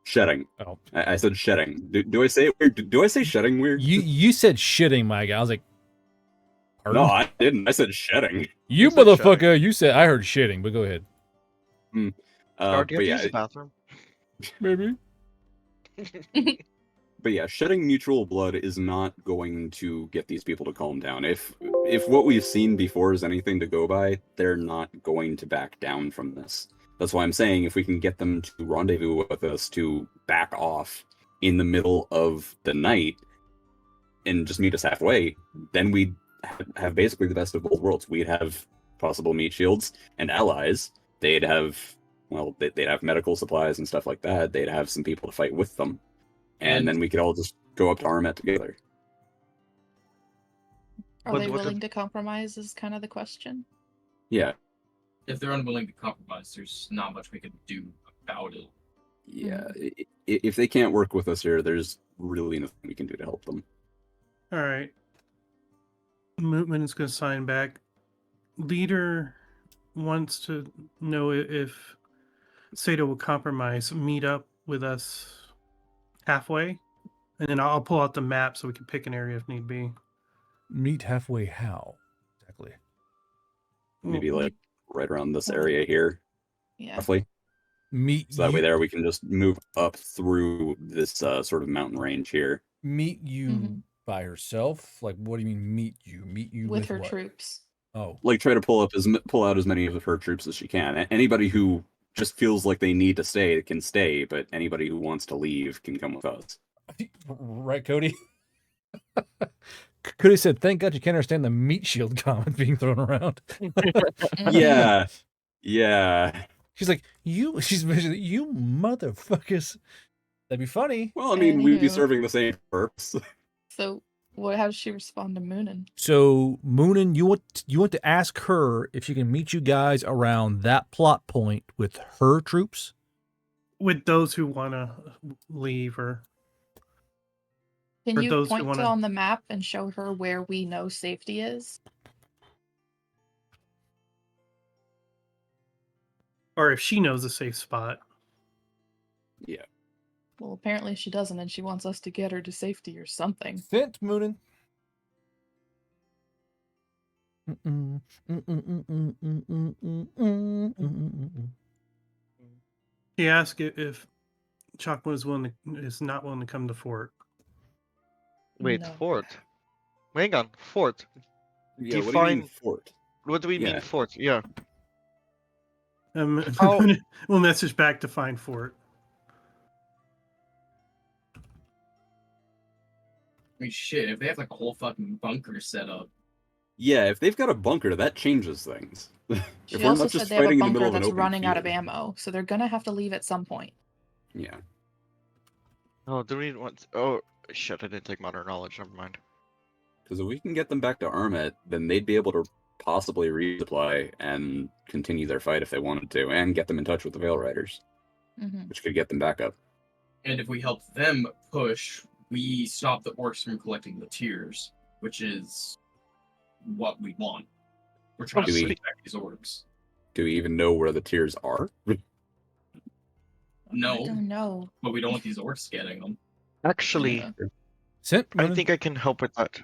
Shedding. Oh, I said shedding. Do I say it weird? Do I say shedding weird? you said shitting, my guy. I was like, pardon? No, I didn't. I said shedding. You said motherfucker. You said I heard shitting, but go ahead. Scar, do you But have to yeah, use the bathroom? Maybe. but yeah, shedding mutual blood is not going to get these people to calm down. If what we've seen before is anything to go by, they're not going to back down from this. That's why I'm saying if we can get them to rendezvous with us, to back off in the middle of the night and just meet us halfway, then we'd have basically the best of both worlds. We'd have possible meat shields and allies. They'd have they'd have medical supplies and stuff like that. They'd have some people to fight with them. And then we could all just go up to Armet together. Are But they what willing to compromise is kind of the question. Yeah. If they're unwilling to compromise, there's not much we can do about it. Yeah. If they can't work with us here, there's really nothing we can do to help them. All right. Mootman is going to sign back. Leader wants to know if Sato will compromise, meet up with us halfway, and then I'll pull out the map so we can pick an area if need be. Meet halfway how? Exactly. Maybe like right around this area here, Yeah. roughly. Meet So that way you, there we can just move up through this sort of mountain range here. meet you Mhm. by herself? Like, what do you mean meet you? Meet you With with her what? troops. Oh, Like try to pull out as many of her troops as she can. Anybody who just feels like they need to stay can stay, but anybody who wants to leave can come with us. right, Cody. Cody said, "Thank God you can't understand the meat shield comment being thrown around." Yeah, yeah. She's like, She's you motherfuckers. That'd be funny. Well, I mean, we'd be Anywho. serving the same purpose. So, how does she respond to Moonin? So, Moonin, you want to ask her if she can meet you guys around that plot point with her troops? With those who want to leave or Can For you those who point wanna- on the map and show her where we know safety is? or if she knows a safe spot. Yeah. Well, apparently she doesn't, and she wants us to get her to safety or something. Sent, Moonin. He asked if Chakma is not willing to come to fort. Wait, No. fort. Hang on, fort. Yeah, what do you Define- mean fort? What do we Yeah. mean fort? Yeah. We'll message back to find fort. mean, shit, if they have like a whole fucking bunker set up. Yeah, if they've got a bunker, that changes things. She If we're also not said just they have a fighting in the bunker middle of an that's open running out of field. ammo, so they're gonna have to leave at some point. Yeah. Oh, do we want? Oh shit! I didn't take modern knowledge. Never mind. Because if we can get them back to Armet, then they'd be able to possibly resupply and continue their fight if they wanted to, and get them in touch with the Veil Riders, Hmm. which could get them back up. And if we help them push, we stop the orcs from collecting the tiers, which is what we want. We're trying to Do we- protect these orcs. Do we even know where the tiers are? I No, don't know. but we don't want these orcs getting them. Actually, Yeah. Sent. I think I can help with that.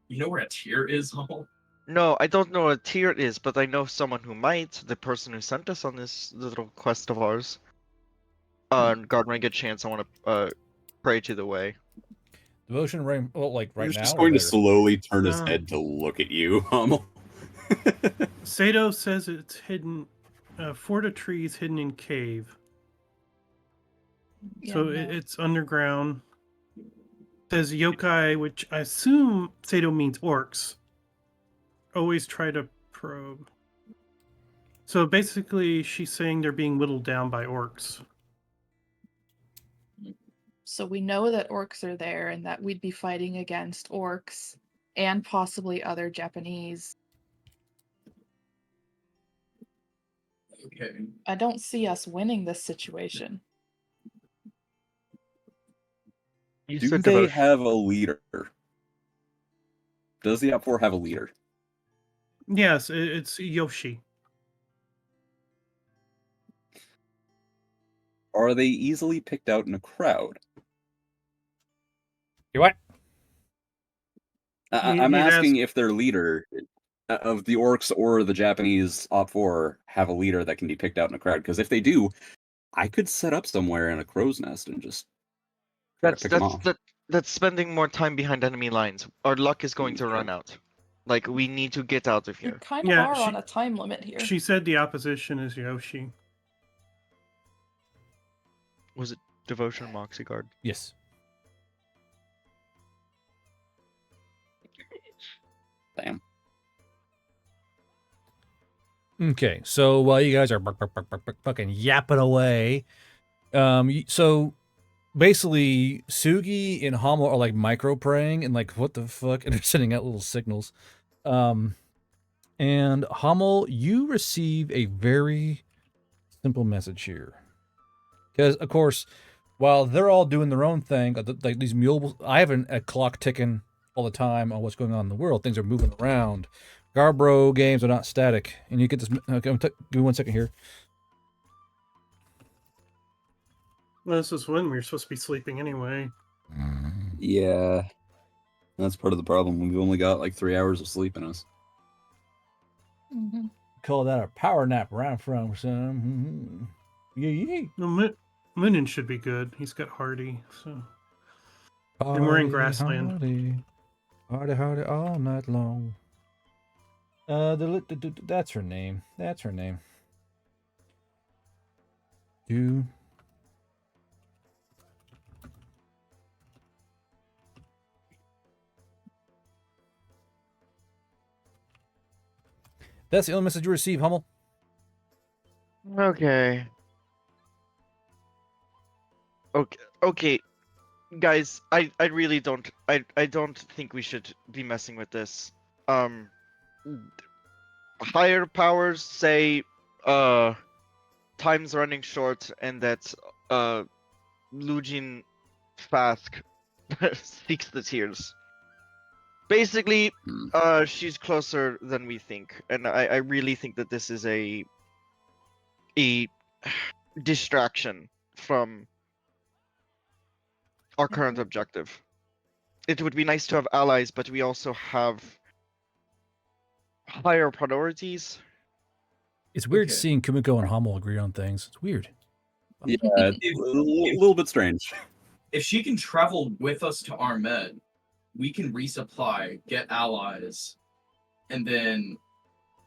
You know where a tier is, Hall? No, I don't know what tier it is, but I know someone who might. The person who sent us on this little quest of ours. God, when I get a chance, I want to pray to the way. Devotion rain. Well, like right He's now. just or going to later? slowly turn his No. head to look at you, Hummel. Sato says it's hidden. Fort of trees hidden in cave. Yeah, So no. it's underground. Says yokai, which I assume Sato means orcs. Always try to probe. So basically, she's saying they're being whittled down by orcs. So we know that orcs are there and that we'd be fighting against orcs and possibly other Japanese. Okay. I don't see us winning this situation. You Do said they devotion. have a leader? Does the Up4 have a leader? Yes, it's Yoshi. Are they easily picked out in a crowd? You what? I'm He'd asking ask- if their leader of the orcs or the Japanese Op4 have a leader that can be picked out in a crowd. Because if they do, I could set up somewhere in a crow's nest and just try to pick them off. That's spending more time behind enemy lines. Our luck is going to Okay. run out. Like, we need to get out of We here. kind of Yeah, are she- on a time limit here. She said the opposition is Yoshi. Was it devotion or Moxie Guard? Yes. Damn. Okay, so while you guys are fucking yapping away, so basically Sugi and Hamel are like micro praying and like what the fuck, and they're sending out little signals. And Hamel, you receive a very simple message here, because of course, while they're all doing their own thing, like these mules, I have a clock ticking all the time on what's going on in the world. Things are moving around. Garbro games are not static. And you get this. Okay, give me 1 second here. Well, this is when we were supposed to be sleeping anyway. Yeah. That's part of the problem. We've only got like 3 hours of sleep in us. Mhm. Call that a power nap where I'm from, son. Yeah. No, Moonin should be good. He's got Hardy, so. And we're in grassland. Hardy all night long. That's her name. That's her name. You. That's the only message you receive, Hummel. Okay. Okay. Guys, I really don't I don't think we should be messing with this. Higher powers say time's running short and that Lujin Fask seeks the tears. Basically, she's closer than we think, and I really think that this is a distraction from our current objective. It would be nice to have allies, but we also have higher priorities. It's weird Okay. seeing Kumiko and Hummel agree on things. It's weird. Yeah, it's a little bit strange. If she can travel with us to Armed, we can resupply, get allies, and then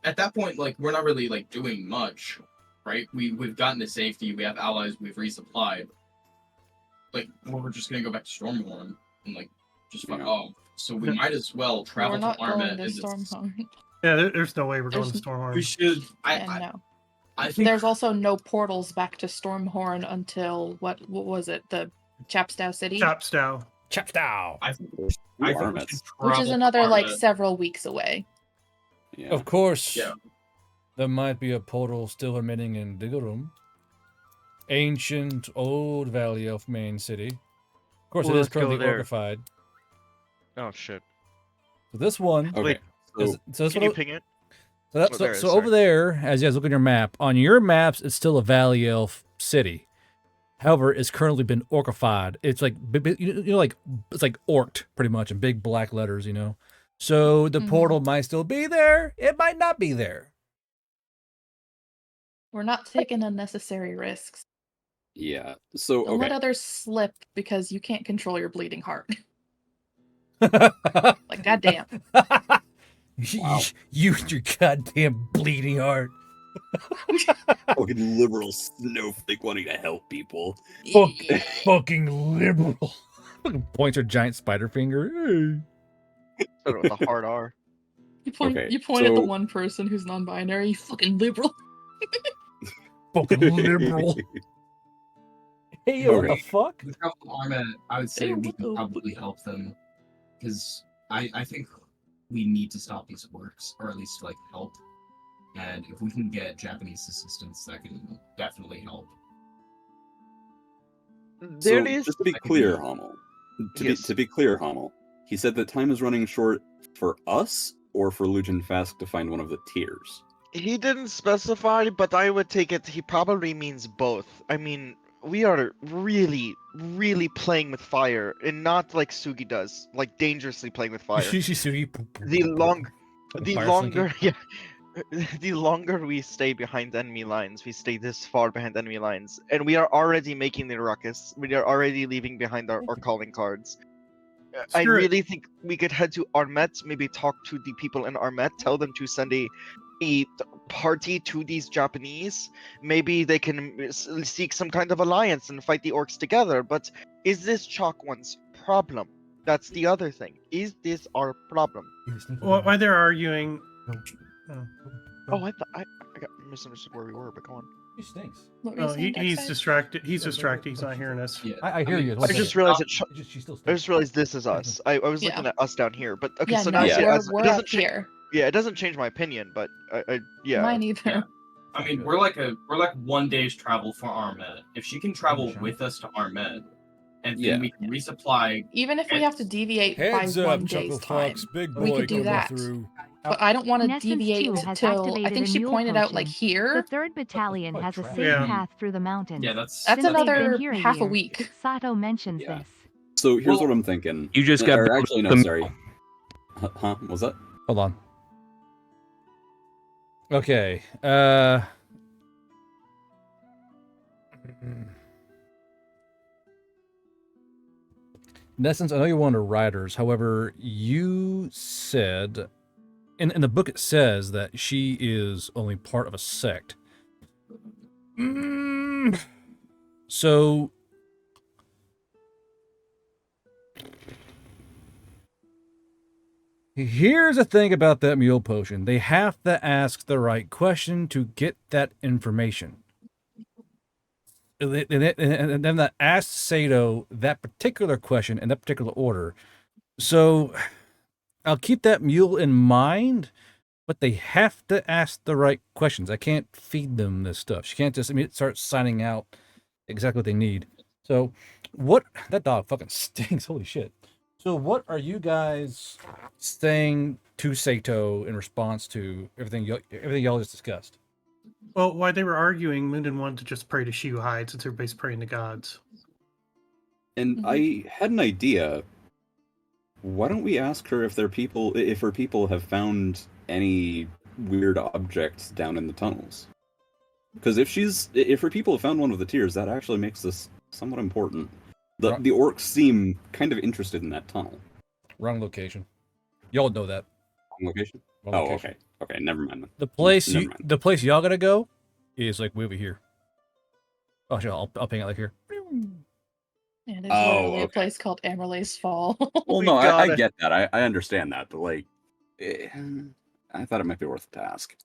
at that point, like, we're not really like doing much, right? We've gotten to safety, we have allies, we've resupplied. like we're just gonna go back to Stormhorn and like just fuck Yeah. off. So we might as well travel We're not to Armet going to and just- Stormhorn. Yeah, there's no way we're going to There's- Stormhorn. We should. Yeah, no. I think There's also no portals back to Stormhorn until what was it? The Chapstow City, Chopstow. Chapstow. I think Ooh, we should Armets. which is travel to another like Armet. several weeks away. Yeah. Of course, Yeah. there might be a portal still remaining in Digarum. Ancient, old Valley Elf main city. Of course, Well, it is let's go currently there. orcified. Oh shit. So this one, Okay. Wait, is, so this Can one, you ping it? so, that, Oh, so, there it is, so over sorry. there, as you guys look on your map, on your maps, it's still a Valley Elf city. However, it's currently been orcified. It's like like it's like orked pretty much in big black letters, you know. So the Mhm. portal might still be there. It might not be there. We're not taking unnecessary risks. Yeah. So Don't let okay. others slip because you can't control your bleeding heart. Like goddamn. Wow. You and your goddamn bleeding heart. Fucking liberal snowflake wanting to help people. Fucking liberal. Fucking points her giant spider finger. Hey. Said it with a hard R. You point Okay, you point at the so- one person who's non-binary, you fucking liberal. Fucking liberal. Hey, yo, what the Okay. fuck? With travel to Armet, I would say Hey, we what can the- probably help them because I think we need to stop these orcs or at least like help. And if we can get Japanese assistance, that can definitely help. There So it is. just to be clear, Hummel. Yes. To be clear, Hummel. He said that time is running short for us or for Lucian Fask to find one of the tiers. He didn't specify, but I would take it he probably means both. I mean, we are really, really playing with fire, and not like Sugi does, like dangerously playing with fire. The longer, yeah, the longer we stay behind enemy lines, we stay this far behind enemy lines, and we are already making the ruckus. We are already leaving behind our calling cards. I Sure. really think we could head to Armet, maybe talk to the people in Armet, tell them to send a party to these Japanese. Maybe they can seek some kind of alliance and fight the orcs together. But is this Chalk One's problem? That's the other thing. Is this our problem? Why they're arguing? Oh, I got misunderstood where we were, but go on. He stinks. What were you Oh, saying, he's Darkseid? distracted. He's distracted. He's not hearing us. Yeah, I hear you. I just realized it. She still I stinks. just realized this is us. I was Yeah. looking at us down here, but okay. Yeah, So no, now Yeah. see, we're, as, we're it doesn't up cha- here. Yeah, it doesn't change my opinion, but yeah. Mine either. Yeah. I mean, we're like 1 day's travel for Armet. If she can travel with us to Armet, and Yeah. then we can resupply. Even if we have to deviate Heads by up, 1 day's Chuckle time. Fox. Big We boy could do coming that. through. But I don't want to Nessence deviate 2 has till I activated think a she mule pointed out like potion. here. The 3rd Battalion has a safe Yeah. path through the mountains. Yeah, that's That's Since they've been another here half a year, week. Sato mentions Yeah. this. So here's Well, what I'm thinking. You just got Or billed actually, no, some- sorry. Huh? What was that? Hold on. Okay. In essence, I know you're one of the writers. However, you said in the book it says that she is only part of a sect. So here's the thing about that mule potion. They have to ask the right question to get that information. And then that asked Sato that particular question in that particular order. So I'll keep that mule in mind, but they have to ask the right questions. I can't feed them this stuff. She can't just start signing out exactly what they need. So what that dog fucking stinks. Holy shit. So what are you guys saying to Sato in response to everything y'all just discussed? Well, while they were arguing, Moonin wanted to just pray to Shuhide since everybody's praying to gods. And I had an idea. Why don't we ask her if her people have found any weird objects down in the tunnels? Because if her people have found one of the tiers, that actually makes this somewhat important. The orcs seem kind of interested in that tunnel. Wrong location. Y'all know that. Wrong location? Wrong Oh, location. okay. Okay, never mind then. The place Never mind. the place y'all gotta go is like way over here. Oh, sure, I'll ping it like here. Yeah, there's Oh, literally a okay. place called Amerlay's Fall. Well, We no, I gotta- get that. I understand that, but like, eh, I thought it might be worth a task.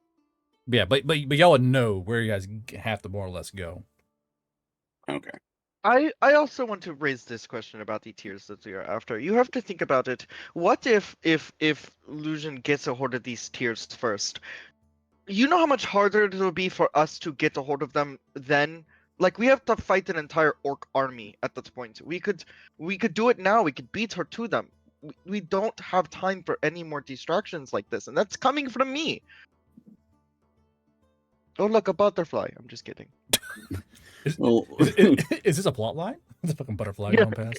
Yeah, but y'all would know where you guys have to more or less go. Okay. I also want to raise this question about the tiers that we are after. You have to think about it. What if Lucian gets a hold of these tiers first? You know how much harder it will be for us to get a hold of them then? Like we have to fight an entire orc army at that point. We could do it now. We could beat her to them. We don't have time for any more distractions like this, and that's coming from me. Oh look, a butterfly. I'm just kidding. Well, Is this a plot line? It's a fucking butterfly Yeah. going past.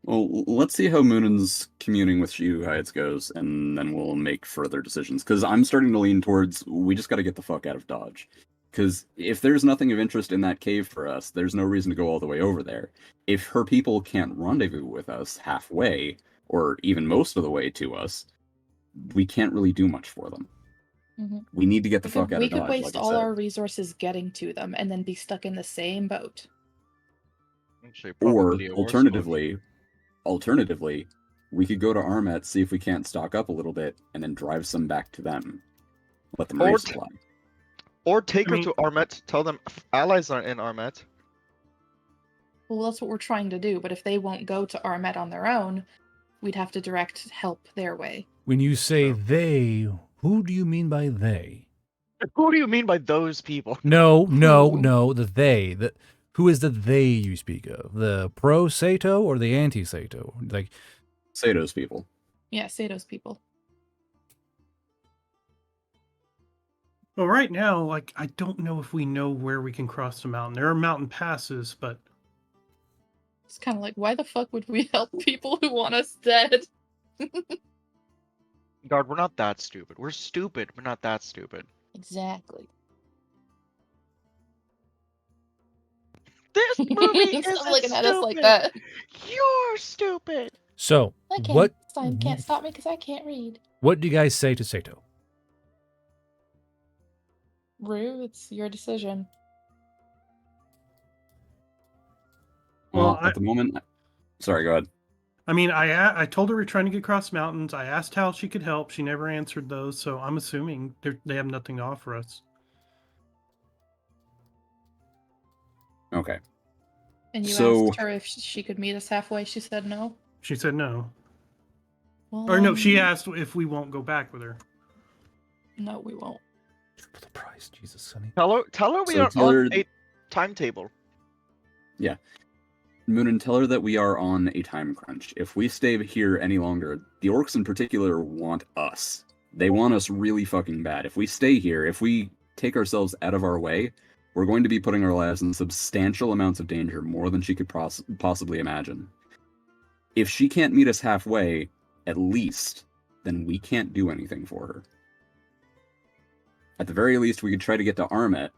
well, let's see how Moonen's communing with Shiu Heights goes, and then we'll make further decisions. Because I'm starting to lean towards we just got to get the fuck out of Dodge. Because if there's nothing of interest in that cave for us, there's no reason to go all the way over there. If her people can't rendezvous with us halfway, or even most of the way to us, we can't really do much for them. Mhm. We need to get the fuck out We of could Dodge. waste like I all said. our resources getting to them and then be stuck in the same boat. Actually, Or probably a worse boat. alternatively, we could go to Armet, see if we can't stock up a little bit, and then drive some back to them. Let them Or resupply. Or take I her mean- to Armet. Tell them allies aren't in Armet. Well, that's what we're trying to do, but if they won't go to Armet on their own, we'd have to direct help their way. When you say Oh. they, who do you mean by they? Who do you mean by those people? No, Who? the they. Who is the they you speak of? The pro Sato or the anti Sato? Like, Sato's people. Yeah, Sato's people. Well, right now, like, I don't know if we know where we can cross the mountain. There are mountain passes, but It's kind of like, why the fuck would we help people who want us dead? Guard, we're not that stupid. We're stupid. We're not that stupid. Exactly. This movie isn't Stop looking at stupid. us like that. You're stupid. so I can't. what? Sign can't stop me because I can't read. What do you guys say to Sato? Rue, it's your decision. Well, Well, at the moment, sorry, go ahead. I mean, I told her we're trying to get across mountains. I asked how she could help. She never answered those, so I'm assuming they have nothing to offer us. Okay. And you So- asked her if she could meet us halfway. She said no. She said no. Well, Or no, she then, asked if we won't go back with her. No, we won't. Triple the price, Jesus, Sonny. Tell her we So are tell on her- a timetable. Moonin, tell her that we are on a time crunch. If we stay here any longer, the orcs in particular want us. They want us really fucking bad. If we stay here, if we take ourselves out of our way, we're going to be putting our lives in substantial amounts of danger, more than she could possibly imagine. If she can't meet us halfway, at least, then we can't do anything for her. At the very least, we could try to get to Armet,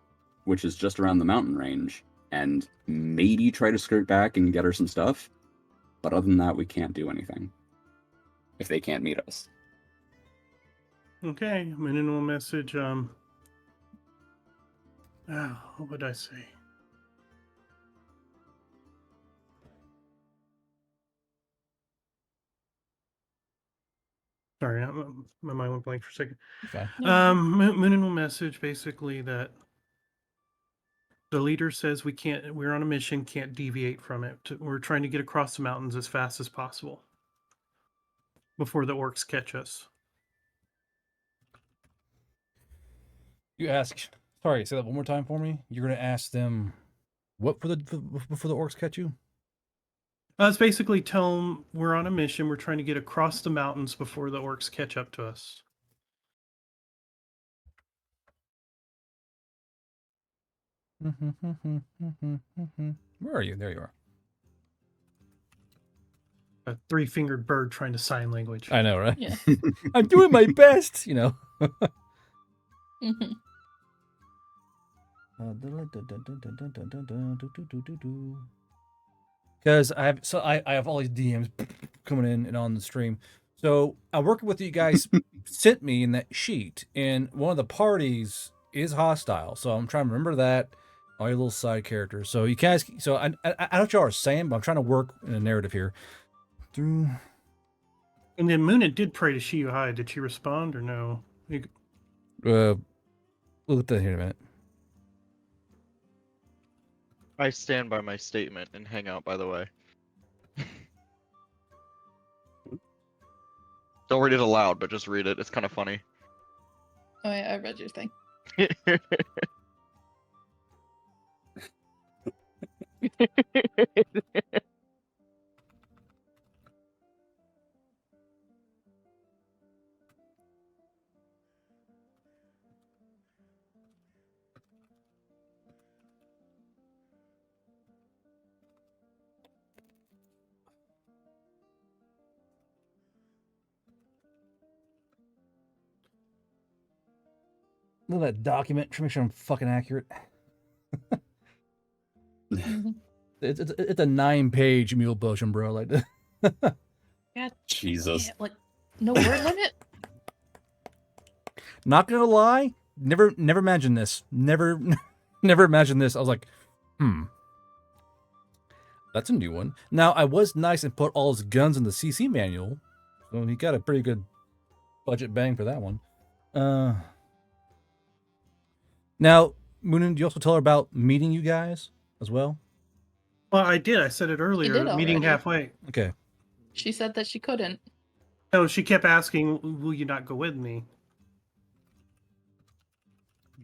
which is just around the mountain range, and maybe try to skirt back and get her some stuff. But other than that, we can't do anything. If they can't meet us. Okay, minimal message. What would I say? Sorry, my mind went blank for a second. Okay. Minimal message basically that the leader says we're on a mission, can't deviate from it. We're trying to get across the mountains as fast as possible before the orcs catch us. You ask. Sorry, say that one more time for me. You're gonna ask them what before the orcs catch you? It's basically tell them we're on a mission. We're trying to get across the mountains before the orcs catch up to us. Where are you? There you are. A three-fingered bird trying to sign language. I know, right? Yeah. I'm doing my best, you know. Mhm. Because I have all these DMs coming in and on the stream. So I'm working with you guys sent me in that sheet, and one of the parties is hostile. So I'm trying to remember that. All your little side characters. So you guys, so I know what y'all are saying, but I'm trying to work in a narrative here. Through. And then Muna did pray to Shiyu Hai. Did she respond or no? We'll look at that here in a minute. I stand by my statement and hang out, by the way. Don't read it aloud, but just read it. It's kind of funny. Oh, yeah, I read your thing. Look at that document. Try to make sure I'm fucking accurate. It's a 9-page mule potion, bro. Like, God, Jesus. yeah, like no word limit. not gonna lie, never imagined this. Never imagined this. I was like, that's a new one. Now I was nice and put all his guns in the CC manual, so he got a pretty good budget bang for that one. Now, Moonin, do you also tell her about meeting you guys as well? Well, I did. I said it earlier. did Meeting already. halfway. Okay. She said that she couldn't. No, she kept asking, "Will you not go with me?"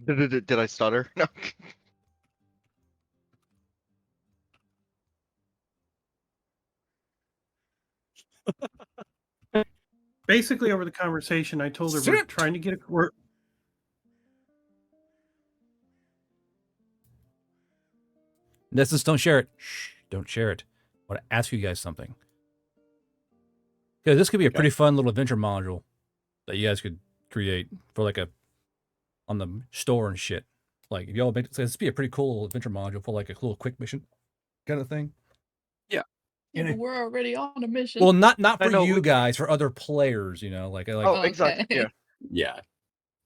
Did I stutter? No. Basically, over the conversation, I told her we're Sit. trying to get a. Just don't share it. Shh, don't share it. I want to ask you guys something. Because this could be a pretty fun little adventure module that you guys could create for like a on the store and shit. Like if y'all make this be a pretty cool little adventure module for like a little quick mission kind of thing. Yeah, And but we're already on a mission. Well, not for know, you guys, for other players, you know, like Oh, exactly. Okay. Yeah. Yeah.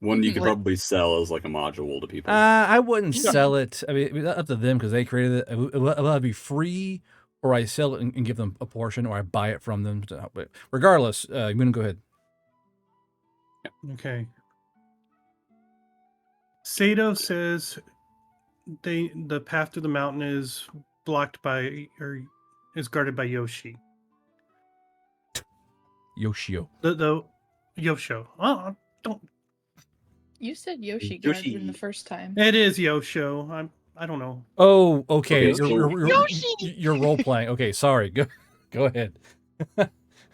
One you could Like- probably sell as like a module to people. I wouldn't Yeah. sell it. I mean, up to them because they created it. It will either be free, or I sell it and give them a portion, or I buy it from them. But regardless, you're gonna go ahead. Okay. Sato says the path to the mountain is blocked by or is guarded by Yoshi. Yoshio. The Yosho. Oh, don't. You said Yoshi guarded Yoshi. him the first time. It is Yosho. I don't know. Oh, okay. Okay, so- You're role playing. Okay, sorry. Go ahead.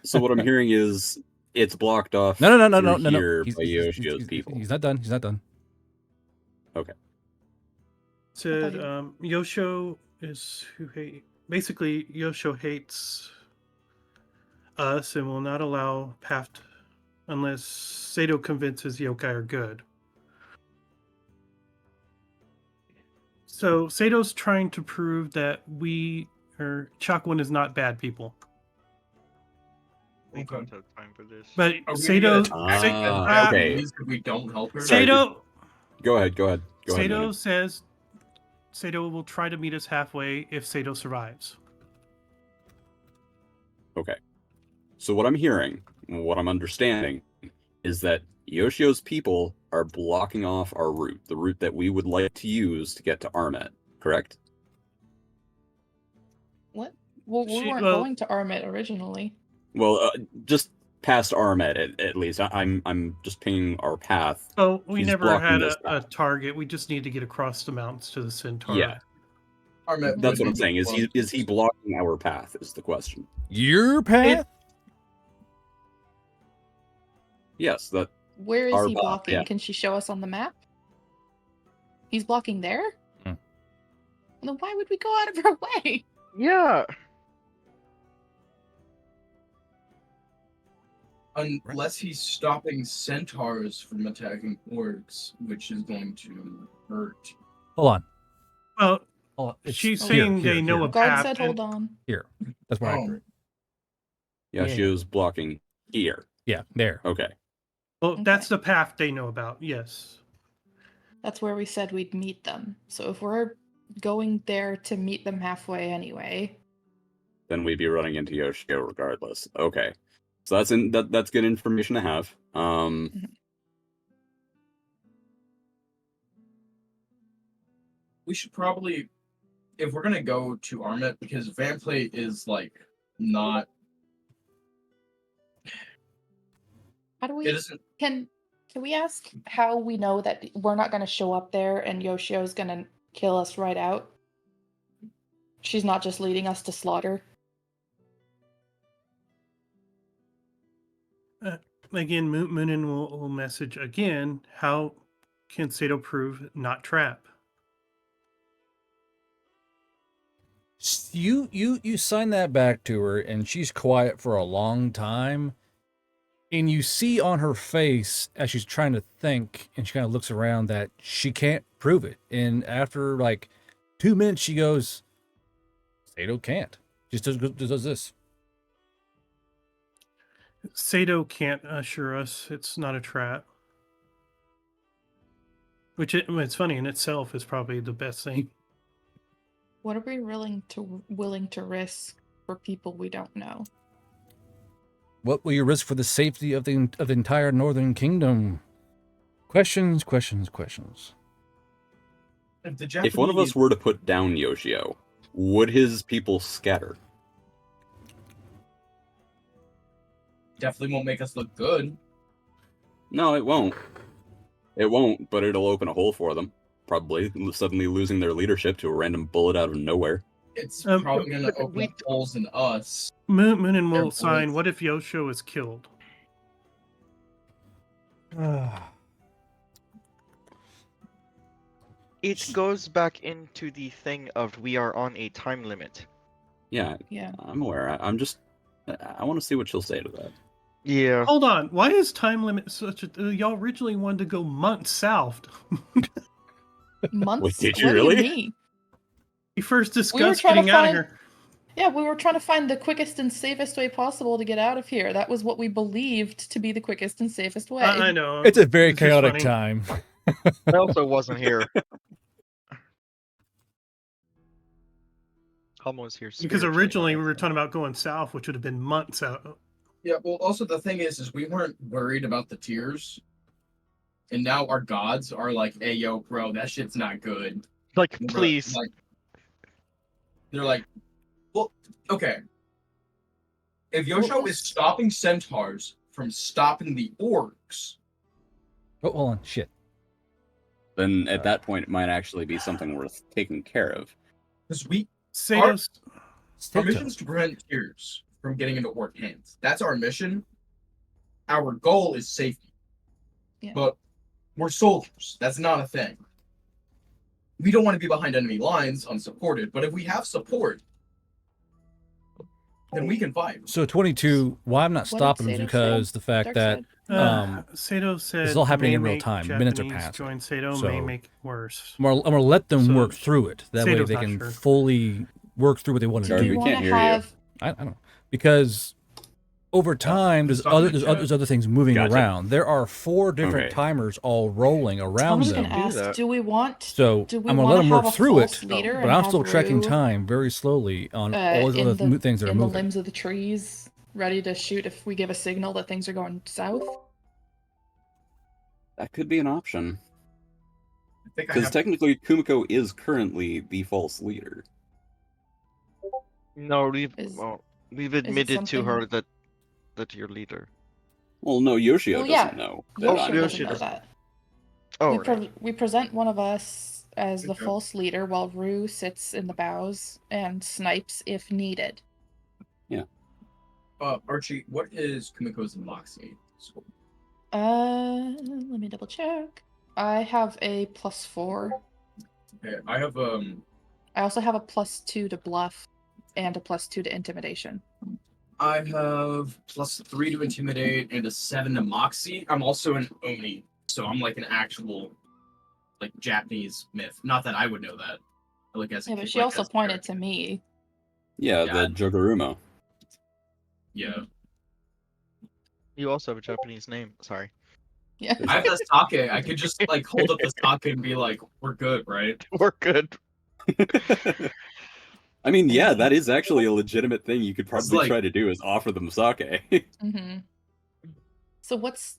So what I'm hearing is it's blocked off. No. through here by Yoshio's people. He's not done. He's not done. Said you- Yosho is who hate. Basically, Yosho hates us and will not allow path unless Sato convinces yokai are good. So Sato's trying to prove that Chakwin is not bad people. We Okay. don't have time for this. But Are we Sato, gonna get okay. if we don't help her? Sorry, Sato, Go ahead. Sato Nunu. says Sato will try to meet us halfway if Sato survives. Okay. So what I'm hearing, what I'm understanding, is that Yoshio's people are blocking off our route, the route that we would like to use to get to Armet, correct? What? Well, we weren't well- going to Armit originally. Well, just past Armet at least. I'm just pinging our path. Oh, we He's never blocking had this a path. target. We just need to get across the mountains to the Centaur. Yeah. Armet That's would what I'm be saying. Is one. he blocking our path? Is the question. Your path. Yes. That. Where is Our he path, blocking? yeah. Can she show us on the map? He's blocking there? Hmm. Then why would we go out of our way? Yeah. Unless he's stopping centaurs from attacking orcs, which is going to hurt. Hold on. Well, Hold on. It's she's here, saying here, they know here. a Guard path. said, hold on. Here. That's why. Oh, Yoshio's blocking here. Yeah, there. Okay. Well, Okay. that's the path they know about. Yes. That's where we said we'd meet them. So if we're going there to meet them halfway anyway. Then we'd be running into Yoshio regardless. Okay, so that's good information to have. We should probably, if we're gonna go to Armit, because Vanplate is like not. How do It we isn't. can we ask how we know that we're not going to show up there and Yoshio's going to kill us right out? She's not just leading us to slaughter. Again, Moonin will message again. How can Sato prove not trap? You sign that back to her, and she's quiet for a long time. And you see on her face as she's trying to think, and she kind of looks around, that she can't prove it. And after like 2 minutes, she goes, "Sato can't. Just does this." Sato can't assure us it's not a trap. Which it's funny in itself is probably the best thing. What are we willing to risk for people we don't know? What will you risk for the safety of the entire Northern Kingdom? Questions. If one of us were to put down Yoshio, would his people scatter? Definitely won't make us look good. No, it won't. It won't, but it'll open a hole for them. Probably suddenly losing their leadership to a random bullet out of nowhere. It's probably gonna open up holes in us. Moonin will sign. What if Yoshio is killed? It goes back into the thing of we are on a time limit. Yeah, I'm aware. I want to see what she'll say to that. Yeah. Hold on. Why is time limit such a? Y'all originally wanted to go months south. Months? Wait, did you What really? do you mean? We first We were discussed trying to getting out of find- here. Yeah, we were trying to find the quickest and safest way possible to get out of here. That was what we believed to be the quickest and safest way. I know. It's a very It's just chaotic funny. time. I also wasn't here. Homo was here Because spiritually, originally not we were outside. talking about going south, which would have been months out. Yeah, well, also the thing is we weren't worried about the tiers, and now our gods are like, "Hey, yo, bro, that shit's not good." Like, Bro, please. like, they're like, well, okay. If Yoshio is stopping centaurs from stopping the orcs, Oh, hold on. Shit. Then at that point, it might actually be something worth taking care of. because our mission is to prevent tiers from getting into orc hands. That's our mission. Our goal is safety. Yeah. But we're soldiers. That's not a thing. We don't want to be behind enemy lines unsupported, but if we have support, then we can fight. So 22. Why I'm not What did stopping them is Sato because say? the fact Dark that side? Sato said this is all happening may in real make time. Minutes are Japanese passing. Join Sato So may make it worse. I'm gonna let them So, work through it. That way Sato's they not can sure. fully work through what they want to Do do. we want to have? I don't know, because over time there's other things moving Gotcha. around. There are 4 different Okay. timers all rolling around I'm just them. gonna ask: Do we want? So do we I'm gonna wanna let them have work a through it, false leader but and I'm have still tracking Rue, time very slowly on all those in other things that are in the moving. limbs of the trees, ready to shoot if we give a signal that things are going south? That could be an option. I think I Because have technically, Kumiko is currently the false leader. No, Is- we've admitted to her something- that you're leader. Well, no, Yoshio Well, yeah. doesn't know. Oh, that I'm Yoshio the doesn't know leader. that. Oh, we, right. we present one of us as the Okay. false leader while Rue sits in the bows and snipes if needed. Archie, what is Kumiko's Moxie score? Let me double check. I have a +4. Okay, I have I also have a +2 to bluff and a +2 to intimidation. I have +3 to intimidate and a 7 to moxie. I'm also an Oni, so I'm like an actual like Japanese myth. Not that I would know that. Like as a Yeah, but kid, she like, also as a pointed character. to me. Yeah, Yeah. the Jogarumo. Yeah. You also have a Japanese name. Sorry. Yeah. I have the sake. I could just like hold up the sake and be like, "We're good, right?" We're good. I mean, yeah, that is actually a legitimate thing you could probably like- try to do is offer them sake. Mm-hmm. So what's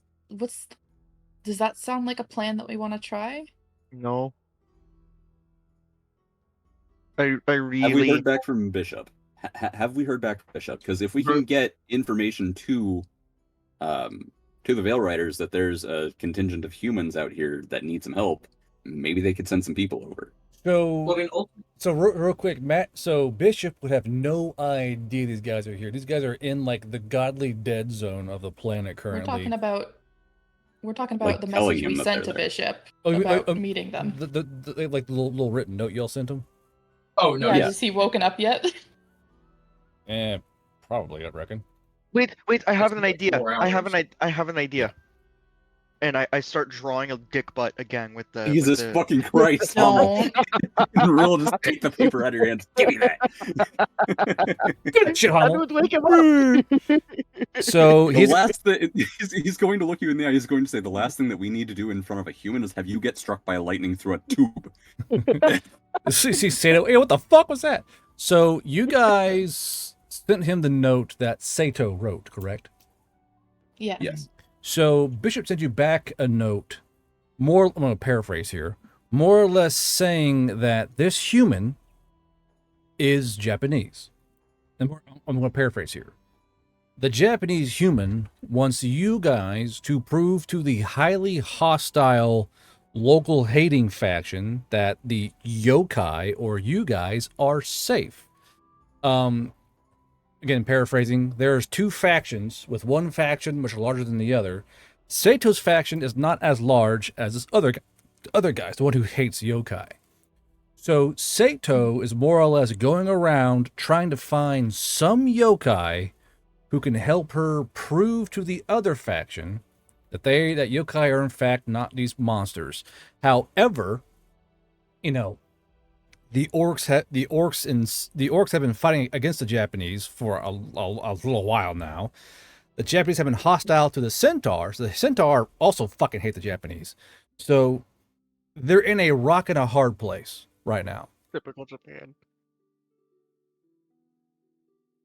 does that sound like a plan that we want to try? No. I Have we really heard back from Bishop? Have we heard back from Bishop? Because if we can get information to the Veil Riders that there's a contingent of humans out here that need some help, maybe they could send some people over. So, Well, I mean, so real quick, Matt. So Bishop would have no idea these guys are here. These guys are in like the godly dead zone of the planet currently. We're talking about Like the telling message him we that sent they're to there. Bishop Oh, about meeting them. The like the little written note y'all sent him. oh no, Yeah, yeah. has he woken up yet? Probably, I reckon. wait. I have an been like idea. 4 I have hours. I have an idea. And I start drawing a dick butt again with the. Jesus with the... fucking Christ! Don't. Real, just take the paper out of your hands. Give me that. Good shit, I Hummel. would wake him up. So The last thing he's going to look you in the eye. He's going to say, "The last thing that we need to do in front of a human is have you get struck by lightning through a tube." see Sato. Hey, what the fuck was that? So you guys sent him the note that Sato wrote, correct? Yeah. Yes. So Bishop sent you back a note, I'm going to paraphrase here, more or less saying that this human is Japanese. And I'm going to paraphrase here. The Japanese human wants you guys to prove to the highly hostile local hating faction that the yokai or you guys are safe. Again, paraphrasing, there's two factions, with one faction much larger than the other. Sato's faction is not as large as this other guy, the one who hates yokai. So Sato is more or less going around trying to find some yokai who can help her prove to the other faction that yokai are in fact not these monsters. However, the orcs have been fighting against the Japanese for a little while now. The Japanese have been hostile to the Centaurs. The Centaur also fucking hate the Japanese. So they're in a rock and a hard place right now. Typical Japan.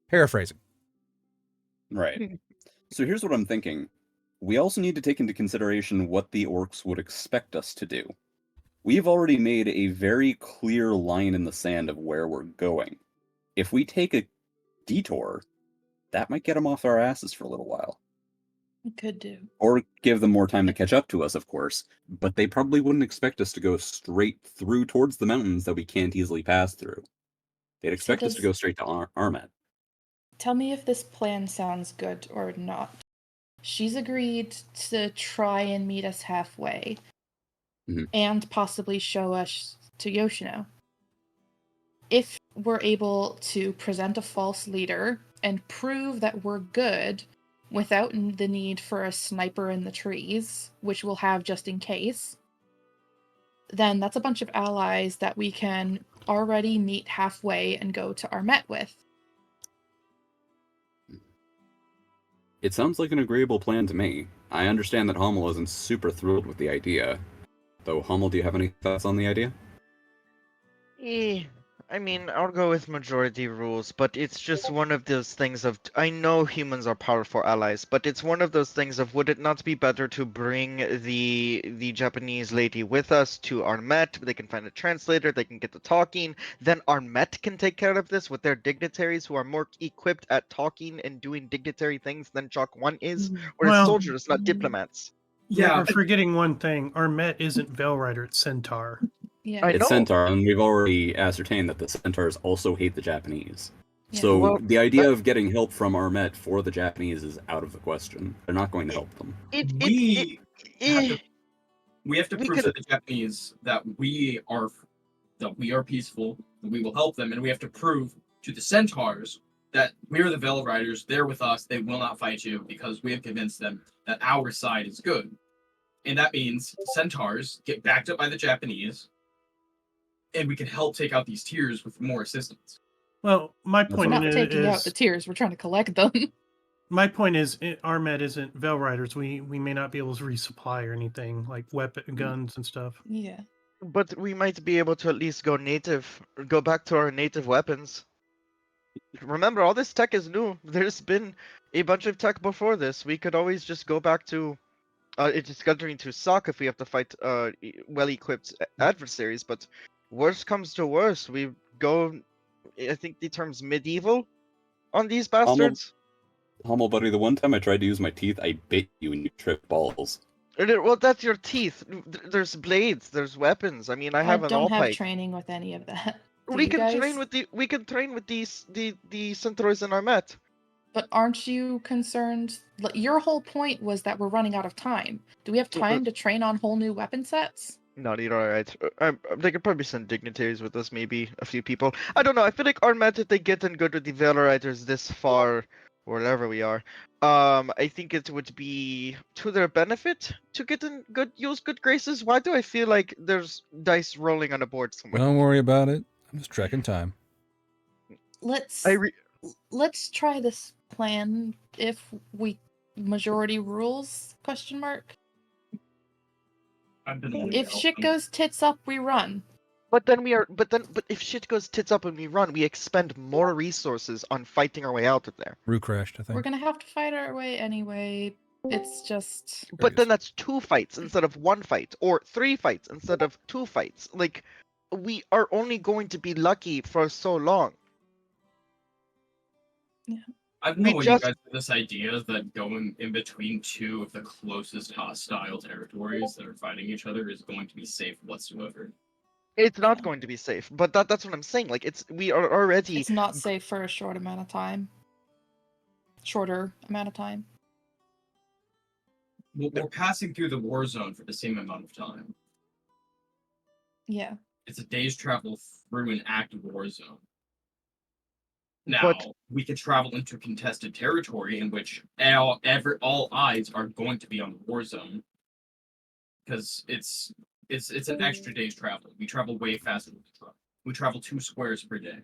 Paraphrasing. Right. So here's what I'm thinking. We also need to take into consideration what the orcs would expect us to do. We've already made a very clear line in the sand of where we're going. If we take a detour, that might get them off our asses for a little while. It could do. Or give them more time to catch up to us, of course. But they probably wouldn't expect us to go straight through towards the mountains that we can't easily pass through. They'd expect us to go straight to Armet. Tell me if this plan sounds good or not. She's agreed to try and meet us halfway. And possibly show us to Yoshino. If we're able to present a false leader and prove that we're good without the need for a sniper in the trees, which we'll have just in case, then that's a bunch of allies that we can already meet halfway and go to Armet with. It sounds like an agreeable plan to me. I understand that Hummel isn't super thrilled with the idea. Though, Hummel, do you have any thoughts on the idea? I mean, I'll go with majority rules, but it's just one of those things of, I know humans are powerful allies, but it's one of those things of, would it not be better to bring the Japanese lady with us to Armet? They can find a translator, they can get to talking, then Armet can take care of this with their dignitaries who are more equipped at talking and doing dignitary things than Chalk 1 is, or Well, soldiers, not diplomats. Yeah, we're forgetting one thing. Armet isn't Veil Rider, it's Centaur. Yeah. It's Centaur, and we've already ascertained that the Centaurs also hate the Japanese. Yeah. So Well, the idea of getting help from Armet for the Japanese is out of the question. They're not going to help them. We have to prove to the Japanese that we are peaceful, that we will help them, and we have to prove to the Centaurs that we're the Veil Riders, they're with us, they will not fight you, because we have convinced them that our side is good. And that means Centaurs get backed up by the Japanese, and we can help take out these tiers with more assistance. Well, my point We're not taking out the tiers, we're trying to collect them. My point is, Armet isn't Veil Riders. We may not be able to resupply or anything, like guns and stuff. Yeah. But we might be able to at least go back to our native weapons. Remember, all this tech is new. There's been a bunch of tech before this. We could always just go back to it's just going to suck if we have to fight well-equipped adversaries, but worst comes to worst, we go, I think the term's medieval on these bastards. Hummel, buddy, the one time I tried to use my teeth, I bit you and you tripped balls. Well, that's your teeth. There's blades, there's weapons. I mean, I have an don't have all-pike. training with any of that. Do We you can guys? train with the centaurs in our met. But aren't you concerned? Your whole point was that we're running out of time. Do we have time to train on whole new weapon sets? Not either, alright. They could probably send dignitaries with us, maybe a few people. I don't know, I feel like our met, if they get in good with the Valorighters this far, wherever we are, I think it would be to their benefit to get in use good graces. Why do I feel like there's dice rolling on a board somewhere? Don't worry about it. I'm just tracking time. Let's try this plan if we majority rules ? If shit goes tits up, we run. But if shit goes tits up and we run, we expend more resources on fighting our way out of there. Rue crashed, I think. We're gonna have to fight our way anyway. It's just. But then that's 2 fights instead of 1 fight, or 3 fights instead of 2 fights. Like, we are only going to be lucky for so long. Yeah. I don't know what you guys have this idea that going in between two of the closest hostile territories that are fighting each other is going to be safe whatsoever. It's not going to be safe, but that's what I'm saying. Like, we are already. It's not safe for a shorter amount of time. Well, we're passing through the war zone for the same amount of time. Yeah. It's a day's travel through an active war zone. Now, we could travel into contested territory in which all eyes are going to be on the war zone. Because it's an extra day's travel. We travel way faster than the truck. We travel 2 squares per day.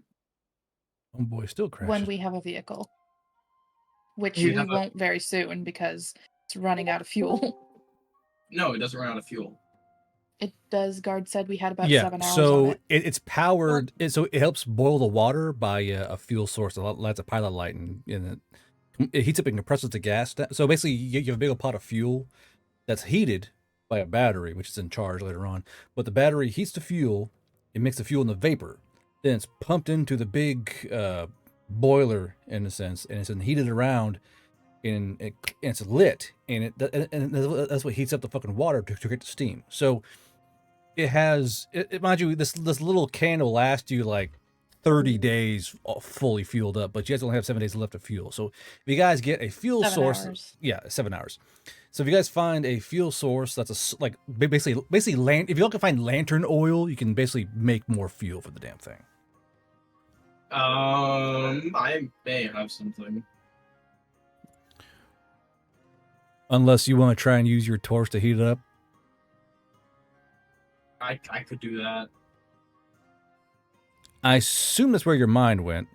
Oh boy, still crashing. When we have a vehicle. Which we won't very soon because it's running out of fuel. No, it doesn't run out of fuel. It does. Guard said we had about 7 hours so on it. it's powered. So it helps boil the water by a fuel source that lights a pilot light, and it heats up and compresses the gas. So basically, you have a big old pot of fuel that's heated by a battery, which is in charge later on. But the battery heats the fuel. It makes the fuel in the vapor. Then it's pumped into the big boiler, in a sense, and it's then heated around, and it's lit, and that's what heats up the fucking water to create the steam. So it has, mind you, this little can will last you like 30 days fully fueled up, but you guys only have 7 days left of fuel. So if you guys get a fuel 7 source, hours. yeah, 7 hours. So if you guys find a fuel source that's basically if you can find lantern oil, you can basically make more fuel for the damn thing. I may have something. Unless you want to try and use your torch to heat it up. I could do that. I assume that's where your mind went.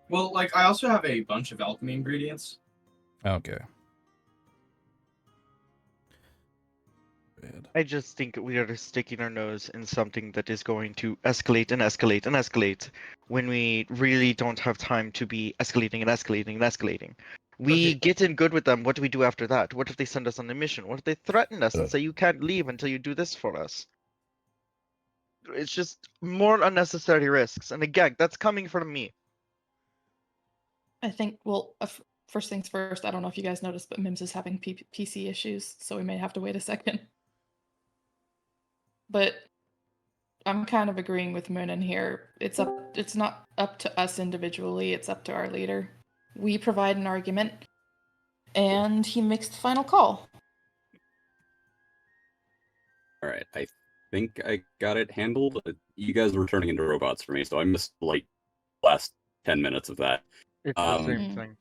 Well, like, I also have a bunch of alchemy ingredients. Okay. I just think we are sticking our nose in something that is going to escalate and escalate and escalate when we really don't have time to be escalating and escalating and escalating. We get in good with them. What do we do after that? What if they send us on a mission? What if they threaten us and say, you can't leave until you do this for us? It's just more unnecessary risks. And again, that's coming from me. I think, well, first things first, I don't know if you guys noticed, but Mims is having PC issues, so we may have to wait a second. But I'm kind of agreeing with Moonin here. It's not up to us individually, it's up to our leader. We provide an argument, and he makes the final call. All right, I think I got it handled. You guys were turning into robots for me, so I missed like last 10 minutes of that. It's the same thing.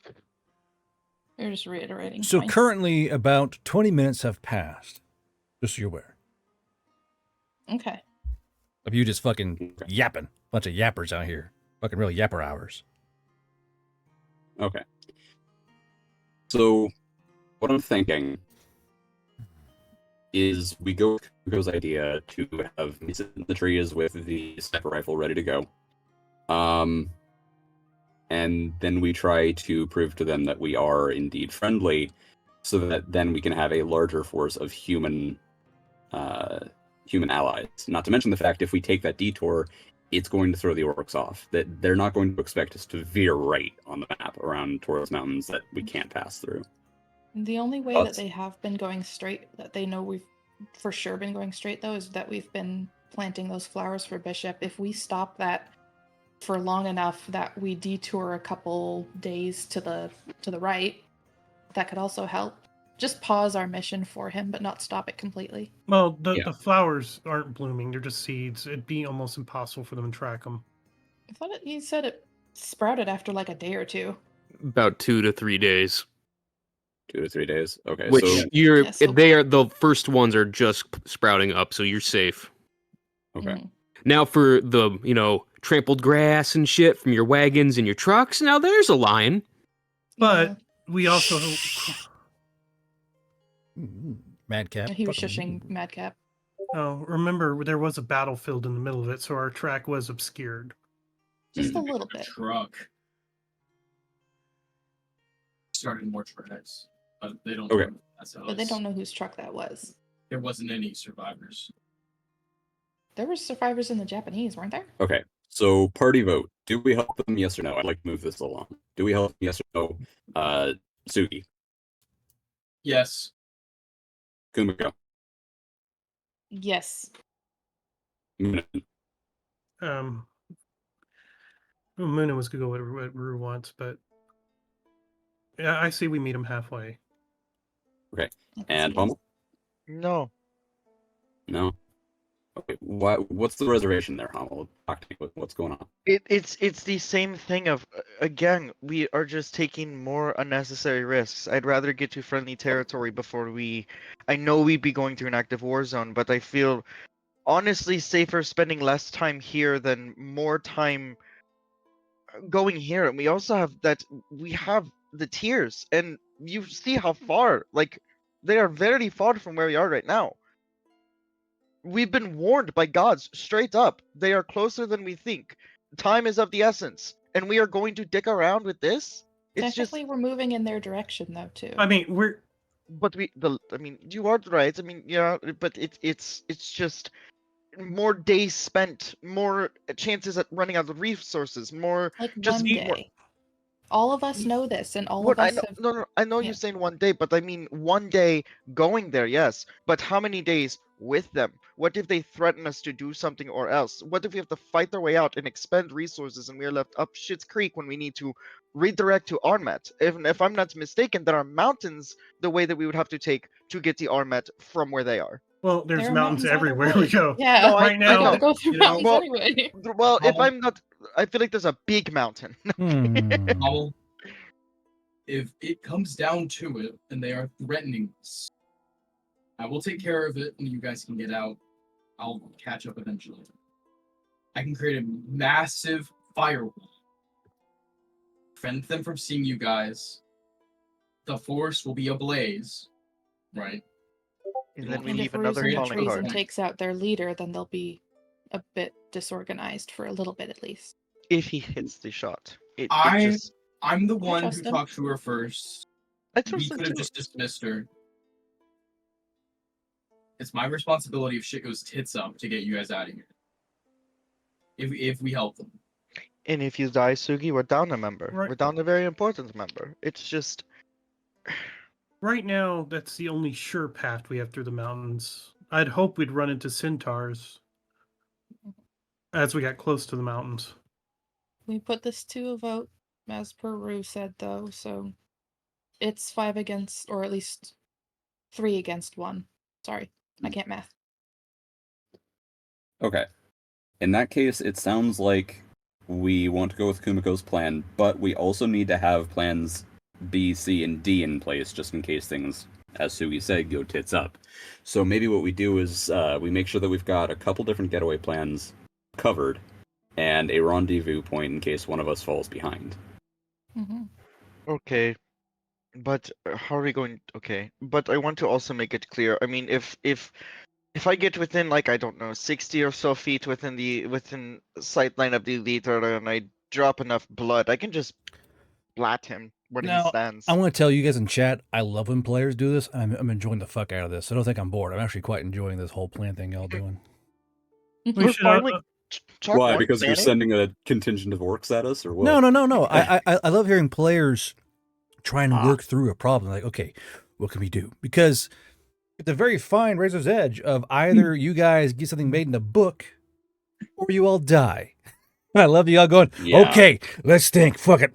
You're just reiterating. So points. currently about 20 minutes have passed. Just so you're aware. Okay. Of you just fucking yapping. Bunch of yappers out here. Fucking real yapper hours. Okay. So, what I'm thinking is we go with Kuko's idea to have me sit in the trees with the sniper rifle ready to go. And then we try to prove to them that we are indeed friendly, so that then we can have a larger force of human allies. Not to mention the fact if we take that detour, it's going to throw the orcs off. That they're not going to expect us to veer right on the map around Taurus Mountains that we can't pass through. The only way that they have been going straight, that they know we've for sure been going straight, though, is that we've been planting those flowers for Bishop. If we stop that for long enough that we detour a couple days to the right, that could also help. Just pause our mission for him, but not stop it completely. Well, the flowers aren't blooming; they're just seeds. It'd be almost impossible for them to track them. I thought you said it sprouted after like a day or two. About 2 to 3 days. 2 to 3 days. Okay, Which so they are the first ones are just sprouting up, so you're safe. Okay. Now for the trampled grass and shit from your wagons and your trucks. Now there's a line. But we also Madcap. He was shushing Madcap. Oh, remember there was a battlefield in the middle of it, so our track was obscured. Just a little bit. Truck. Started more tracks, but they don't. Okay. But they don't know whose truck that was. There wasn't any survivors. There were survivors in the Japanese, weren't there? Okay, so party vote. Do we help them? Yes or no? I'd like to move this along. Do we help them? Yes or no? Sugi. Yes. Kumiko. Yes. Munin. Muna was gonna go what Rue wants, but yeah, I see we meet him halfway. Okay, and Hummel? No. No. Okay, what's the reservation there, Hummel? Talk to me. What's going on? It's the same thing of again, we are just taking more unnecessary risks. I'd rather get to friendly territory before I know we'd be going through an active war zone, but I feel honestly safer spending less time here than more time going here. And we also have the tiers, and you see how far, like, they are very far from where we are right now. We've been warned by gods straight up. They are closer than we think. Time is of the essence, and we are going to dick around with this. It's Technically, we're moving in their direction, though, too. I mean, you are right. I mean, yeah, but it's just more days spent, more chances at running out of resources, more like just one day. more. All of us know this, and all What, of us have... No, I know you're saying one day, but I mean one day going there, yes. But how many days with them? What if they threaten us to do something or else? What if we have to fight our way out and expend resources and we are left up Shit's Creek when we need to redirect to Armet? If I'm not mistaken, there are mountains the way that we would have to take to get to Armet from where they are. Well, there's There are mountains mountains either everywhere way. we go. Yeah, No, right now, gotta go through mountains well, anyway. Well, if Hummel. I'm not, I feel like there's a big mountain. Hummel, if it comes down to it and they are threatening us, I will take care of it and you guys can get out. I'll catch up eventually. I can create a massive firewall. Prevent them from seeing you guys. The force will be ablaze. Right? And then we And leave if another Ruse calling retreats card. and takes out their leader, then they'll be a bit disorganized for a little bit at least. If he hits the shot. I'm the one who trust him. talked to her first. I trust We him could have too. just dismissed her. It's my responsibility if shit goes tits up to get you guys out of here. If we help them. And if you die, Sugi, we're down a member. Right. We're down a very important member. It's just... Right now, that's the only sure path we have through the mountains. I'd hope we'd run into centaurs as we got close to the mountains. We put this to a vote, as per Rue said, though, so it's 5 against, or at least 3 against 1. Sorry, I can't math. Okay. In that case, it sounds like we want to go with Kumiko's plan, but we also need to have plans B, C, and D in place just in case things, as Sugi said, go tits up. So maybe what we do is we make sure that we've got a couple different getaway plans covered and a rendezvous point in case one of us falls behind. Mm-hmm. Okay. But how are we going? Okay, but I want to also make it clear. I mean, if I get within like I don't know 60 or so feet within sight line of the leader and I drop enough blood, I can just blat him where he Now, stands. I want to tell you guys in chat, I love when players do this. I'm enjoying the fuck out of this. I don't think I'm bored. I'm actually quite enjoying this whole plan thing y'all doing. We We're should finally chalk Why? one Because you're banning? sending a contingent of orcs at us, or what? No. I love hearing players try and Ah. work through a problem. Like, okay, what can we do? Because at the very fine razor's edge of either you guys get something made in a book or you all die. I love you all going, Yeah. okay, let's think. Fuck it.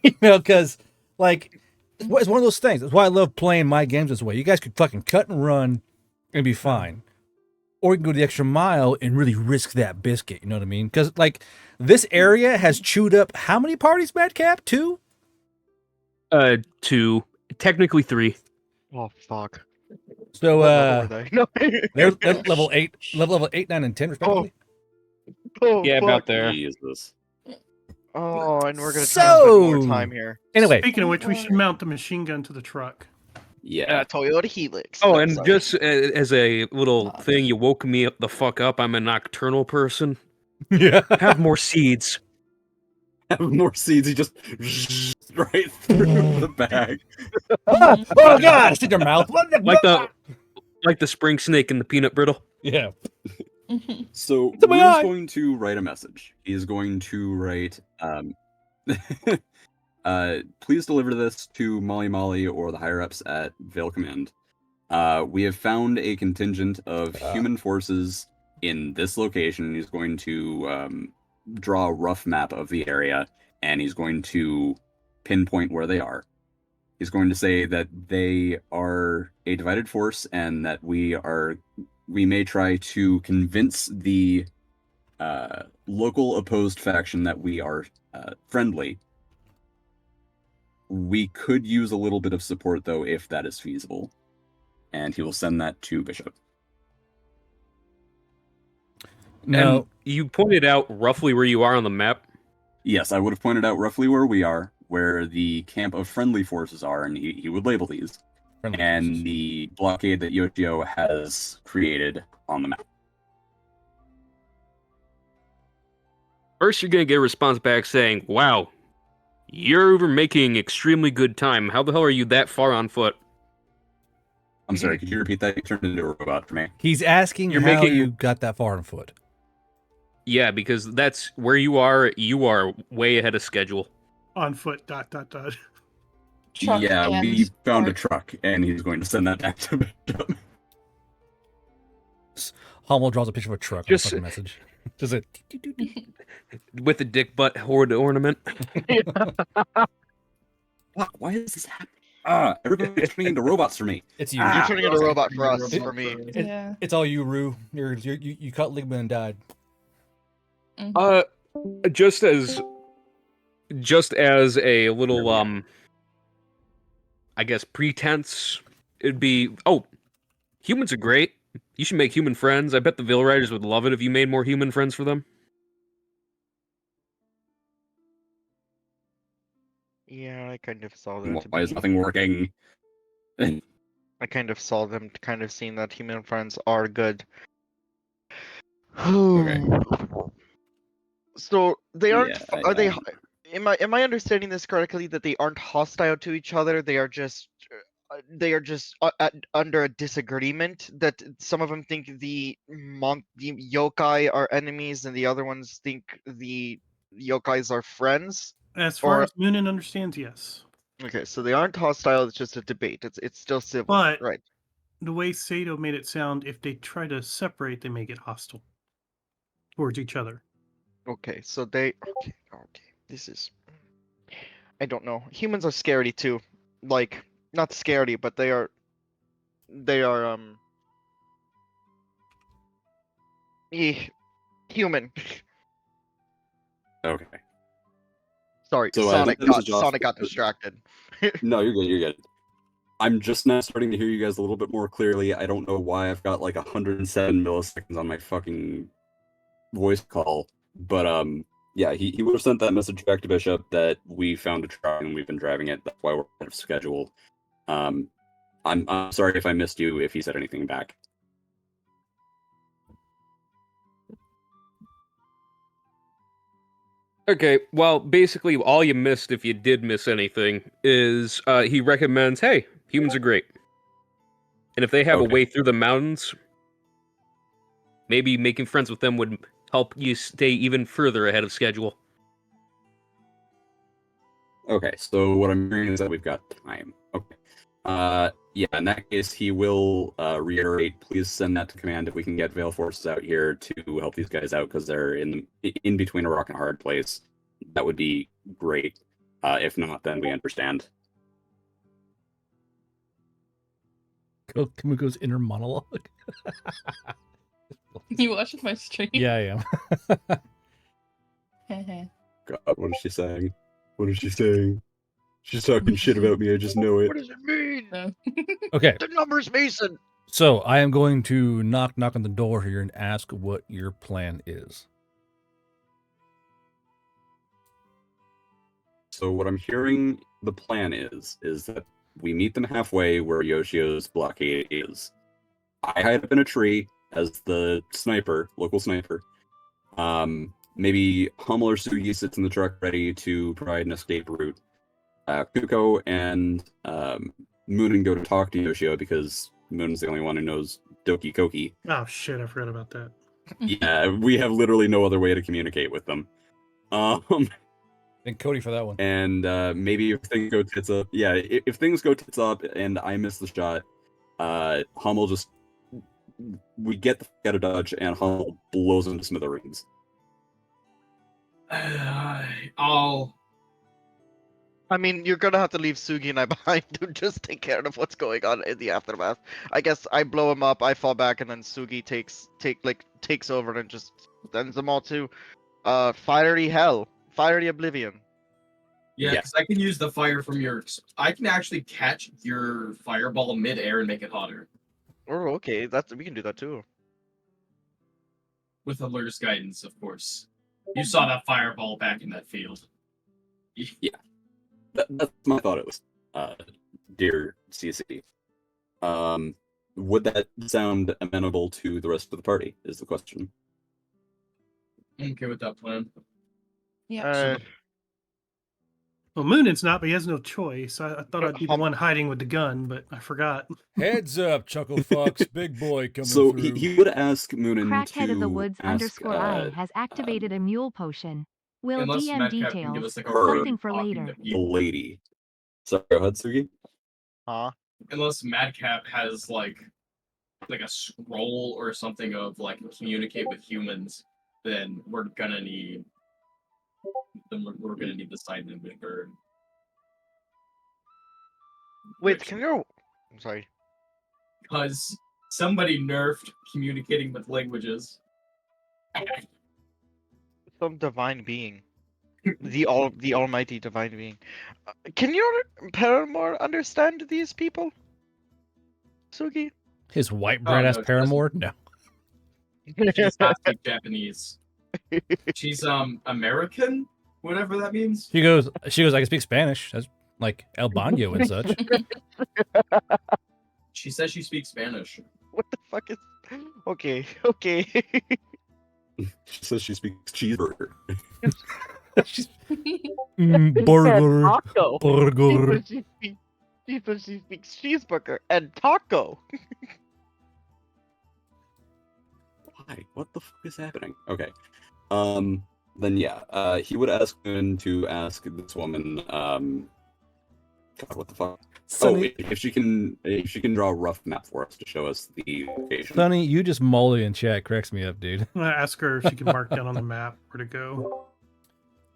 You know, because, like, it's one of those things. That's why I love playing my games this way. You guys could fucking cut and run and be fine. Or you can go the extra mile and really risk that biscuit. You know what I mean? Because, like, this area has chewed up how many parties, Madcap? 2? 2, technically 3. Oh fuck. So, What level were they? No. they're level 8, level 8, 9, and 10, respectively. Oh, Yeah, fuck. about there. Jesus. Oh, and we're gonna try and spend more So- time here. Anyway, Speaking of which, we should mount the machine gun to the truck. Yeah. Toyota Helix. Oh, No, and sorry. just as a little thing, you woke me up the fuck up. I'm a nocturnal person. yeah. Have more seeds. Have more seeds. He just right through the bag. Oh, God, it's in your mouth. What the Like the spring snake and the peanut brittle. Yeah. So It's in my Rue's eye. going to write a message. He is going to write, please deliver this to Molly or the higher ups at Vale Command. We have found a contingent of human forces in this location. He's going to draw a rough map of the area, and he's going to pinpoint where they are. He's going to say that they are a divided force and that we may try to convince the local opposed faction that we are friendly. We could use a little bit of support, though, if that is feasible. And he will send that to Bishop. No. And you pointed out roughly where you are on the map. Yes, I would have pointed out roughly where we are, where the camp of friendly forces are, and he would label these, Friendly and forces. the blockade that Yoshio has created on the map. First, you're going to get a response back saying, wow, you're making extremely good time. How the hell are you that far on foot? I'm sorry, could you repeat that? You turned into a robot for me. He's asking You're how making- you got that far on foot. Yeah, because that's where you are way ahead of schedule. On foot, ... Truck Yeah, and we found a cart. truck, and he's going to send that back to Bishop. Hummel draws a picture of a truck Just- on a fucking message. Does it? With the dick butt horde ornament. Why is this happening? Everybody's turning into robots for me. It's you. You're Ah, turning into a robot for us, robot for me. Yeah. It's all you, Rue. You caught Ligma and died. Mhm. Just as a little I guess pretense, it'd be, oh, humans are great. You should make human friends. I bet the Ville Riders would love it if you made more human friends for them. Yeah, I kind of saw that. Why is nothing working? I kind of saw them kind of seeing that human friends are good. Okay. So they aren't. Yeah, Are they? Am I understanding this correctly? That they aren't hostile to each other. They are just. Under a disagreement. That some of them think the yokai are enemies, and the other ones think the yokais are friends. As far Or- as Noonan understands, yes. Okay, so they aren't hostile. It's just a debate. It's still civil, But- right? The way Sato made it sound, if they try to separate, they may get hostile towards each other. Okay, so they. Okay. This is. I don't know. Humans are scaredy too. Like, not scaredy, but they are. They are human. Okay. Sorry, So, Sonic this got is Josh. Sonic got distracted. No, you're good. You're good. I'm just now starting to hear you guys a little bit more clearly. I don't know why I've got like 107 milliseconds on my fucking voice call, but Yeah, he would have sent that message back to Bishop that we found a truck and we've been driving it. That's why we're out of schedule. I'm sorry if I missed you if he said anything back. Okay, well, basically, all you missed, if you did miss anything, is he recommends, hey, humans are great. And if they have a Okay. way through the mountains, maybe making friends with them would help you stay even further ahead of schedule. Okay, so what I'm hearing is that we've got time. Okay. Yeah, in that case, he will reiterate, please send that to command if we can get Veil Forces out here to help these guys out, because they're in between a rock and a hard place. That would be great. If not, then we understand. Kamuko's inner monologue. You watching my stream? Yeah, I am. God, what is she saying? What is she saying? She's talking shit about me, I just know it. What does it mean? No. Okay, The numbers, Mason. so I am going to knock on the door here and ask what your plan is. So what I'm hearing the plan is that we meet them halfway where Yoshio's blockade is. I hide up in a tree as the sniper, local sniper. Maybe Hummel or Sugi sits in the truck ready to provide an escape route. Kuko and Moonin go to talk to Yoshio because Moonin's the only one who knows Doki Koki. Oh shit, I forgot about that. Yeah, we have literally no other way to communicate with them. Thank Cody for that one. And maybe if things go tits up, yeah, if things go tits up and I miss the shot, Hummel just we get the fuck out of Dodge and Hummel blows into smithereens. I mean, you're gonna have to leave Sugi and I behind to just take care of what's going on in the aftermath. I guess I blow him up, I fall back, and then Sugi takes over and just sends them all to fiery hell, fiery oblivion. Yeah, Yeah. because I can use the fire from your. I can actually catch your fireball mid-air and make it hotter Oh, okay, we can do that too. with Allura's guidance, of course. You saw that fireball back in that field. Yeah, that's my thought. It was, dear CC. Would that sound amenable to the rest of the party? Is the question. I'm okay with that plan. Yeah. Well, Moonin's not, but he has no choice. I thought I'd be the one hiding with the gun, but I forgot. Heads up, Chuckle Fox, big boy coming So through. he would ask Moonin Crackhead to of the Woods ask, _I has activated a mule potion. Will Unless DM Madcap can give details. us like a Her. Something for talking to later. the people. lady. Sorry, go ahead, Sugi. Huh? Unless Madcap has like a scroll or something of like communicate with humans, then we're gonna need the sign in with bird. Wait, can you? I'm sorry. Because somebody nerfed communicating with languages. Some divine being, the almighty divine being. Can your Paramore understand these people, Sugi? His white Oh, bread ass no, it's paramour? No. She does not speak Japanese. She's American, whatever that means. She goes, I can speak Spanish. That's like El Baño and such. She says she speaks Spanish. What the fuck is? Okay, okay. She says she speaks cheeseburger. She's burger. Taco. Burger. She speaks cheeseburger and taco. Why? What the fuck is happening? Okay. Then yeah, he would ask Moon to ask this woman, God, what the fuck? Sonny, If she can draw a rough map for us to show us the location. Sonny, you just molly in chat cracks me up, dude. I'm gonna ask her if she can mark down on the map where to go.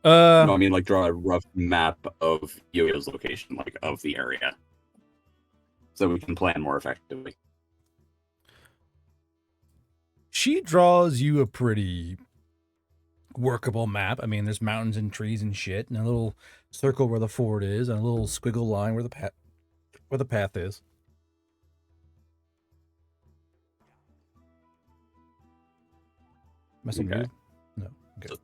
No, I mean like draw a rough map of Yo-Yo's location, like of the area, so we can plan more effectively. She draws you a pretty workable map. I mean, there's mountains and trees and shit, and a little circle where the fort is, and a little squiggle line where the path is. Messing Okay. good? No. Okay.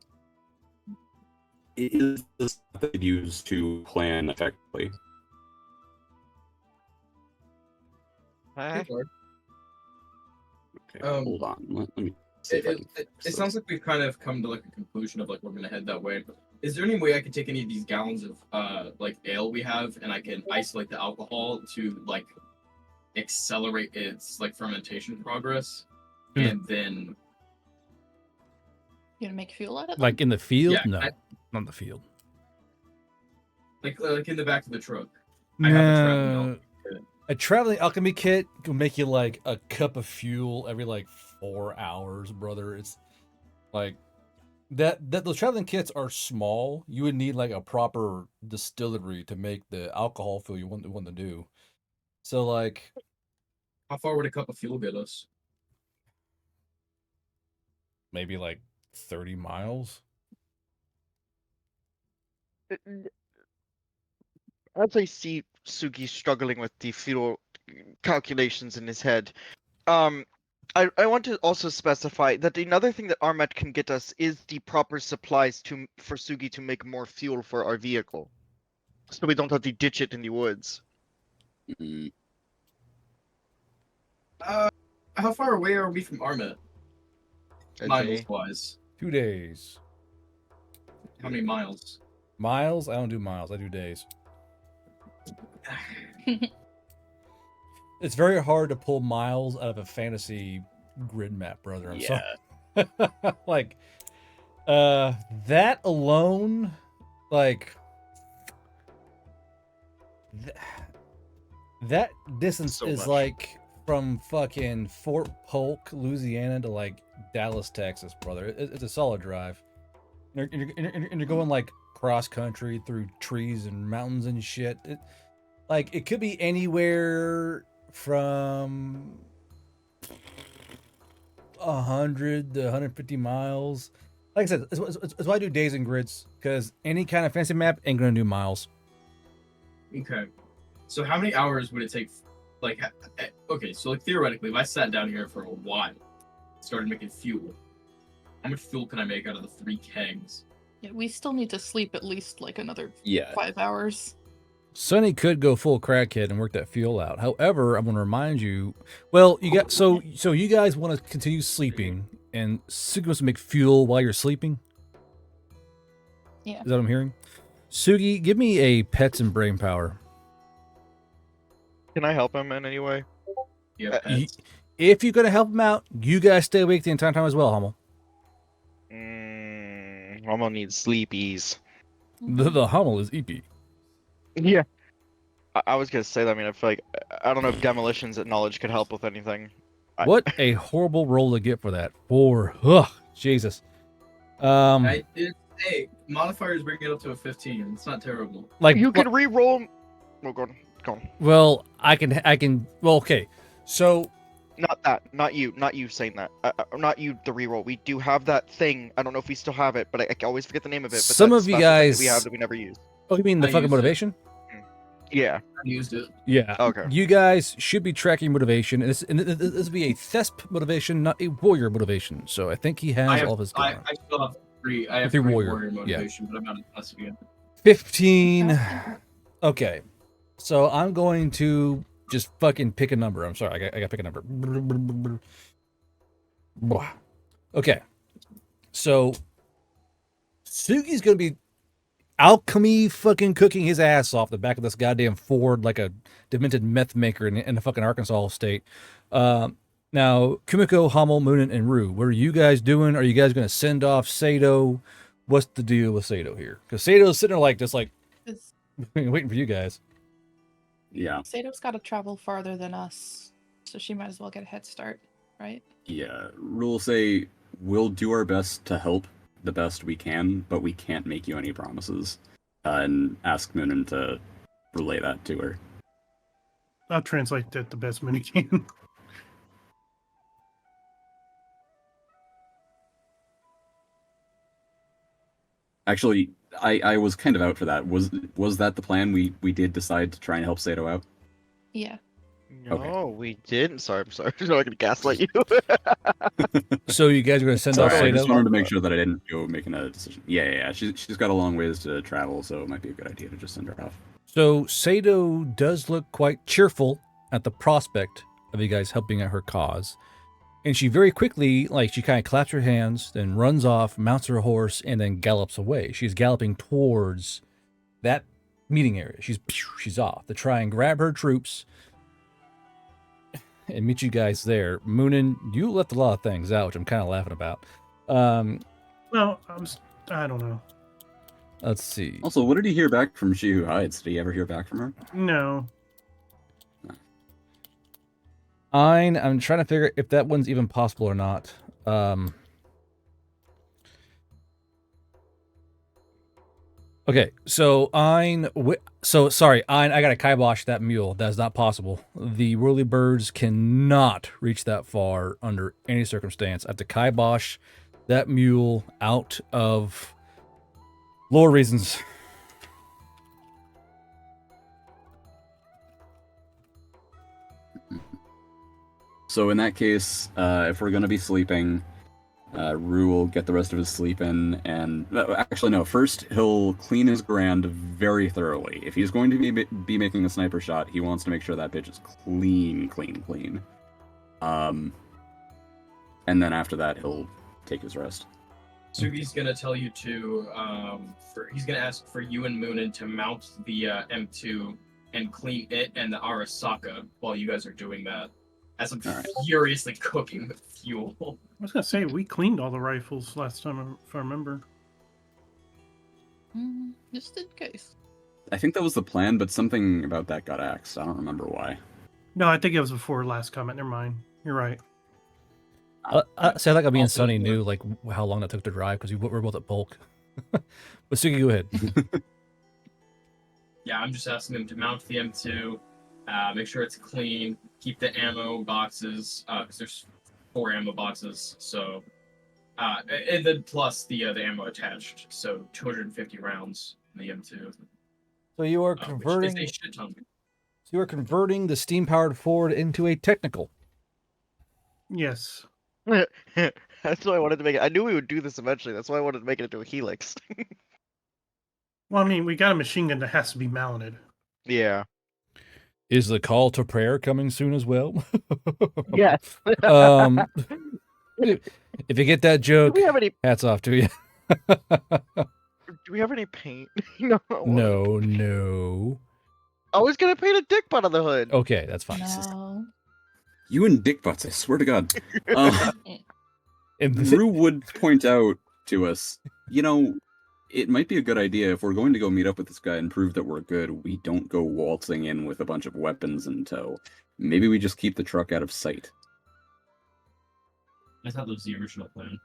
is the stuff that you use to plan effectively. Eh, Okay, Um, hold on. Let me see if I can fix It this. sounds like we've kind of come to like a conclusion of like we're gonna head that way. Is there any way I could take any of these gallons of like ale we have and I can isolate the alcohol to like accelerate its like fermentation progress, and then You gonna make fuel out of them? Like in the field? Yeah, No, I- not in the field. like in the back of the truck? I have a traveling No. alchemy kit. A traveling alchemy kit can make you like a cup of fuel every like 4 hours, brother. It's like that those traveling kits are small. You would need like a proper distillery to make the alcohol fuel you want to do. So like How far would a cup of fuel get us? maybe like 30 miles. As I see Sugi struggling with the fuel calculations in his head, I want to also specify that another thing that Armet can get us is the proper supplies for Sugi to make more fuel for our vehicle, so we don't have to ditch it in the woods. Mm, How far away are we from Armet? A Miles day. wise. 2 days. How many miles? Miles? I don't do miles. I do days. It's very hard to pull miles out of a fantasy grid map, brother. I'm sorry. Like that alone, like that distance So is much. like from fucking Fort Polk, Louisiana to like Dallas, Texas, brother. It's a solid drive. And you're going like cross country through trees and mountains and shit. It could be anywhere from 100 to 150 miles. Like I said, it's why I do days and grids, because any kind of fancy map ain't gonna do miles. Okay. So how many hours would it take? Like, okay, so like theoretically, if I sat down here for a while, started making fuel, how much fuel can I make out of the 3 kegs? Yeah, we still need to sleep at least like another yeah. 5 hours. Sonny could go full crackhead and work that fuel out. However, I'm gonna remind you. Well, you got so you guys want to continue sleeping, and Sugi wants to make fuel while you're sleeping. Yeah. Is that what I'm hearing? Sugi, give me a pets and brain power. Can I help him in any way? You have pets? If you're gonna help him out, you guys stay awake the entire time as well, Hummel. I'm gonna need sleepies. The Hummel is EP. Yeah. I was gonna say that. I mean, I feel like I don't know if demolitions at knowledge could help with anything. What a horrible roll to get for that. Jesus. I did. Hey, modifiers bring it up to a 15. It's not terrible. Like You can re-roll. Oh, go on. well, I can. Well, okay. So Not that. Not you saying that. Not you. The re-roll. We do have that thing. I don't know if we still have it, but I always forget the name of it. But Some that of you special thing that guys- we have that we never use. oh, you mean the I fucking used it. motivation? Yeah. I used it. Yeah. Okay. You guys should be tracking motivation, and this would be a Thesp motivation, not a warrior motivation. So I think he has all of his. I still have 3. I have 3 3 warrior, warrior yeah. motivation, but I'm not a thespian. 15. Okay. So I'm going to just fucking pick a number. I'm sorry. I got to pick a number. Okay. So Sugi's going to be alchemy fucking cooking his ass off the back of this goddamn Ford like a demented meth maker in the fucking Arkansas state. Now, Kumiko, Hummel, Moonin, and Rue, what are you guys doing? Are you guys going to send off Sato? What's the deal with Sato here? Because Sato's sitting there like just like Because waiting for you guys. Yeah. Sato's got to travel farther than us, so she might as well get a head start, right? Yeah. Rules say we'll do our best to help the best we can, but we can't make you any promises. And ask Moonin to relay that to her. I'll translate that the best man can. Actually, I was kind of out for that. Was that the plan? We did decide to try and help Sato out? Yeah. No, we didn't. Sorry, I'm sorry. I'm not gonna gaslight you. So you guys are gonna send So off Sorry, I just Sato? wanted to make sure that I didn't go making a decision. Yeah. She's got a long ways to travel, so it might be a good idea to just send her off. So Sato does look quite cheerful at the prospect of you guys helping out her cause. And she very quickly, like, she kind of claps her hands, then runs off, mounts her horse, and then gallops away. She's galloping towards that meeting area. She's off to try and grab her troops and meet you guys there. Moonin, you left a lot of things out, which I'm kind of laughing about. Well, I don't know. Let's see. Also, what did he hear back from She Who Hides? Did he ever hear back from her? No. I'm trying to figure if that one's even possible or not. Okay, so sorry, I gotta kibosh that mule. That's not possible. The whirly birds cannot reach that far under any circumstance. I have to kibosh that mule out of lore reasons. So in that case, if we're gonna be sleeping, Rue will get the rest of his sleep in, and actually no. First, he'll clean his grand very thoroughly. If he's going to be making a sniper shot, he wants to make sure that bitch is clean. And then after that, he'll take his rest. Sugi's gonna tell you to, he's gonna ask for you and Moonin to mount the M2 and clean it and the Arasaka while you guys are doing that. As I'm furiously cooking with fuel. I was gonna say we cleaned all the rifles last time, if I remember. Just in case. I think that was the plan, but something about that got axed. I don't remember why. No, I think it was before last comment. Never mind. You're right. Sounds like me and Sonny knew like how long that took to drive because we were both at bulk. But Sugi, go ahead. Yeah, I'm just asking them to mount the M2, make sure it's clean, keep the ammo boxes, because there's 4 ammo boxes, so, and then plus the ammo attached, so 250 rounds in the M2. So you are Which converting. is a shit ton. So you are converting the steam-powered Ford into a technical. Yes. That's why I wanted to make it. I knew we would do this eventually. That's why I wanted to make it into a Helix. Well, I mean, we got a machine gun that has to be mounted. Yeah. Is the call to prayer coming soon as well? Yes. If you get that joke, Do we have any? hats off to you. Do we have any paint? No. No. I was gonna paint a dick butt on the hood. Okay, that's fine. No. You and dick butts, I swear to God. And Rue would point out to us, it might be a good idea if we're going to go meet up with this guy and prove that we're good, we don't go waltzing in with a bunch of weapons in tow. Maybe we just keep the truck out of sight. I thought that was the original plan.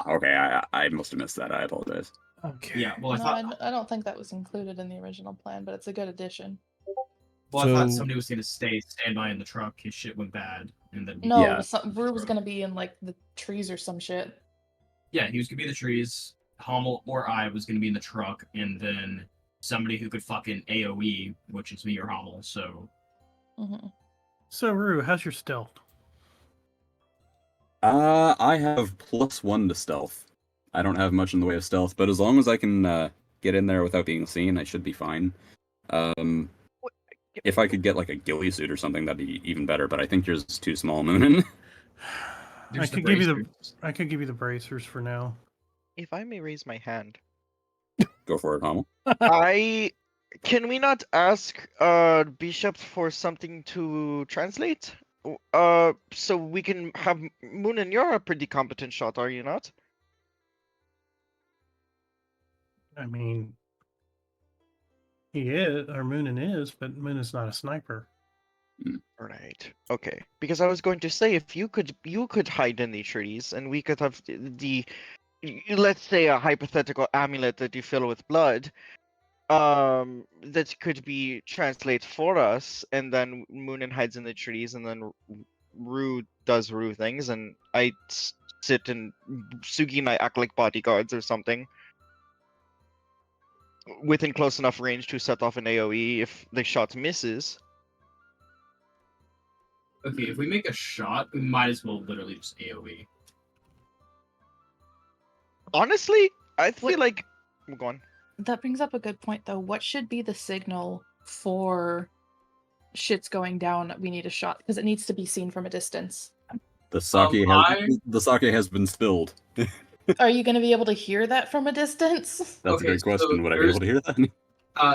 Okay, I must have missed that. I apologize. Okay. Yeah, well, I don't think that was included in the original plan, but it's a good addition. I thought So- somebody was gonna stand by in the truck, his shit went bad, and then No, Yeah. Brew was gonna be in like the trees or some shit. yeah, he was gonna be in the trees. Hummel or I was gonna be in the truck, and then somebody who could fucking AOE, which is me or Hummel. So Hmm. So, Rue, how's your stealth? I have +1 to stealth. I don't have much in the way of stealth, but as long as I can get in there without being seen, I should be fine. If I could get like a ghillie suit or something, that'd be even better. But I think yours is too small, Moonin. I could give you the bracers for now. If I may raise my hand, Go for it, Hummel. can we not ask Bishop for something to translate? So we can have Moonin. You're a pretty competent shot, are you not? I mean, he is, or Moonin is, but Moonin's not a sniper. Right. Okay. Because I was going to say, if you could hide in the trees, and we could have let's say a hypothetical amulet that you fill with blood, that could be translate for us, and then Moonin hides in the trees, and then Rue does Rue things, and I sit and Sugi and I act like bodyguards or something. Within close enough range to set off an AoE if the shot misses. Okay, if we make a shot, we might as well literally just AoE. Honestly, I feel What- like I'm going. That brings up a good point, though. What should be the signal for shit's going down? We need a shot because it needs to be seen from a distance. The sake has been spilled. Are you going to be able to hear that from a distance? That's Okay, a great question. so Would I be able to hear that?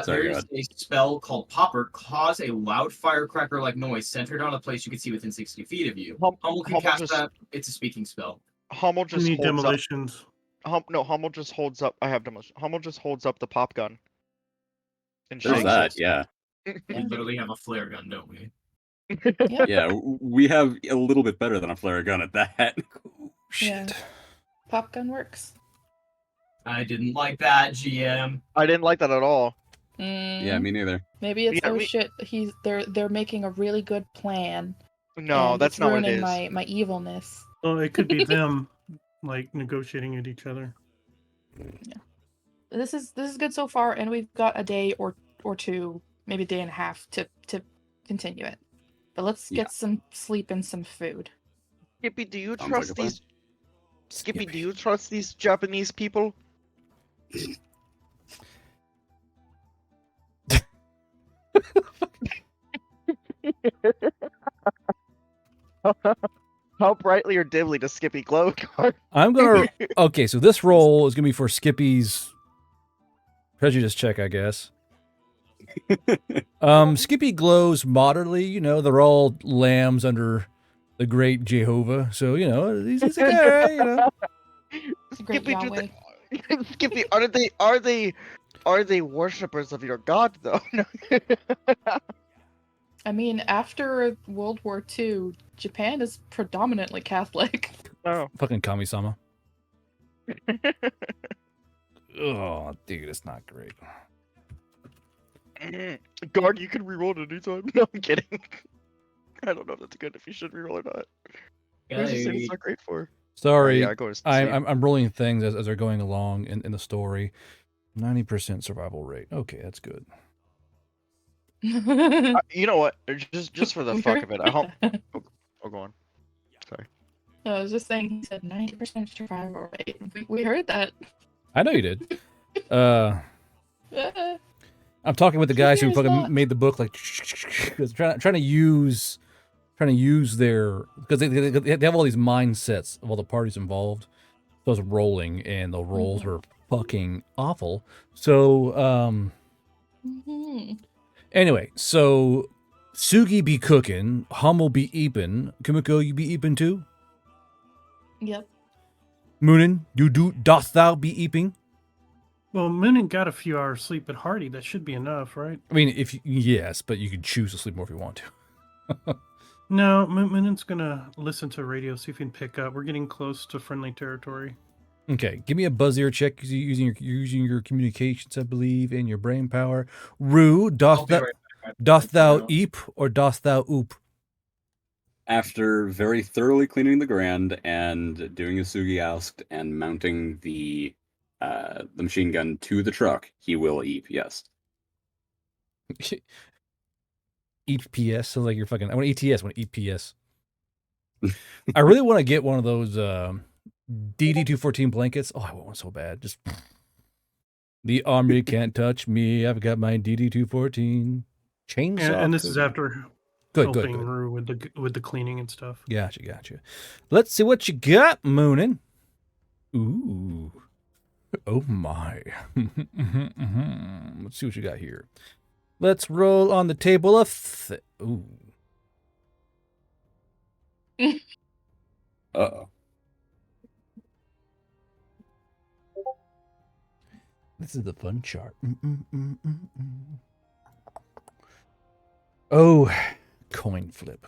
Sorry, go there's ahead. a spell called Popper. Cause a loud firecracker-like noise centered on a place you can see within 60 feet of you. Hummel can Hummel cast just- that. It's a speaking spell. Hummel We just need holds up. demolitions. Hummel just holds up. I have demolition. Hummel just holds up the pop gun. And There's shakes that, it. yeah. We literally have a flare gun, don't we? Yeah, we have a little bit better than a flare gun at that. Yeah. Pop gun works. I didn't like that, GM. I didn't like that at all. Yeah, me neither. Maybe it's Yeah, oh shit. They're making a really good plan. No, and that's it's not what it ruining is. my evilness. Well, it could be them, like negotiating with each other. This is good so far, and we've got a day or two, maybe a day and a half to continue it. But let's get some sleep and some food. Skippy, do you Sounds trust like a plan. these? Skippy, do you trust these Japanese people? How brightly or dimly does Skippy glow? I'm gonna. Okay, so this roll is gonna be for Skippy's prejudice check, I guess. Skippy glows moderately. You know, they're all lambs under the great Jehovah. So you know, he's a guy, right? You know. Great Skippy, Yahweh. Skippy, are they worshippers of your god though? I mean, after World War II, Japan is predominantly Catholic. Oh. Fucking Kami-sama. Oh, dude, it's not great. Guard, you can reroll it anytime. No, I'm kidding. I don't know if that's good, if you should reroll or not. Who's this thing not great for? Sorry, yeah, go to sleep. I'm rolling things as they're going along in the story. 90% survival rate. Okay, that's good. You know what? Just for the fuck of it, I hope. Oh, go on. Sorry. No, I was just saying, he said 90% survival rate. We heard that. I know you did. I'm talking with the guys who Here's fucking that. made the book, like trying to use their, because they have all these mindsets of all the parties involved. So I was rolling, and the rolls were fucking awful. So anyway, so Sugi be cooking, Hummel be eeping, Kimiko you be eeping too. Yep. Moonin, doth thou be eeping? Well, Moonin got a few hours sleep at Hardy. That should be enough, right? I mean, yes, but you can choose to sleep more if you want to. No, Moonin's gonna listen to radio, see if he can pick up. We're getting close to friendly territory. Okay, give me a buzz ear check using your communications, I believe, and your brain power. Rue, doth thou eep or doth thou oop? After very thoroughly cleaning the grand and doing as Sugi asked and mounting the machine gun to the truck, he will eep, yes. EPS sounds like you're fucking. I want ETS. I want EPS. I really want to get one of those DD-214 blankets. Oh, I want one so bad. Just the army can't touch me. I've got my DD-214 chainsaw. And this is after good. helping Rue with the cleaning and stuff. Gotcha. Let's see what you got, Moonin. Ooh. Oh my. Let's see what you got here. Let's roll on the table of... Ooh. Uh-oh. This is the fun chart. Oh, coin flip.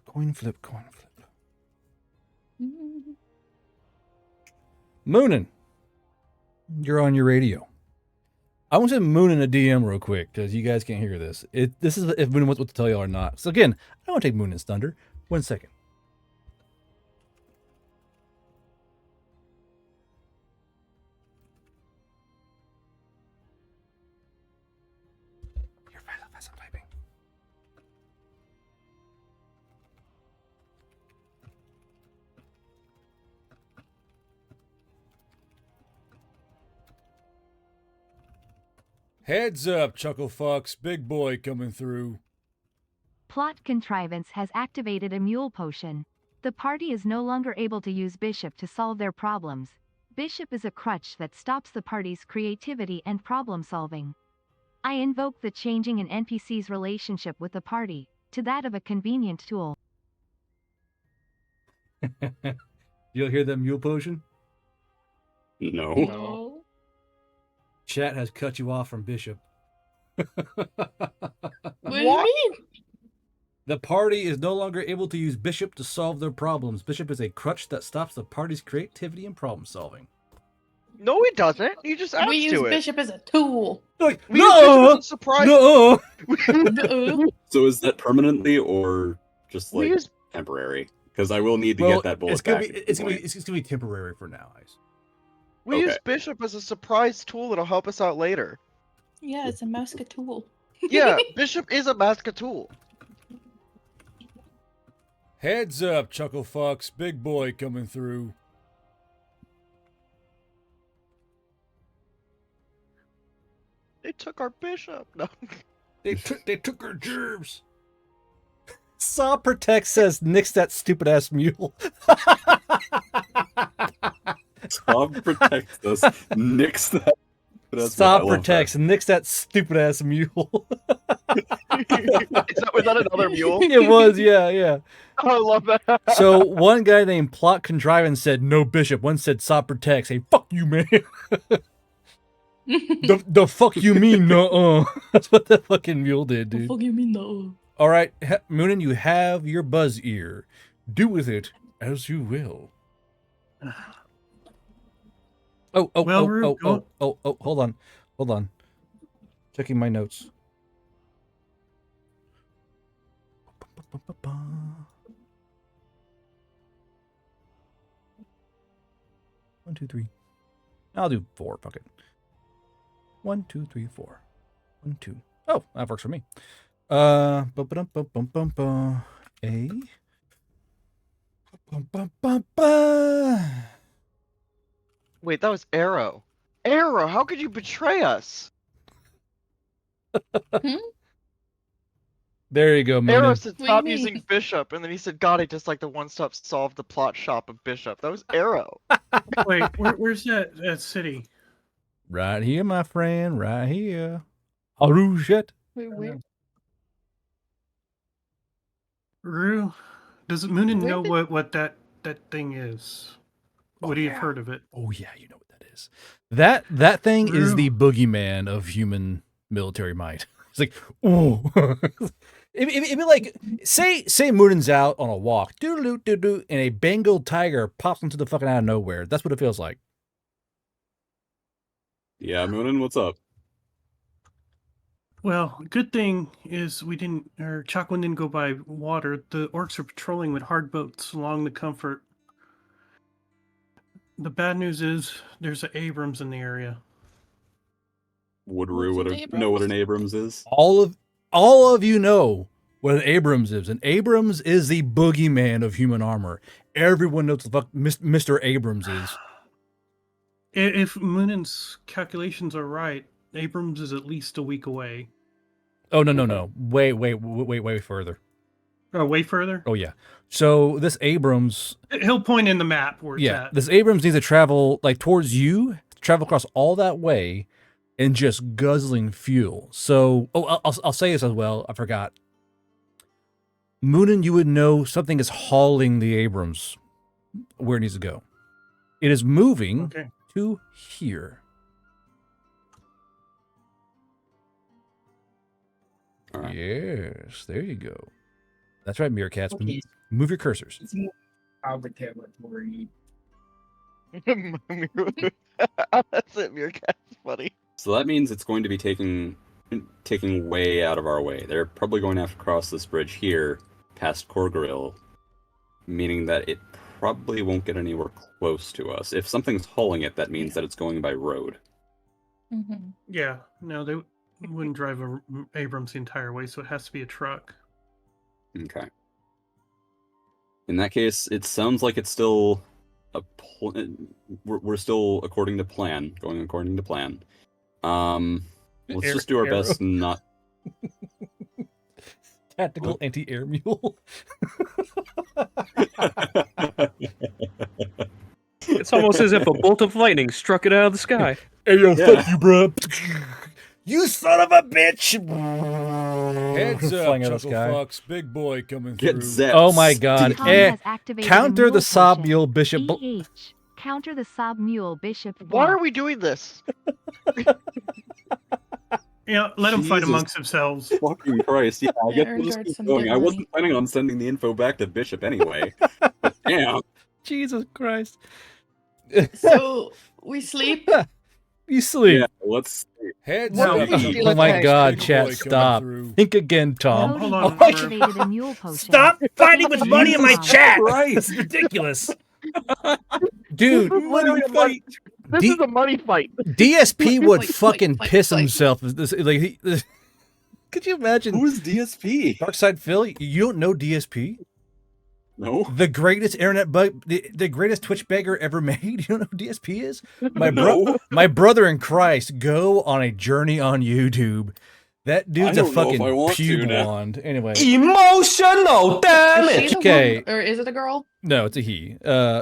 Moonin, you're on your radio. I want to Moonin a DM real quick because you guys can't hear this. This is if Moonin wants what to tell y'all or not. So again, I don't want to take Moonin's thunder. 1 second. You're fast. I'm typing. Heads up, Chucklefucks. Big boy coming through. Plot contrivance has activated a mule potion. The party is no longer able to use Bishop to solve their problems. Bishop is a crutch that stops the party's creativity and problem solving. I invoke the changing an NPC's relationship with the party to that of a convenient tool. You'll hear that mule potion? No. No. Chat has cut you off from Bishop. What do you mean? The party is no longer able to use Bishop to solve their problems. Bishop is a crutch that stops the party's creativity and problem solving. No, it doesn't. You just adds We use to it. Bishop as a tool. Like, We use Bishop as a surprise. no. Nuh-uh. So is that permanently or just We like use temporary? Because I will need to Well, get that bullet it's gonna back. be at it's some gonna be point. it's gonna be temporary for now, Ice. we Okay. use Bishop as a surprise tool that'll help us out later. Yeah, it's a Masca tool. Yeah, Bishop is a Masca tool. Heads up, Chucklefucks. Big boy coming through. They took our Bishop. No. They took our germs. Saw Protect says, nix that stupid ass mule. Tom protects us. Nix that. Saw Protects, nix that stupid ass mule. Was that another mule? It was, yeah. Oh, I love that. So one guy named Plot Contrivance said no Bishop. One said Saw Protects. Hey, fuck you, man. the fuck you mean, no? That's what the fucking mule did, dude. What do you mean, no? All right, Moonin, you have your buzz ear. Do with it as you will. Oh, Well, Rube, go- hold on. Checking my notes. 1, 2, 3. I'll do 4. Fuck it. 1, 2, 3, 4. 1, 2. Oh, that works for me. A. Wait, that was Arrow. Arrow, how could you betray us? There you go, Arrow Moonin. said What do you stop mean? using Bishop, and then he said, God, I just like the one-stop solve the plot shop of Bishop. That was Arrow. Wait, where's that city? Right here, my friend. Right here. Arujet. Wait, where? Rue, does Moonin Where know did- what that thing is? Oh, Would he yeah. have heard of it? Oh yeah, you know what that is. That thing is Rue. the boogeyman of human military might. It's like, ooh. It'd be like, say Moonin's out on a walk, doo-doo-doo-doo, and a Bengal tiger pops into the fucking out of nowhere. That's what it feels like. Yeah, Moonin, what's up? Well, good thing is Chakwin didn't go by water. The orcs are patrolling with hard boats along the Comfort. The bad news is there's an Abrams in the area. Would What's Rue an know what an Abrams? Abrams is? All of you know what an Abrams is. An Abrams is the boogeyman of human armor. Everyone knows what the fuck Mr. Abrams is. If Moonin's calculations are right, Abrams is at least a week away. Oh no. Way further. Oh, way further? Oh yeah. So this Abrams, He'll point in the map where it's at. this Abrams needs to travel like towards you, travel across all that way, and just guzzling fuel. So, I'll say this as well. I forgot. Moonin, you would know something is hauling the Abrams where it needs to go. It is moving Okay. to here. All right. Yes, there you go. That's right, Meerkats. Okay. Move your cursors. It's more our territory. That's it, Meerkat's funny. So that means it's going to be taking way out of our way. They're probably going to have to cross this bridge here, past Korgoril, meaning that it probably won't get anywhere close to us. If something's hauling it, that means that it's going by road. Mm-hmm. Yeah, no, they wouldn't drive a Abrams the entire way, so it has to be a truck. Okay. In that case, it sounds like it's still we're still according to plan, going according to plan. Let's just do our best not. Tactical anti-air mule. It's almost as if a bolt of lightning struck it out of the sky. Hey, yo, Yeah. fuck you, bro. You son of a bitch! Heads up, Flying out of Chuckle the sky. Fox. Big boy coming Get through. zapped. Oh my god. Tom Eh, has activated counter a the mule sob potion. mule bishop. Counter the sob mule bishop. Why are blocked. we doing this? Yeah, let them fight Jesus. amongst themselves. Fucking Christ! Yeah, I Yeah, guess earn we'll just guard keep some going. good I wasn't money. planning on sending the info back to Bishop anyway. But damn. Jesus Christ. So we sleep. You sleep. Yeah, let's. Heads What up, if we Chuckle feel Oh my Fox. god, Big chat, boy coming stop. through. Think again, Tom. Cody hold has on, Oh, activated a mule potion. Stop fighting with money in my Jesus chat! Christ. This is ridiculous. This Dude, is literally a money. This D- is a money fight. DSP would Fight, fucking fight, piss fight. himself. Could you imagine? Who is DSP? Darkside Philly, you don't know DSP? No. The greatest internet bug, the greatest Twitch beggar ever made. You don't know who DSP is? No. My brother in Christ, go on a journey on YouTube. That dude's a don't know if fucking I want to pube now. wand. Anyway, Emotional Is she damage. the Okay. one, or is it a girl? no, it's a he.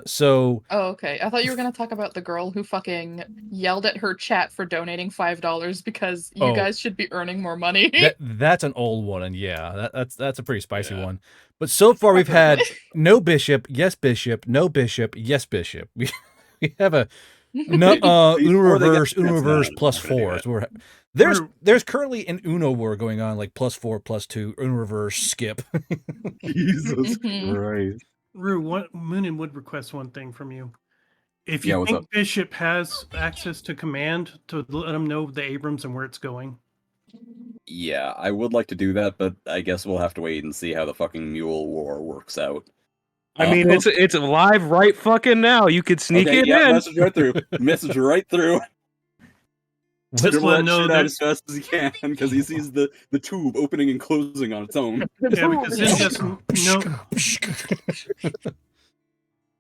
So Oh, okay. I thought you were gonna talk about the girl who fucking yelled at her chat for donating $5 because you Oh. guys should be earning more money. that's an old one, and yeah, that's a pretty spicy Yeah. one. But so far we've had no bishop, yes bishop, no bishop, yes bishop. We have a no Uno Before they get reverse, Uno that's reverse not plus a good idea. 4. So there's We're- there's currently an Uno war going on, like +4, +2, Uno reverse, skip. Jesus Mhm. Christ. Rue, Moonin would request one thing from you. If Yeah, you what's think up? Bishop has access to command, to let him know the Abrams and where it's going. Yeah, I would like to do that, but I guess we'll have to wait and see how the fucking mule war works out. I mean, it's live right fucking now. You could sneak okay, it yeah, in. message right through. Message right through. Just Dribble let that him know shit out that. as fast as he can because he sees the tube opening and closing on its own. Yeah, because them just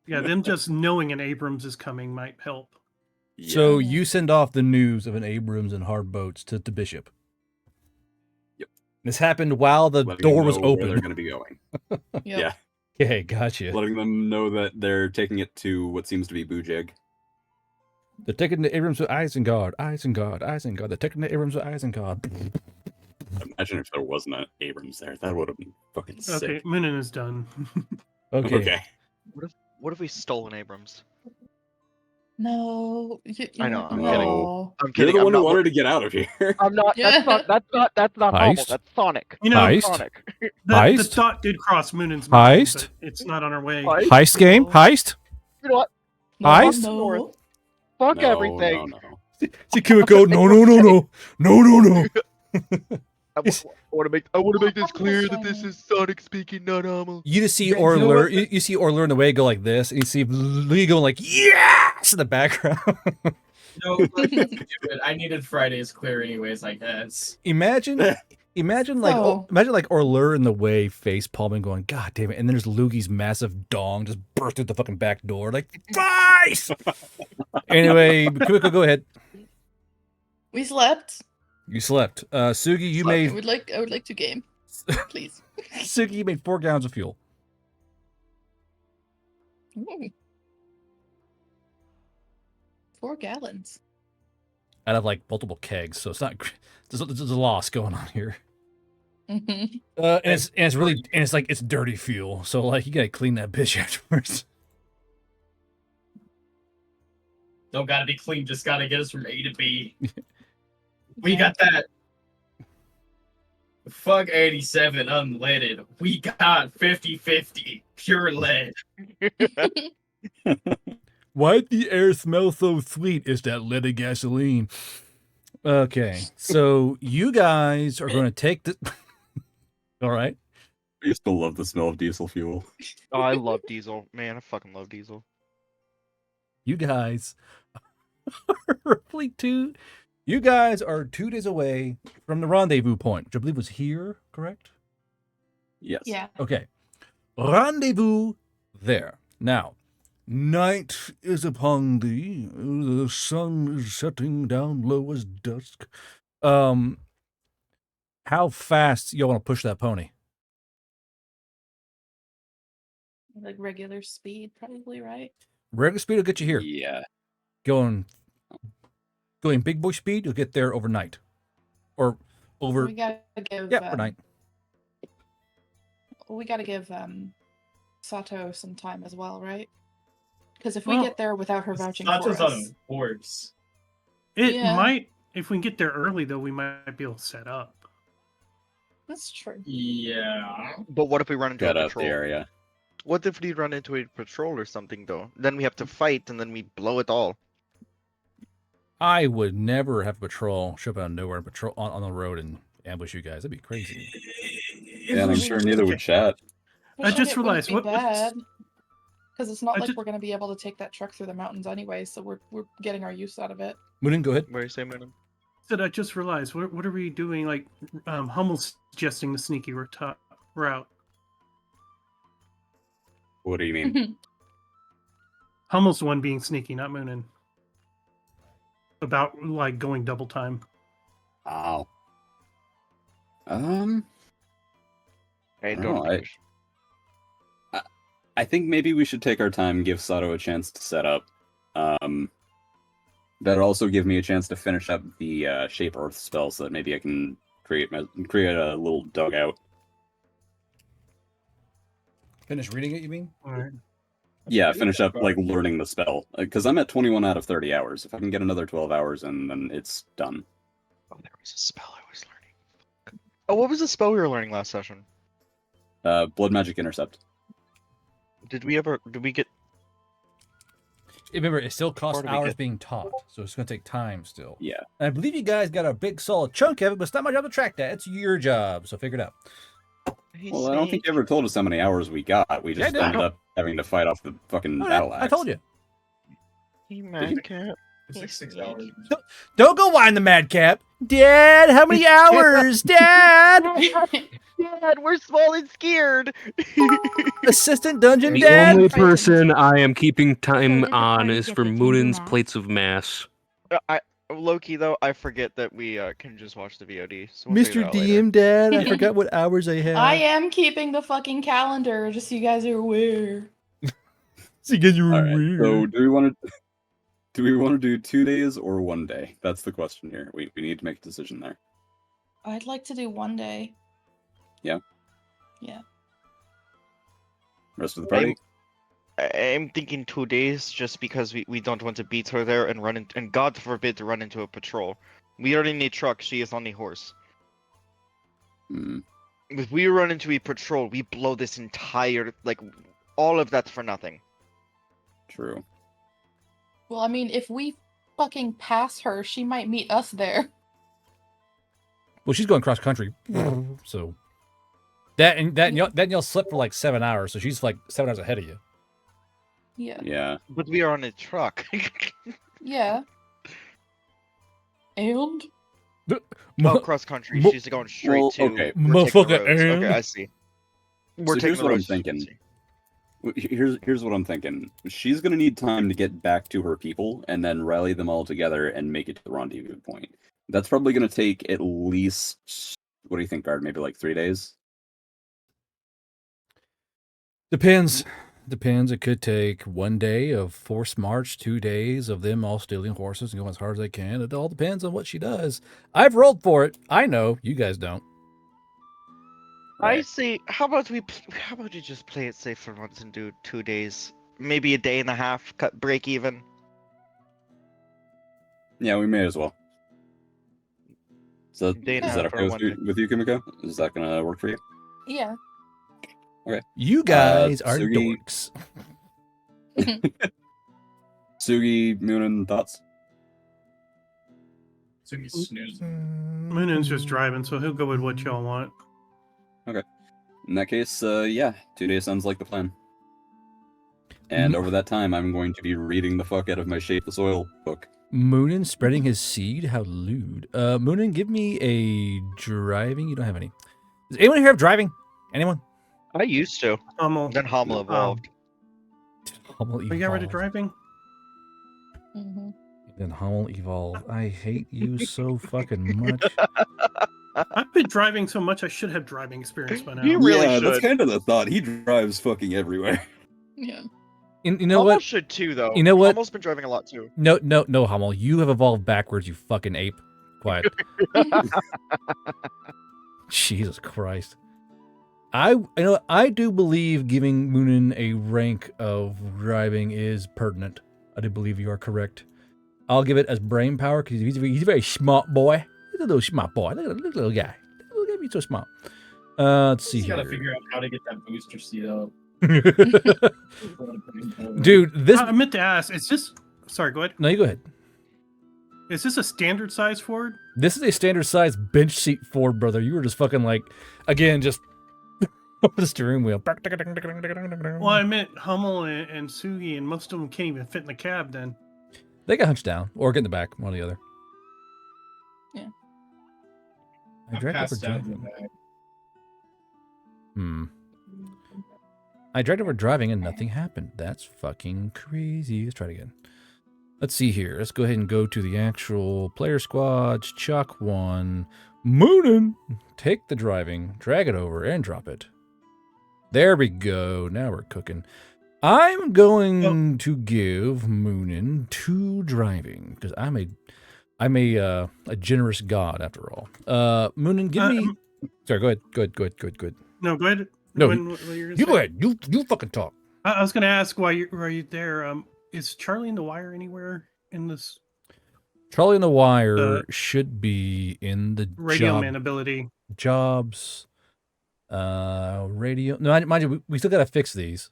them just knowing an Abrams is coming might help. So Yeah. you send off the news of an Abrams and hard boats to Bishop. Yep. This happened while the Letting them door was know where open. they're going to be going. Yep. Yeah, Okay, gotcha. letting them know that they're taking it to what seems to be Bujig. They're taking the Abrams with Isengard, Isengard, Isengard. They're taking the Abrams with Isengard. Imagine if there wasn't an Abrams there. That would have been fucking Okay, sick. Moonin is done. Okay. What if we stole an Abrams? No, I know, I'm kidding. no. I'm You're kidding. the I'm one who not wanted to get out of here. I'm not. Yeah. That's not normal. Heist? That's Sonic. You know, Heist? Sonic. the Heist? thought did cross Moonin's mind, Heist? but it's not on our way. Heist? Heist game? No. Heist? You know what? No, Heist? no. Fuck No, everything. no. See Kimiko, no. I want to make this clear that this is Sonic speaking, not normal. You just see You know Orlur. what? You see Orlur in the way go like this, and you see Lee going like yes in the background. No, let's do it. I needed Fridays clear anyways, I guess. imagine like So- imagine like Orlur in the way, face palming, going God damn it, and then there's Lugi's massive dong just burst through the fucking back door, like nice. Anyway, Kimiko, go ahead. We slept. You slept. Sugi, you Slept. I made would like to game, please. Sugi, you made 4 gallons of fuel. Ooh. 4 gallons. Out of like multiple kegs, so it's not. There's a loss going on here. Mhm. And it's really and it's like it's dirty fuel, so like you gotta clean that bitch afterwards. Don't gotta be clean, just gotta get us from A to B. We got that. Fuck 87 unleaded. We got 50-50 pure lead. Why the air smell so sweet? Is that leaded gasoline? Okay, so you guys are going to take the. All right. I used to love the smell of diesel fuel. Oh, I love Diesel. Man, I fucking love Diesel. You guys are roughly You guys are 2 days away from the rendezvous point, which I believe was here, correct? Yes. Yeah. Okay. Rendezvous there. Now, night is upon thee. The sun is setting down low as dusk. How fast y'all want to push that pony? Like regular speed, probably, right? Regular speed will get you here. Yeah. Going big boy speed, you'll get there overnight, or over. We gotta give. Yeah, overnight. We gotta give Sato some time as well, right? Because if we Well, get there without her vouching Sato's for on us, a horse. It Yeah. might, if we can get there early, though, we might be able to set up. that's true. Yeah. But what if we run into Cut a out the patrol? area. What if we run into a patrol or something though? Then we have to fight and then we blow it all. I would never have a patrol show up out of nowhere and patrol on the road and ambush you guys. That'd be crazy. Yeah, and I'm sure neither would chat. I just realized what bad. Because it's not I like just- we're gonna be able to take that truck through the mountains anyway, so we're getting our use out of it. Moonin, go ahead. What are you saying, Madam? Said I just realized what are we doing? Like Hummel's suggesting the sneaky route. What do you mean? Hummel's the one being sneaky, not Moonin. About like going double time. Wow. I don't don't know, think we should. I think maybe we should take our time, give Sato a chance to set up. That'll also give me a chance to finish up the Shape Earth spell, so that maybe I can create a little dugout. Finish reading it, you mean? All right. Yeah, finish up like learning the spell, because I'm at 21 out of 30 hours. If I can get another 12 hours in, then it's done. Oh, there was a spell I was learning. Oh, what was the spell we were learning last session? Blood Magic Intercept. Did we get? Remember, it still costs Or do we hours get- being taught, so it's going to take time still. Yeah. And I believe you guys got a big solid chunk of it, but it's not my job to track that. It's your job, so figure it out. Well, I don't think you ever told us how many hours we got. We Yeah, I just did. ended up having to fight off the fucking Oh, battle I axe. told you. He you? madcap. It's like 6 hours. Don't go whine the madcap. Dad, how many hours? Dad! Dad, we're small and scared. Assistant Dungeon The Dad? only Frightened. person I am keeping time did the on party is get for the Moonin's mask? plates of mass. Loki though, I forget that we can just watch the VOD. So we'll figure Mr. that out later. DM Dad, I forgot what hours I have. I am keeping the fucking calendar, just so you guys are aware. So you guys are All right. weird. So do we want to do 2 days or 1 day? That's the question here. We need to make a decision there. I'd like to do one day. Yeah? Yeah. Rest of the party. I'm thinking 2 days, just because we don't want to beat her there and run in, and God forbid to run into a patrol. We already need truck. She is on the horse. Hmm. If we run into a patrol, we blow this entire all of that's for nothing. True. Well, I mean, if we fucking pass her, she might meet us there. Well, she's going cross country, so that y'all slept for like 7 hours, so she's like 7 hours ahead of you. Yeah. Yeah. But we are on a truck. Yeah. And? Oh, cross country. mo- She's going straight Well, to. okay. We're taking the Motherfucker, roads. and? Okay, I see. We're So taking here's the what I'm roads. thinking. Here's what I'm thinking. She's gonna need time to get back to her people and then rally them all together and make it to the rendezvous point. That's probably gonna take at least, what do you think, Guard? Maybe like 3 days? Depends. It could take 1 day of forced march, 2 days of them all stealing horses and going as hard as they can. It all depends on what she does. I've rolled for it. I know. You guys don't. I say, how about you just play it safe for once and do 2 days, maybe a day and a half, cut break even. Yeah, we may as well. So Day and is a that half or okay 1 day. with you, Kimiko? Is that gonna work for you? Yeah. You guys are Sugi- dorks. Sugi, Moonin, thoughts? So he's snoozing. Moonin's just driving, so he'll go with what y'all want. In that case, yeah, 2 days sounds like the plan. And over that time, I'm going to be reading the fuck out of my Shape the Soil book. Moonin spreading his seed? How lewd. Moonin, give me a driving. You don't have any. Does anyone here have driving? Anyone? I used to. Hummel. Then Hummel evolved. We got rid of driving? Mm-hmm. Then Hummel evolve. I hate you so fucking much. I've been driving so much I should have driving experience by now. He really yeah, that's should. kind of the thought. He drives fucking everywhere. Yeah. You know Hummel what? should too, though. You know what? Hummel's been driving a lot too. No, Hummel. You have evolved backwards, you fucking ape. Quiet. Jesus Christ. I do believe giving Moonin a rank of driving is pertinent. I do believe you are correct. I'll give it as brain power because he's a very smart boy. He's a little smart boy. Look at the little guy. Look at me, so smart. Let's see You here. gotta figure out how to get that booster seat up. Dude, this. I meant to ask, is this... Sorry, go ahead. No, you go ahead. Is this a standard size Ford? This is a standard size bench seat Ford, brother. You were just fucking like, again, just over the steering wheel. Well, I meant Hummel and Sugi, and most of them can't even fit in the cab then. They got hunched down or get in the back, one or the other. Yeah. I dragged over passed out in the driving. bag. I dragged over driving and nothing happened. That's fucking crazy. Let's try it again. Let's see here. Let's go ahead and go to the actual player squads. Chuck 1. Moonin. Take the driving, drag it over, and drop it. There we go. Now we're cooking. I'm going to give Moonin 2 driving because I'm a generous god after all. Moonin, give me. Sorry, go ahead. Good. No, go ahead. No, What you're you gonna go say? ahead. You fucking talk. I was going to ask why you're there. Is Charlie in the Wire anywhere in this Charlie and the Wire should be in the radio man ability? jobs. Radio. No, mind you, we still gotta fix these.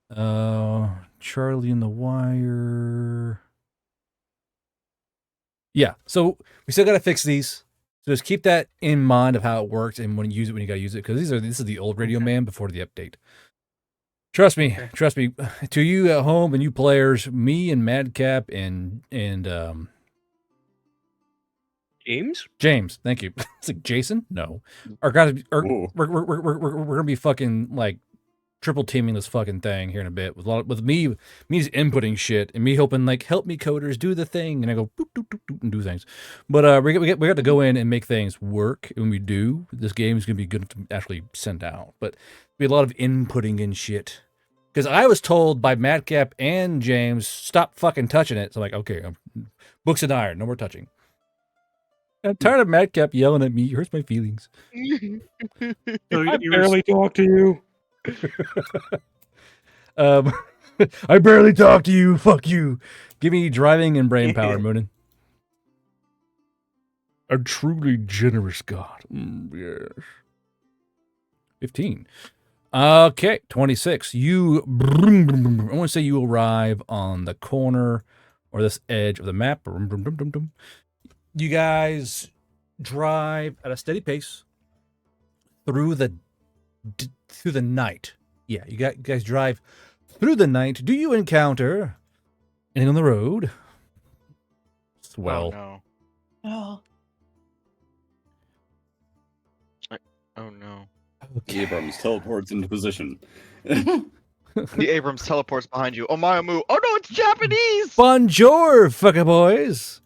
Charlie and the Wire. Yeah, so we still gotta fix these. So just keep that in mind of how it works and when you use it, when you gotta use it, because this is the old Radio Man before the update. Trust me. To you at home and you players, me and Madcap and James, thank you. It's like Jason? No. We're gonna be fucking like triple teaming this fucking thing here in a bit with me just inputting shit and me hoping like help me coders do the thing and I go boop doop doop doop and do things. But we got to go in and make things work. And when we do, this game is gonna be good to actually send out. But be a lot of inputting and shit. Because I was told by Madcap and James, stop fucking touching it. So I'm like, okay, books and iron, no more touching. I'm tired of Madcap yelling at me. It hurts my feelings. So I barely talk to you. I barely talk to you. Fuck you. Give me driving and brain power, Moonin. A truly generous god. Yes. 15. Okay, 26. I want to say you arrive on the corner or this edge of the map. You guys drive at a steady pace through the night. Yeah, you guys drive through the night. Do you encounter anything on the road? Swell. Oh Oh. no. Oh no. Okay. Abrams teleports into position. The Abrams teleports behind you. Oh my moo. Oh no, it's Japanese! Bonjour, fucker boys.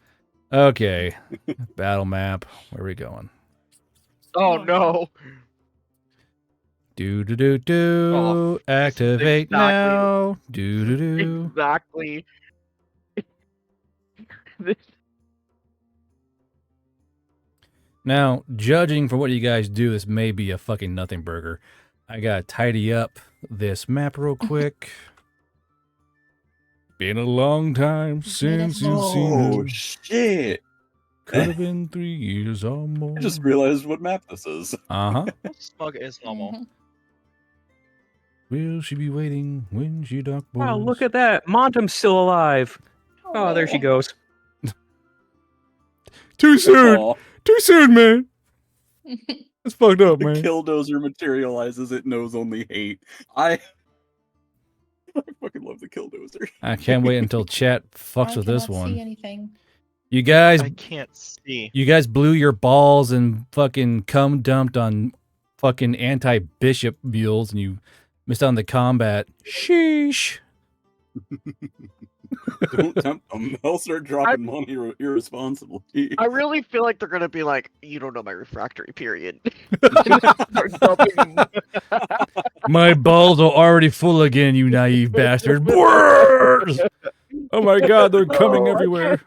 Okay. Battle map. Where are we going? Oh no. Do. Oh, Activate exactly. now. Do. Exactly. Now, judging for what you guys do, this may be a fucking nothing burger. I gotta tidy up this map real quick. Been a long time since you've seen Oh it. shit! Could have been 3 years or more. I just realized what map this is. Uh-huh. Smug is normal. Mhm. Will she be waiting when she dock boys? Wow, look at that. Montem's still alive. Oh, there she goes. Too soon! Aw, Too soon, man! That's fucked up, the man. Killdozer materializes. It knows only hate. I fucking love the Killdozer. I can't wait until chat fucks I with this cannot see one. anything. You guys I can't see. You guys blew your balls and fucking cum dumped on fucking anti-bishop mules and you missed out on the combat. Sheesh. Don't tempt them. They'll start dropping money irresponsibly. I really feel like they're gonna be like, you don't know my refractory period. My balls are already full again, you naive bastard. Brrrs! Oh my god, they're coming everywhere.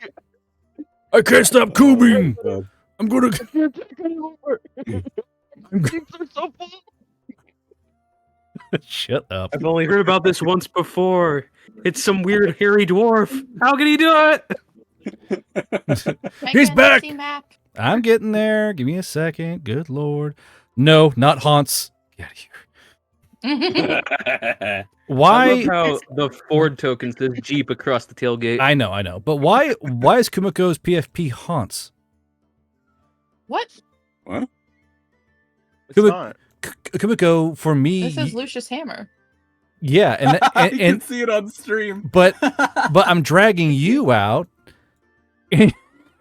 I can't stop coobing. I'm gonna. I can't take anymore. My cheeks are so full. Shut up. I've only heard about this once before. It's some weird hairy dwarf. How can he do it? He's back. Map. I'm getting there. Give me a second. Good lord. No, not haunts. Get out of here. I Why? love how the Ford token says Jeep across the tailgate. I know. But why is Kumiko's PFP haunts? What? What? It's not. Kumiko, for me, This is Lucius Hammer. yeah, and I can see it on stream. but I'm dragging you out.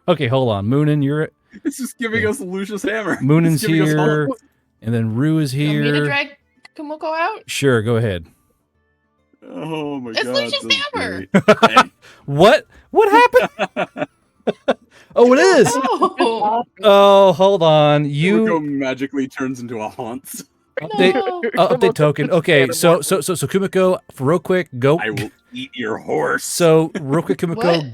Okay, hold on. Moonin, you're It's just giving us Lucius Hammer. Moonin's It's giving us here, all- and then Rue is You want me to here. drag Kumiko out? Sure, go ahead. Oh my It's god. Lucius this is Hammer. great. What happened? Oh, it is. Oh, Oh, hold on. Kumiko You magically turns into a Haunts. update no. update token. Okay, so Kumiko, real quick, go. I will eat your horse. So real quick, What?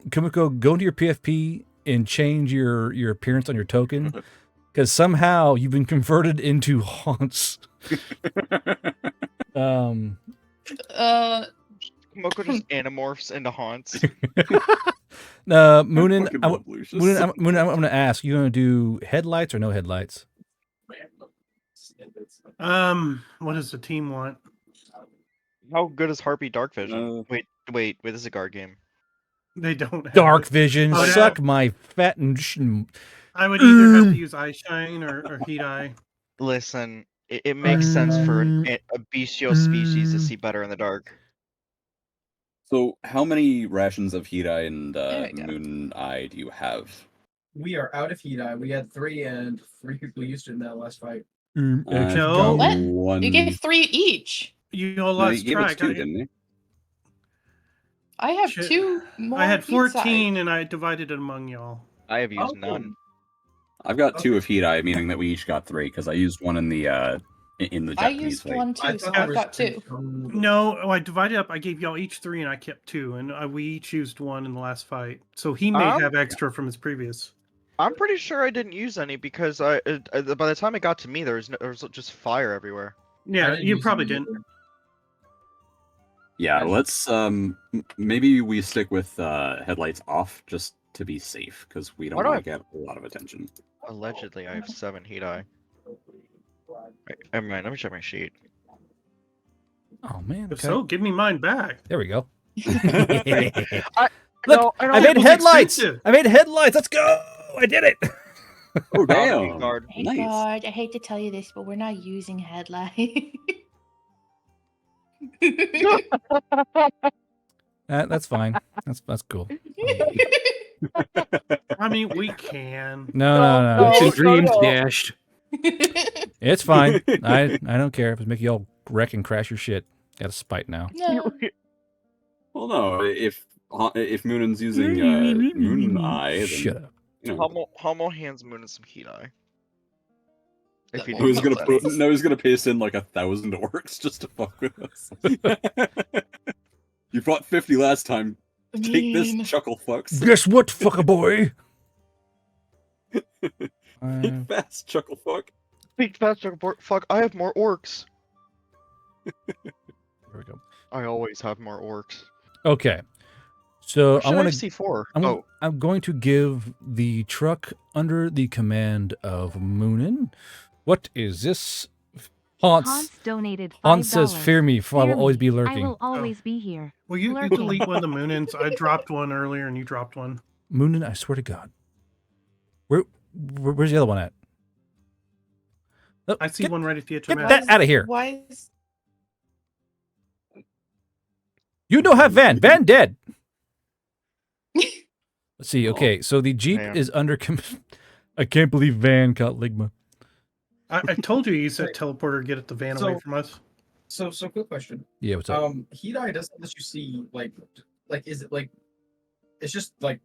Kumiko, go into your PFP and change your appearance on your token, because somehow you've been converted into haunts. Moko just animorphs into haunts. Moonin, fucking I'm love Lucius. Moonin, I'm gonna ask. You gonna do headlights or no headlights? What does the team want? How good is Harpy Dark Vision? Uh, Wait, this is a guard game. They don't have Dark it. vision, Oh, yeah. suck my fat and. I would either have to use Eye Shine or Heat Eye. Listen, it makes sense for a bestial species to see better in the dark. So, how many rations of Heat Eye and There we go. Moon Eye do you have? We are out of heat eye. We had 3 and 3 people used it in that last fight. No. got What? You gave 3 each. You all No, lost he gave us track. 2, didn't he? I have Shit. 2 more. I had each side. 14 and I divided it among y'all. I have used Oh. none. I've got 2 of Heat Eye, meaning that we each got 3, because I used one in the Japanese I used fight. 1 too, so thought I've there got was 2. No, I divided up. I gave y'all each 3 and I kept 2, and we each used 1 in the last fight. So he may have extra from his previous. I'm pretty sure I didn't use any because by the time it got to me, there was just fire everywhere. Yeah, you probably didn't. Yeah, let's maybe we stick with headlights off just to be safe, because we don't Why do want to I- get a lot of attention. Allegedly, I have 7 heat eye. Wait, never mind. Let me check my sheet. Oh man. If Okay. so, give me mine back. There we go. I Look, I I don't made was headlights. expensive. I made headlights. Let's go. I did it. Oh Bounty damn! guard. Hey Nice. God, I hate to tell you this, but we're not using headlight. That's fine. That's cool. I mean, we can. No. No. Hopes and no, dreams no. dashed. It's fine. I don't care if it's make you all wreck and crash your shit. Got a spite now. No. Well, no, if Moonin's using Moon Eye, then Shut up. you know, Hummel hands Moon some heat eye. If he That he's knows gonna that. put, no, he's gonna paste in like 1,000 orcs just to fuck with us. You fought 50 last time. Take this, Mean. chuckle fucks. Guess what, fucker boy? Think fast, chuckle fuck. Speak faster, fuck! I have more orcs. There we go. I always have more orcs. Okay. So Or I want have to. C4. I'm going to give the truck under the command of Moonin. What is this? Haunts. Hans donated $5. Hans says, "Fear me, for I will always be I lurking." will always be here. Well, you Lurking. delete one of the Moonins. I dropped one earlier and you dropped one. Moonin, I swear to God. Where's the other one at? Oh, I see get- one right at the edge get of the that map. out of here. Why is You don't have Van. Van dead. Let's see. Okay, so the Jeep Damn. is under. I can't believe Van caught Ligma. I told you use that teleporter to get the van away So- from us. So quick question. Yeah, what's up? Heat eye doesn't let you see like like is it like it's just like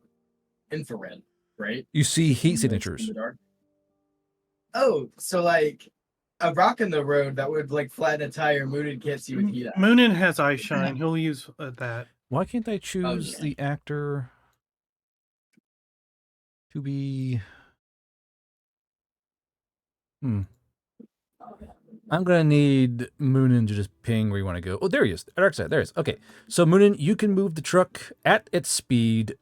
infrared, right? You see heat In signatures. the dark. Oh, so like a rock in the road that would like flatten a tire, Moonin can't see with heat. Moonin has eye shine. He'll use that. Why can't I choose yeah. the actor to be? I'm gonna need Moonin to just ping where you want to go. Oh, there he is. Dark side. There he is. Okay, so Moonin, you can move the truck at its speed,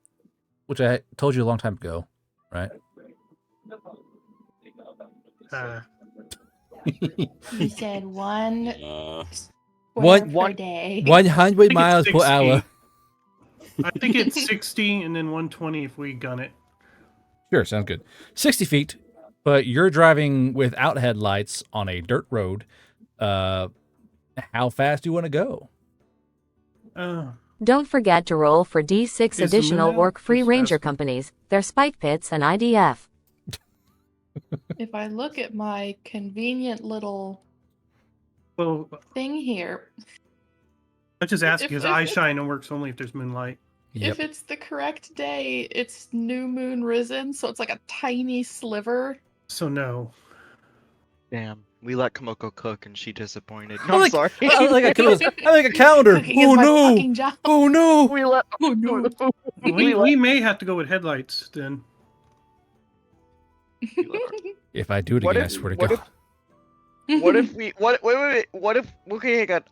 which I told you a long time ago, right? You said one One- per day. 100 miles per hour. I think it's 60 and then 120 if we gun it. Sure, sounds good. 60 feet, but you're driving without headlights on a dirt road. How fast do you want to go? Don't forget to roll for D6 Is the additional moon out? orc-free Who's ranger faster? companies, their spike pits, and IDF. If I look at my convenient little Well, thing here, I just ask If- because if- eye shine works only if there's moonlight. if it's the correct day, it's new moon risen, so it's like a tiny sliver. So no. Damn. We let Komoko cook and she disappointed. I No, I'm like- sorry. I like a calendar. Cooking is Oh my no! fucking job. Oh no! We let. Oh no. We may have to go with headlights then. If I do it What again, I if- swear to what God. What if we? Wait. What if? Okay, hang on.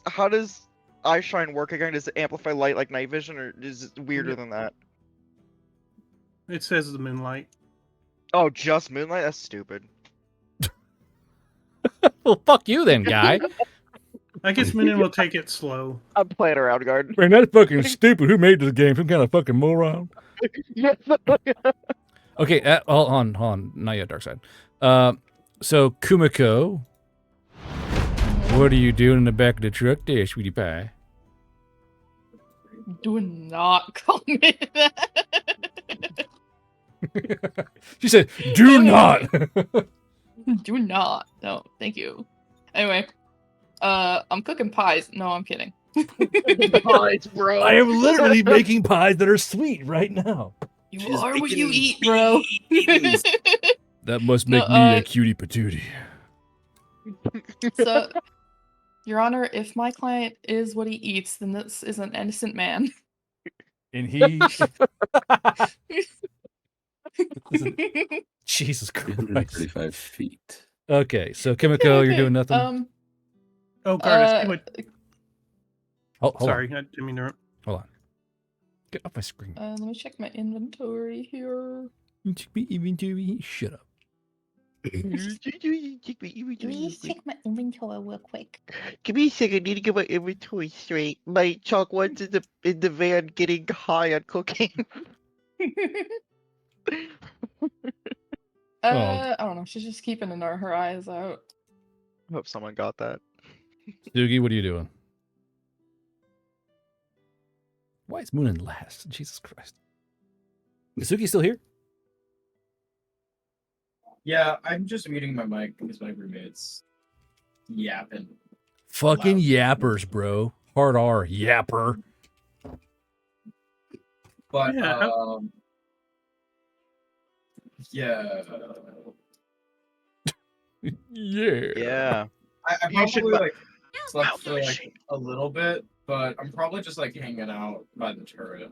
How does eye shine work again? Does it amplify light like night vision, or is it weirder than that? It says the moonlight. Oh, just moonlight? That's stupid. Well, fuck you then, guy. I guess Moonin will take it slow. I'm playing around, guard. Man, that's fucking stupid. Who made this game? Some kind of fucking moron. Yes. Okay, hold on. Not yet, Dark Side. So, Kumiko, what are you doing in the back of the truck there, sweetie pie? Do not call me that. She said, do not! Do not. No, thank you. Anyway, I'm cooking pies. No, I'm kidding. Pies, bro. I am literally making pies that are sweet right now. You She's are what you making eat, bro. That must No, make me a cutie patootie. So, Your Honor, if my client is what he eats, then this is an innocent man. And he... Jesus Christ. 335 feet. Okay, so Kimiko, you're Okay, doing nothing? Oh, Gardas, see what... Hold Sorry, on. I didn't mean to... Hold on. Get off my screen. Let me check my inventory here. Shut up. Let me check my inventory real quick. Give me a second. I need to get my inventory straight. My chalk one's in the van getting high on cocaine. I don't know. She's just keeping her eyes out. I hope someone got that. Doogie, what are you doing? Why is Moonin last? Jesus Christ. Is Suki still here? Yeah, I'm just muting my mic because my roommate's yapping. Fucking Loud. yappers, bro. Hard R, yapper. But Yeah. Yeah. Yeah. Yeah. I You should probably let- like slept Mount the for like machine. a little bit, but I'm probably just like hanging out by the turret.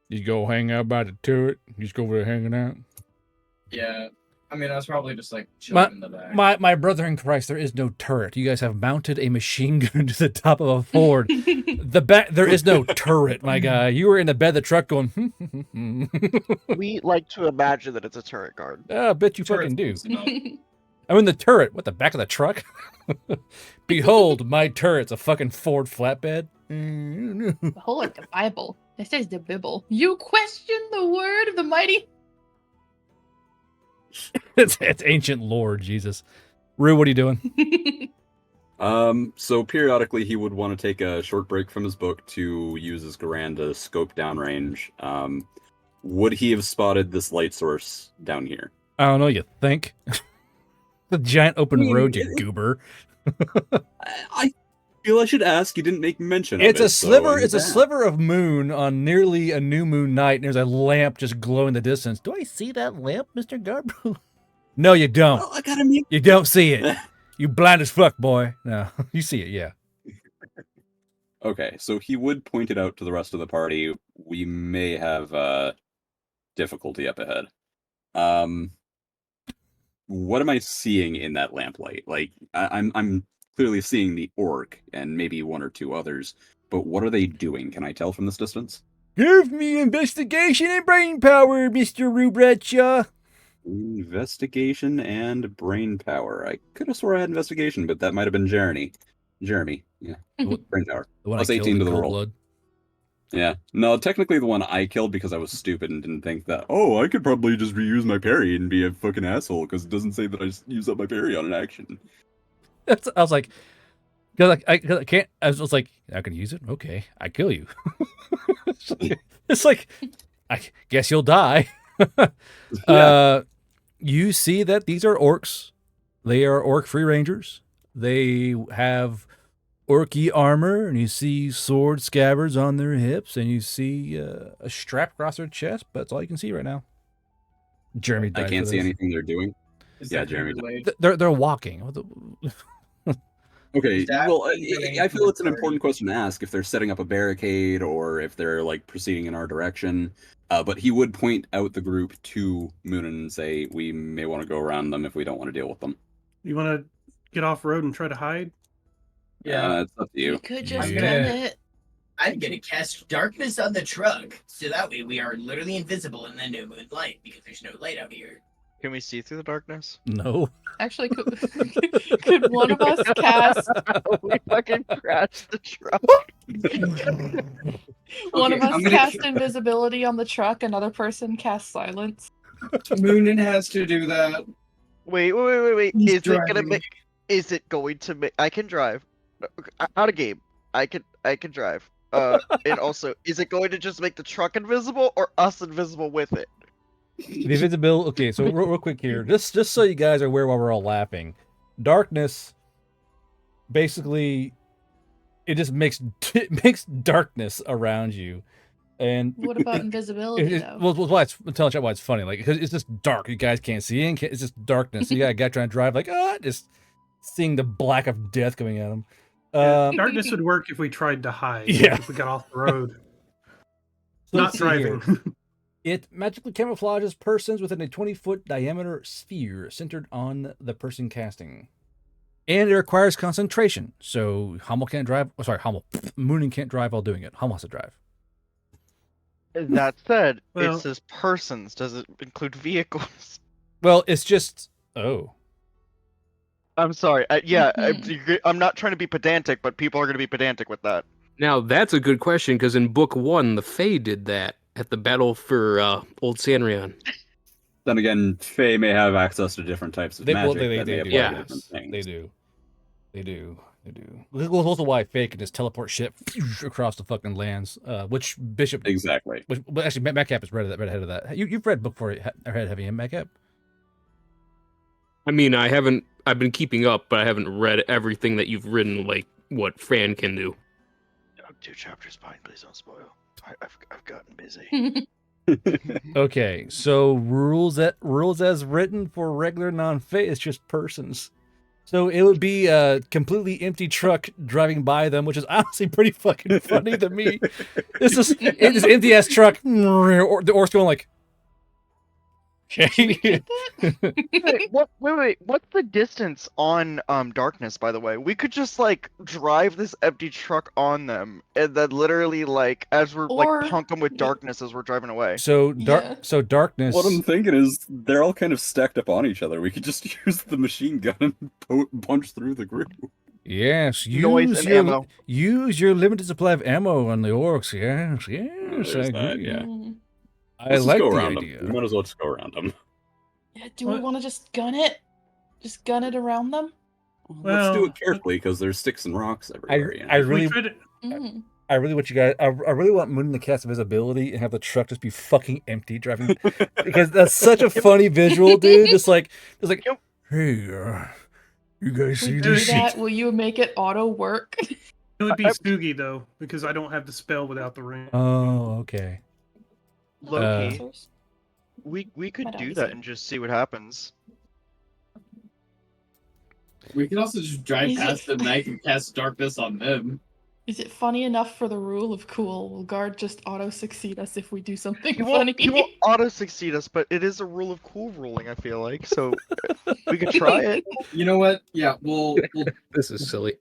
You go hang out by the turret. You just go over there hanging out. Yeah. I mean, I was probably just like chilling in the back. My brother in Christ, there is no turret. You guys have mounted a machine gun to the top of a Ford. There is no turret, my guy. You were in the bed of the truck going, We like to imagine that it's a turret guard. I bet you Turret's fucking do. close enough. I'm in the turret. What, the back of the truck? Behold, my turret's a fucking Ford flatbed. Hold like the Bible. This is the Bible. You question the word of the mighty. it's ancient lore, Jesus. Rue, what are you doing? So periodically he would want to take a short break from his book to use his Garand to scope downrange. Would he have spotted this light source down here? I don't know, you think? The giant open road, you goober. feel I should ask. You didn't make mention It's of a it. so sliver. I need It's a to ask. sliver of moon on nearly a new moon night, and there's a lamp just glowing in the distance. Do I see that lamp, Mister Garbo? No, you don't. Well, I gotta make. You don't see it. You blind as fuck, boy. No, you see it. Yeah. Okay, so he would point it out to the rest of the party. We may have difficulty up ahead. What am I seeing in that lamplight? Like, I'm clearly seeing the orc and maybe one or two others, but what are they doing? Can I tell from this distance? Give me investigation and brain power, Mister Rubrecha. Investigation and brain power. I could have swore I had investigation, but that might have been Jeremy. Yeah. Brain power. The one Plus I killed 18 in to the cold roll. blood. Yeah. No, technically the one I killed because I was stupid and didn't think that, oh, I could probably just reuse my parry and be a fucking asshole because it doesn't say that I just use up my parry on an action. I was like, because I can't. I was like, I can use it. Okay, I kill you. It's like, I guess you'll die. You see that these are orcs. They are orc free rangers. They have orky armor, and you see sword scabbards on their hips, and you see a strap across their chest. But that's all you can see right now. Jeremy died I can't for see this. anything they're doing. Is Yeah, that Jeremy. relayed? They're walking. What the- Okay, Is that well, related I to feel the it's an important party? question to ask if they're setting up a barricade or if they're like proceeding in our direction. But he would point out the group to Moonin and say, we may want to go around them if we don't want to deal with them. You want to get off road and try to hide? Yeah. It's up to you. You could just Yeah. gun it. I'm gonna cast darkness on the truck, so that way we are literally invisible in the new moonlight because there's no light out here. Can we see through the darkness? No. Actually, could one of us cast We fucking crashed the truck. one Okay, of us I'm gonna- cast invisibility on the truck, another person cast silence? Moonin has to do that. Wait. He's Is it gonna driving. make? Is it going to make? I can drive. Out of game. I can drive. And also, is it going to just make the truck invisible or us invisible with it? The invisibility. Okay, so real quick here, just so you guys are aware while we're all laughing, darkness. Basically, it just makes darkness around you, and What about invisibility though? well, why it's I'm telling you why it's funny. Like, 'cause it's just dark. You guys can't see it. It's just darkness. So you got a guy trying to drive, like, just seeing the black of death coming at him. Darkness would work if we tried to hide. Yeah. If we got off the road. So Not let's see here. driving. It magically camouflages persons within a 20-foot diameter sphere centered on the person casting. And it requires concentration. So Hummel can't drive. Oh, sorry, Hummel. Moonin can't drive while doing it. Hummel has to drive. That said, Well- it says persons. Does it include vehicles? Well, it's just. Oh. I'm sorry. I'm not trying to be pedantic, but people are going to be pedantic with that. Now that's a good question because in book 1, the Fae did that at the battle for Old Sanrion. Then again, Fae may have access to different types of They magic. do. that may apply to Yeah. different things. They do. This is also why Faye can just teleport shit across the fucking lands. Which Bishop. Exactly. But actually, Madcap is right ahead of that. You've read book 4 ahead, have you, Madcap? I mean, I haven't. I've been keeping up, but I haven't read everything that you've written, like what Fran can do. I'm 2 chapters behind. Please don't spoil. I've gotten busy. Okay, so rules as written for regular non-Fae is just persons. So it would be a completely empty truck driving by them, which is honestly pretty fucking funny to me. This empty ass truck, or the orc's going like, okay. Wait. What's the distance on darkness? By the way, we could just like drive this empty truck on them, and then literally like as we're Or- like punk them with darkness as we're driving away. So Yeah. darkness. What I'm thinking is they're all kind of stacked up on each other. We could just use the machine gun and punch through the group. Yes, Noise and ammo. use your limited supply of ammo on the orcs. Yes, There's I that, agree. yeah. Mm. I Let's just like go the around idea. them. We might as well just go around them. Yeah, do we want to just gun it? Just gun it around them? Let's do Well, it carefully because there's sticks and rocks everywhere. You know? I If we really, try to- Mm. I really want you guys. I really want Moon to cast visibility and have the truck just be fucking empty driving, because that's such a funny visual, dude. Just like, hey, you guys We see do this? that. Will you make it auto work? It would be Spooky though, because I don't have the spell without the ring. Oh, okay. Loki. Uh, We could Might do not that be and just see what happens. We could also just drive Is it- past them and I can cast darkness on them. Is it funny enough for the rule of cool? Will Guard just auto succeed us if we do something He funny? won't auto succeed us, but it is a rule of cool ruling. I feel like so we could try it. You know what? Yeah, we'll This is silly.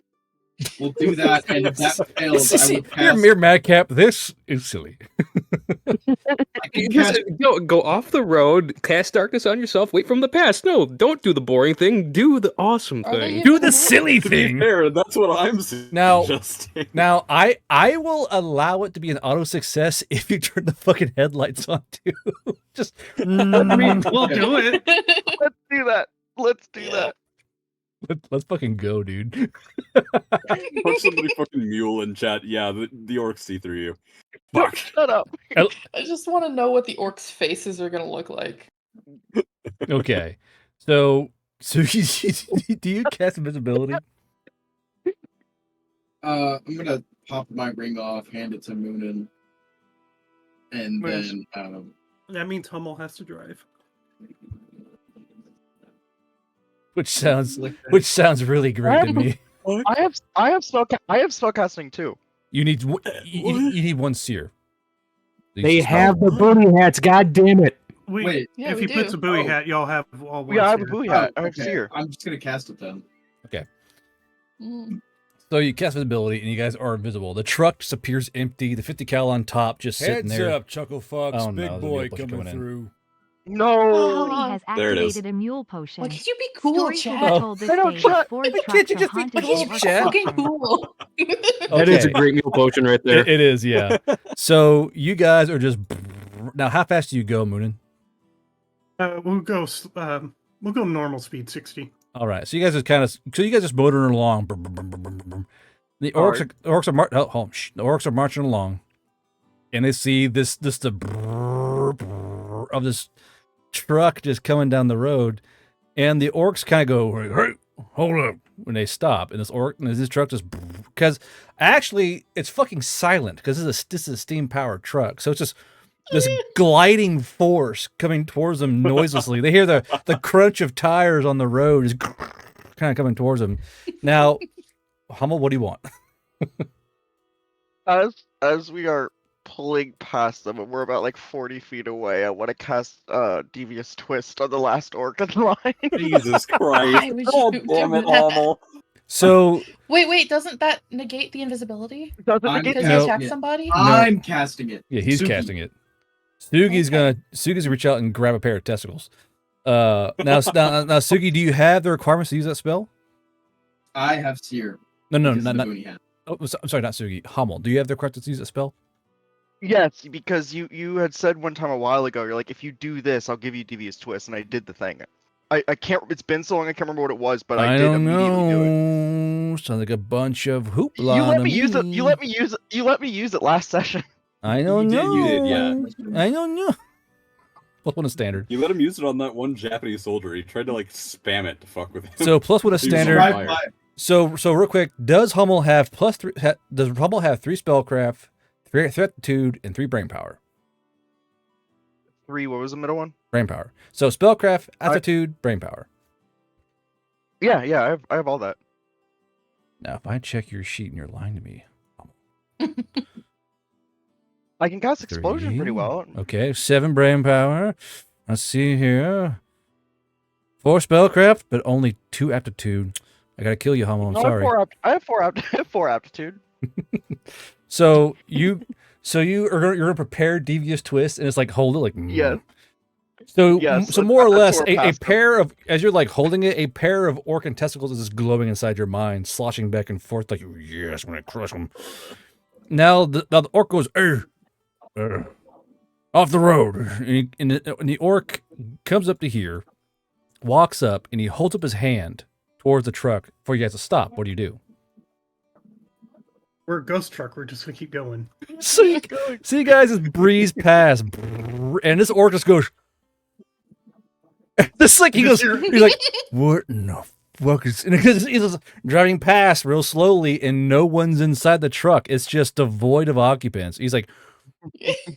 we'll do that, and if that fails, I would You're cast. mere madcap. This is silly. I can cast Go off the road, cast darkness on yourself, wait from the past. No, don't do the boring thing. Do the awesome Are they thing. even Do the real? silly To be thing. fair, that's what I'm Now- suggesting. Now, I will allow it to be an auto success if you turn the fucking headlights on too. Just I mean, we'll do it. Let's do that. Let's do that. let's fucking go, dude. Put somebody fucking mule in chat. Yeah, the orcs see through you. Fuck. Shut up. I just want to know what the orcs' faces are gonna look like. Okay, so do you cast invisibility? I'm gonna pop my ring off, hand it to Moonin, and Where's- then That means Hummel has to drive. Which sounds really great to me. I have spellcasting too. You need you need one seer. They have the booty hats. God damn it! Wait. Yeah, if we he puts do. a buoy Oh. hat, y'all have all one. Yeah, I have a seer. buoy hat. I have okay. seer. I'm just gonna cast it then. Mm. So you cast visibility, and you guys are invisible. The truck just appears empty. The 50 cal on top just sitting Heads there. up, Chuckle Fox. Oh, no, Big there's a boy mule push coming coming in. through. No. Party has There it is. activated a mule potion. Like, could you be cool, Stories will be Chad? told this I know, day Chad. that Ford Can't trucks you are just be haunted cool, by Chad? Fucking orcs. cool. That is a Okay. great meal potion right there. It is, yeah. So you guys are just now. How fast do you go, Moonin? We'll go normal speed 60. All right. So you guys are just motoring along. The orcs are marching along, and they see the of this truck just coming down the road, and the orcs kind of go, "Hey, hold up!" when they stop, and this truck just because actually it's fucking silent because this is a steam powered truck, so it's just this gliding force coming towards them noiselessly. They hear the crunch of tires on the road is kind of coming towards them. Now, Hummel, what do you want? As we are pulling past them and we're about like 40 feet away, I want to cast Devious Twist on the last orc in line. Jesus Christ. Why would God you damn do it, that? Hummel. So Wait, doesn't that negate the invisibility? Doesn't I'm negate Because No. you attack somebody? I'm casting it. yeah, he's Suki. casting it. Sugi's gonna reach out and grab a pair of testicles. Now, Sugi, do you have the requirements to use that spell? I have seer. No, because of the not. booty hat. Oh, I'm sorry, not Sugi. Hummel, do you have the requirements to use that spell? Yes, because you had said one time a while ago, you're like, if you do this, I'll give you Devious Twist, and I did the thing. I can't. It's been so long, I can't remember what it was, but I did don't immediately do it. know. Sounds like a bunch of hoopla. You let to me use it. me. You let me use it. You let me use it last session. I don't You did, know. you did, yeah. I don't know. Plus one is standard. You let him use it on that one Japanese soldier. He tried to like spam it to fuck with him. So plus one is He was standard. on fire. So real quick, does Hummel have plus three? Does Hummel have 3 spellcraft, 3 aptitude, and 3 brain power? 3. What was the middle one? Brain power. So spellcraft, aptitude, brain power. Yeah. I have all that. Now, if I check your sheet and you're lying to me, I can cast explosion pretty 3. well. Okay, 7 brain power. Let's see here. 4 spellcraft, but only 2 aptitude. I gotta kill you, Hummel. I'm No, sorry. I have 4 aptitude. So you're gonna prepare Devious Twist, and it's like hold it like Yes. So Yes, so more or that's less where a past them. pair of as you're like holding it, a pair of orc testicles is just glowing inside your mind, sloshing back and forth like yes, I'm gonna crush them. Now the orc goes off the road, and the orc comes up to here, walks up, and he holds up his hand towards the truck for you guys to stop. What do you do? We're a ghost truck. We're just gonna keep going. So you guys just breeze past, and this orc just goes. This like he's like, what in the fuck is? And he's just driving past real slowly, and no one's inside the truck. It's just devoid of occupants. He's like,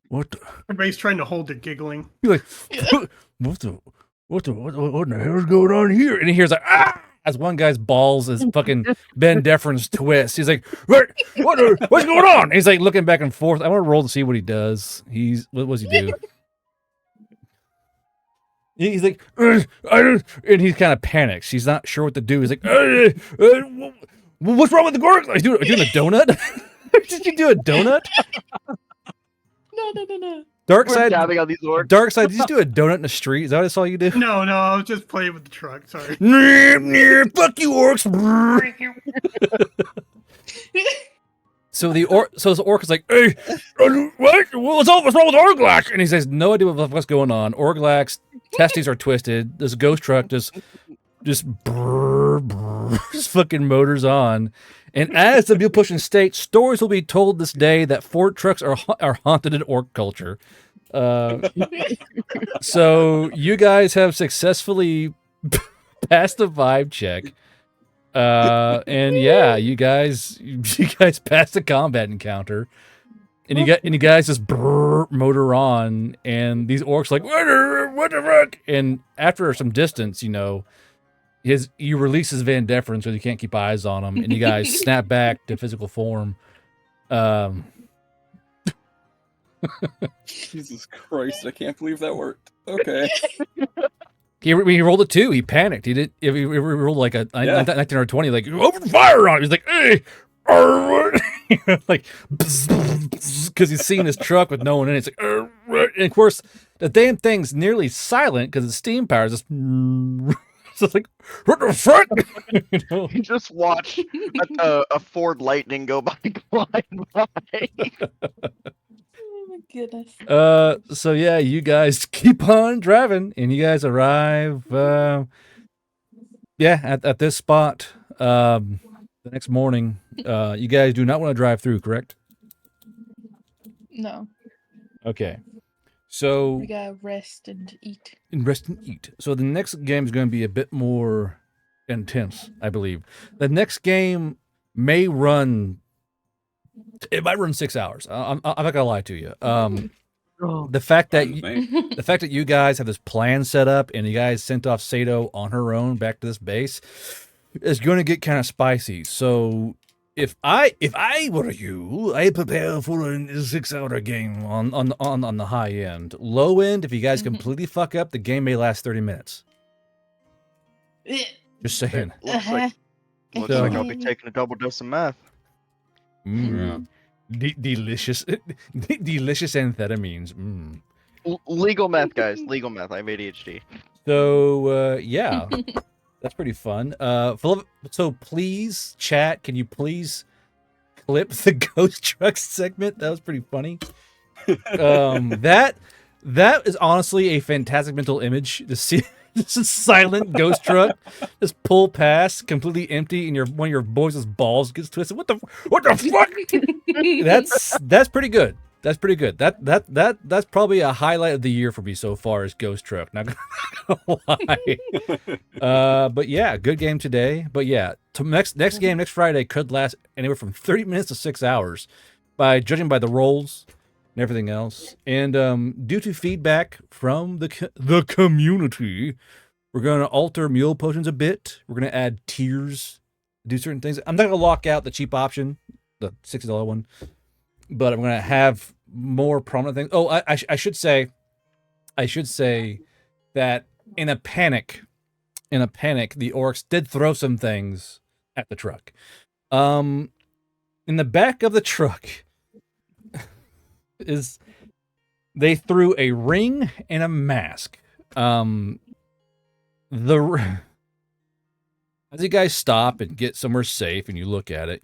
what? Everybody's trying to hold their giggling. He's like, what in the hell's going on here? And he hears like, ah! As one guy's balls is fucking Ben Deference twist. He's like, what's going on? And he's like looking back and forth. I want to roll to see what he does. What does he do? He's like, I don't, and he kind of panics. He's not sure what to do. He's like, what's wrong with the gargoyle? Are you doing a donut? Did you do a donut? No. Dark We're side, dabbing on these orcs. Dark side. Did you do a donut in the street? Is that what I saw you do? No, I was just playing with the truck. Sorry. Fuck you, orcs. So the orc is like, hey, what? What's wrong with Orglax? And he says, no idea what's going on. Orglax testes are twisted. This ghost truck just fucking motors on. And as the Mule Pushing states, stories will be told this day that Ford trucks are haunted in orc culture. So you guys have successfully passed the vibe check. And yeah, you guys passed the combat encounter. And you guys just motor on, and these orcs like, what the fuck? And after some distance, you release his Van Deference so you can't keep eyes on him, and you guys snap back to physical form. Jesus Christ, I can't believe that worked. Okay. He rolled a 2. He panicked. He rolled like a 19 or 20, like, open fire on him. He's like, hey, like, because he's seeing his truck with no one in it. It's like, and of course, the damn thing's nearly silent because it's steam power. It's just, so it's like, what the fuck? You just watch a Ford Lightning go by, glide by. Oh my goodness. So yeah, you guys keep on driving, and you guys arrive, at this spot, the next morning. You guys do not want to drive through, correct? No. Okay. So We gotta rest and eat. So the next game is going to be a bit more intense, I believe. The next game may run. It might run 6 hours. I'm not gonna lie to you. The fact that you guys have this plan set up and you guys sent off Sato on her own back to this base is going to get kind of spicy. So if I were you, I prepare for a 6-hour game on the high end. Low end, if you guys completely fuck up, the game may last 30 minutes. Just saying. Looks like I'll be taking a double dose of meth. Delicious amphetamines. Legal meth, guys. Legal meth. I have ADHD. So yeah, that's pretty fun. So please, chat, can you please clip the ghost truck segment? That was pretty funny. That is honestly a fantastic mental image to see. This is silent ghost truck just pull past, completely empty, and one of your boys' balls gets twisted. What the fuck? That's pretty good. That's pretty good. That's probably a highlight of the year for me so far is Ghost Truck. Not gonna lie. But yeah, good game today. But yeah, next game next Friday could last anywhere from 30 minutes to 6 hours, by judging by the rolls and everything else. And due to feedback from the community, we're going to alter mule potions a bit. We're going to add tiers, do certain things. I'm not going to lock out the cheap option, the $60 one, but I'm going to have more prominent things. Oh, I should say that in a panic, the orcs did throw some things at the truck. In the back of the truck they threw a ring and a mask. As you guys stop and get somewhere safe and you look at it,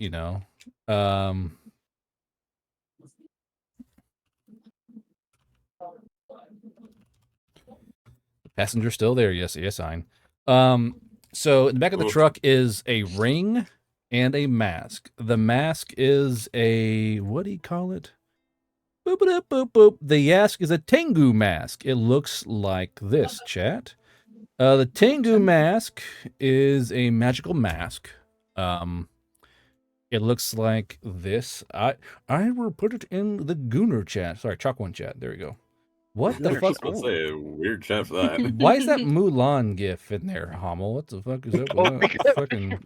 passenger's still there. Yes, sign. So in the back of the truck is a ring and a mask. The mask is a, what do you call it? Boop, boop, boop, boop. The mask is a Tengu mask. It looks like this, chat. The Tengu mask is a magical mask. It looks like this. I will put it in the Gooner chat. Sorry, Chalk One chat. There we go. What the I was fuck? just about to say a weird chat for that. Why is that Mulan gif in there, Hommel? What the fuck is up with Oh, that? because Fucking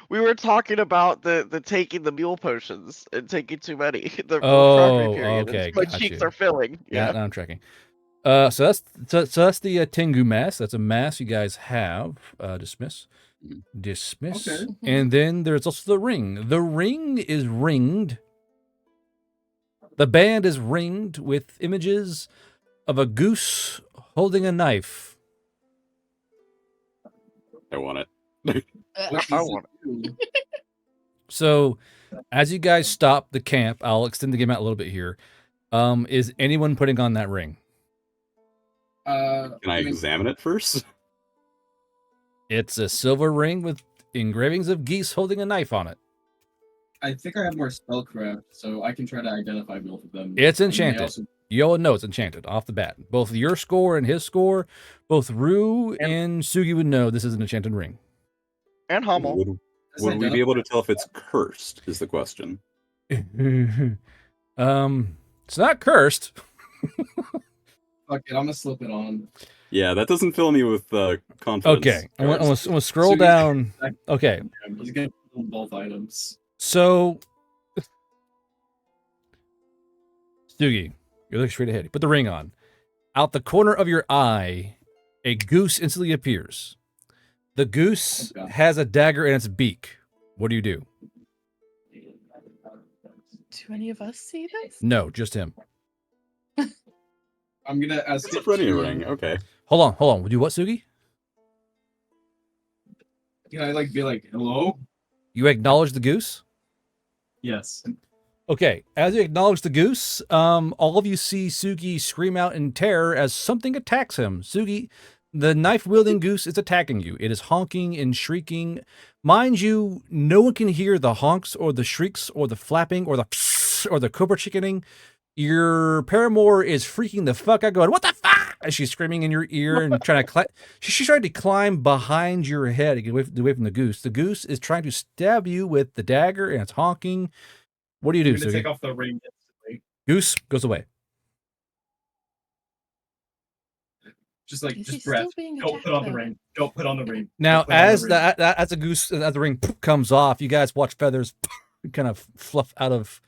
we were talking about the taking the mule potions and taking too many. The refractory oh, period. okay, And my got cheeks you. are filling. Yeah, Yeah. now I'm tracking. So that's the Tengu mask. That's a mask you guys have. Dismiss. Dismiss. Okay. And then there's also the ring. The ring is ringed. The band is ringed with images of a goose holding a knife. I want it. I want it. So, as you guys stop the camp, I'll extend the game out a little bit here. Is anyone putting on that ring? Can I examine it first? It's a silver ring with engravings of geese holding a knife on it. I think I have more spellcraft, so I can try to identify both of them. It's And they enchanted. also- You all know it's enchanted off the bat. Both your score and his score, both Rue and Sugi would know this is an enchanted ring. And Hummel. Would we be able to tell if it's cursed? Is the question. It's not cursed. Fuck it, I'm gonna slip it on. Yeah, that doesn't fill me with confidence. Okay, I'm gonna scroll So you- down. Okay, He's gonna put on both items. so Sugi, you're looking straight ahead. Put the ring on. Out the corner of your eye, a goose instantly appears. The goose has a dagger in its beak. What do you do? Do any of us see this? No, just him. I'm gonna ask It's a pretty ring. Okay. Hold on. We do what, Sugi? Can I be like, hello? You acknowledge the goose? Yes. Okay, as you acknowledge the goose, all of you see Sugi scream out in terror as something attacks him. Sugi, the knife-wielding goose is attacking you. It is honking and shrieking. Mind you, no one can hear the honks or the shrieks or the flapping or the psst or the cobra chickening. Your paramour is freaking the fuck out, going, "What the fuck?" as she's screaming in your ear and trying to she's trying to climb behind your head to get away from the goose. The goose is trying to stab you with the dagger and it's honking. What do you do, I'm gonna Sugi? take off the ring instantly. Goose goes away. Just Is he just still breath. being Don't attacked, put on the though? ring. Don't put on the ring. Now, Don't put on as the ring. as the ring comes off, you guys watch feathers kind of fluff out of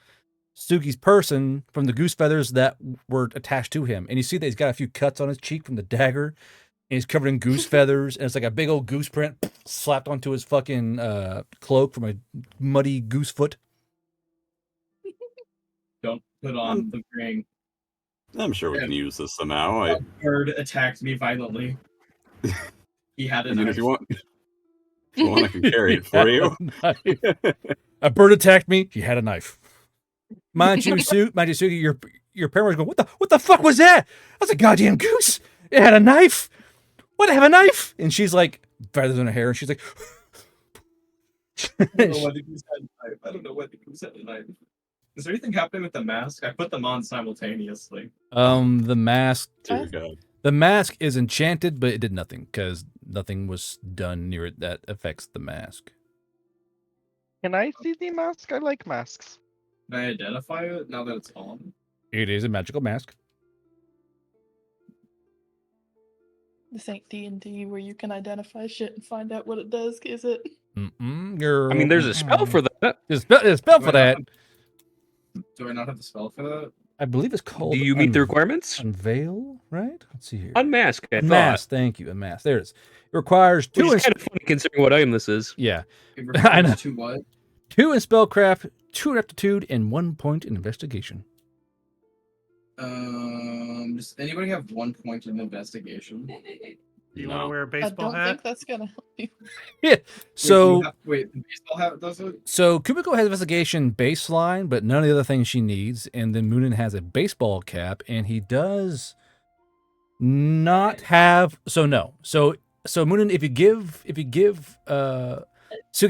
Sugi's person from the goose feathers that were attached to him, and you see that he's got a few cuts on his cheek from the dagger, and he's covered in goose feathers, and it's like a big old goose print slapped onto his fucking cloak from a muddy goose foot. Don't put on the ring. I'm sure we can use this somehow. A bird attacked me violently. He had a I mean, knife. if you want, I can carry it for you. A bird attacked me. He had a knife. Mind you, Sugi, your parents go, what the fuck was that? That's a goddamn goose. It had a knife. What, I have a knife? And she's like, feathers in her hair, and she's like, I don't know why the goose had a knife. I don't know why the goose had a knife. Is there anything happening with the mask? I put them on simultaneously. the mask. Dear God. The mask is enchanted, but it did nothing because nothing was done near it that affects the mask. Can I see the mask? I like masks. Can I identify it now that it's on? It is a magical mask. This ain't D&D where you can identify shit and find out what it does, is it? I mean, there's a spell for that. There's a spell for that. Do I not have the spell for that? I believe it's called. Do you meet the requirements? Unveil, right? Let's see here. Unmask. I Unmask. Thank you. Unmask. There it is. It requires thought. Which two. is kind of funny considering what item this is. Yeah, It I know. requires 2 what? 2 in spellcraft, 2 in aptitude, and 1 point in investigation. Does anybody have 1 point in investigation? Do you want to wear a I baseball don't hat? think that's gonna help you. Yeah. So, Wait, the baseball hat does it? so Kumiko has investigation baseline, but none of the other things she needs. And then Moonin has a baseball cap, and he does not have. So no. So Moonin, if you give Sugi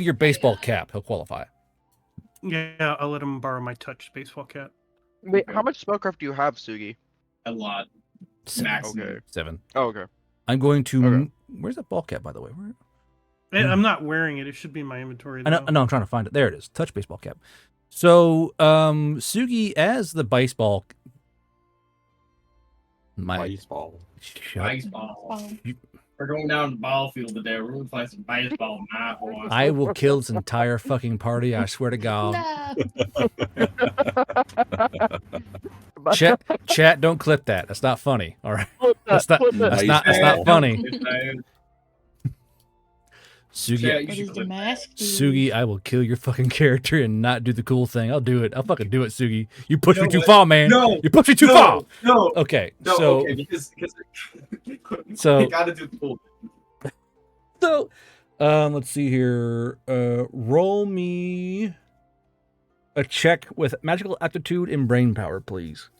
your baseball cap, he'll qualify. Yeah, I'll let him borrow my touch baseball cap. Wait, how much spellcraft do you have, Sugi? A lot. Seven. Maximum. Okay. 7. Oh, okay. I'm going to Where's that ball cap, by the way? Where? I'm not wearing it. It should be in my inventory. I know, I'm trying to find it. There it is. Touch baseball cap. So, Sugi as the baseball. Baseball. Baseball. We're going down the ball field today. We're going to play some baseball tonight, boys. I will kill this entire fucking party. I swear to God. Chat, don't clip that. That's not funny. All right, that's not funny. Sugi, I will kill your fucking character and not do the cool thing. I'll do it. I'll fucking do it, Sugi. You push me too far, man. No, you push me too far. No. Okay. No, so, okay, because so you gotta do the cool thing. So, let's see here. Roll me a check with magical aptitude and brain power, please.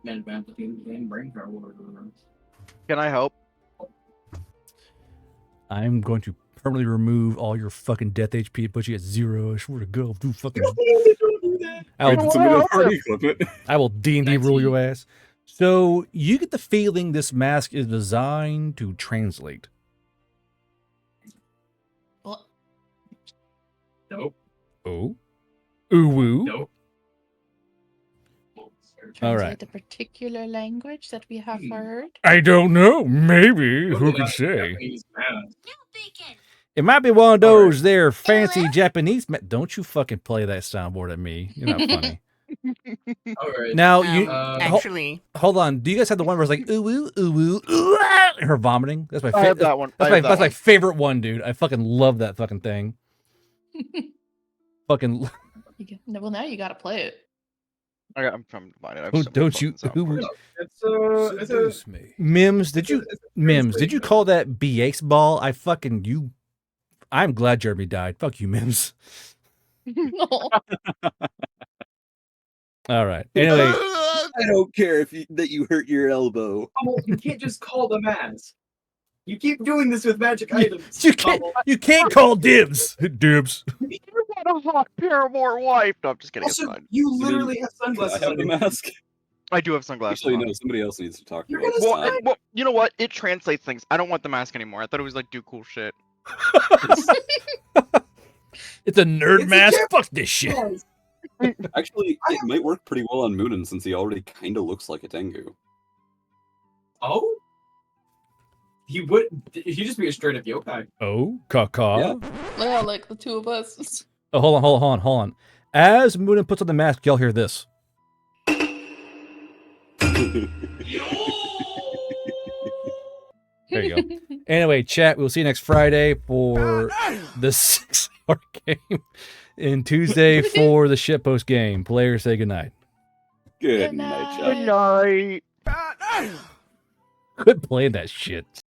And brain power. Can I help? I'm going to permanently remove all your fucking death HP and put you at 0. I swear to God, do fucking. I will D&D rule your ass. So you get the feeling this mask is designed to translate. Nope. Oh. Ooh woo. Nope. All right. A particular language that we have heard. I don't know. Maybe. Who can say? It might be one of those there fancy Japanese. Don't you fucking play that soundboard at me. You're not funny. All right. Now you actually hold on. Do you guys have the one where it's like ooh woo ooh woo ooh ah, her vomiting? That's my favorite. that one. That's my favorite one, dude. I fucking love that fucking thing. Fucking. Well, now you gotta play it. I'm trying to find it. Who don't you? Who? It's Mims, did you call that BX ball? I fucking you. I'm glad Jeremy died. Fuck you, Mims. All right. Anyway, I don't care that you hurt your elbow. Oh, you can't just call them as. You keep doing this with magic items. You can't call dibs. Dibs. You got a hot Paramore wife. No, I'm just kidding. Also, you literally have sunglasses I have the mask. I do have sunglasses. Actually, on. no. Somebody else needs to talk about Well, you know what? It translates things. I don't want the mask anymore. I thought it was like do cool shit. It's a nerd mask. Fuck this shit. Actually, it might work pretty well on Moonin since he already kind of looks like a Tengu. Oh? He would. He'd just be a straight up yokai. Oh, caca. Yeah, like the two of us. Oh, hold on. As Moonin puts on the mask, y'all hear this. There you go. Anyway, chat, we'll see you next Friday for the 6-hour game and Tuesday for the shitpost game. Players say goodnight. Good night, chat. Good night. Quit playing that shit.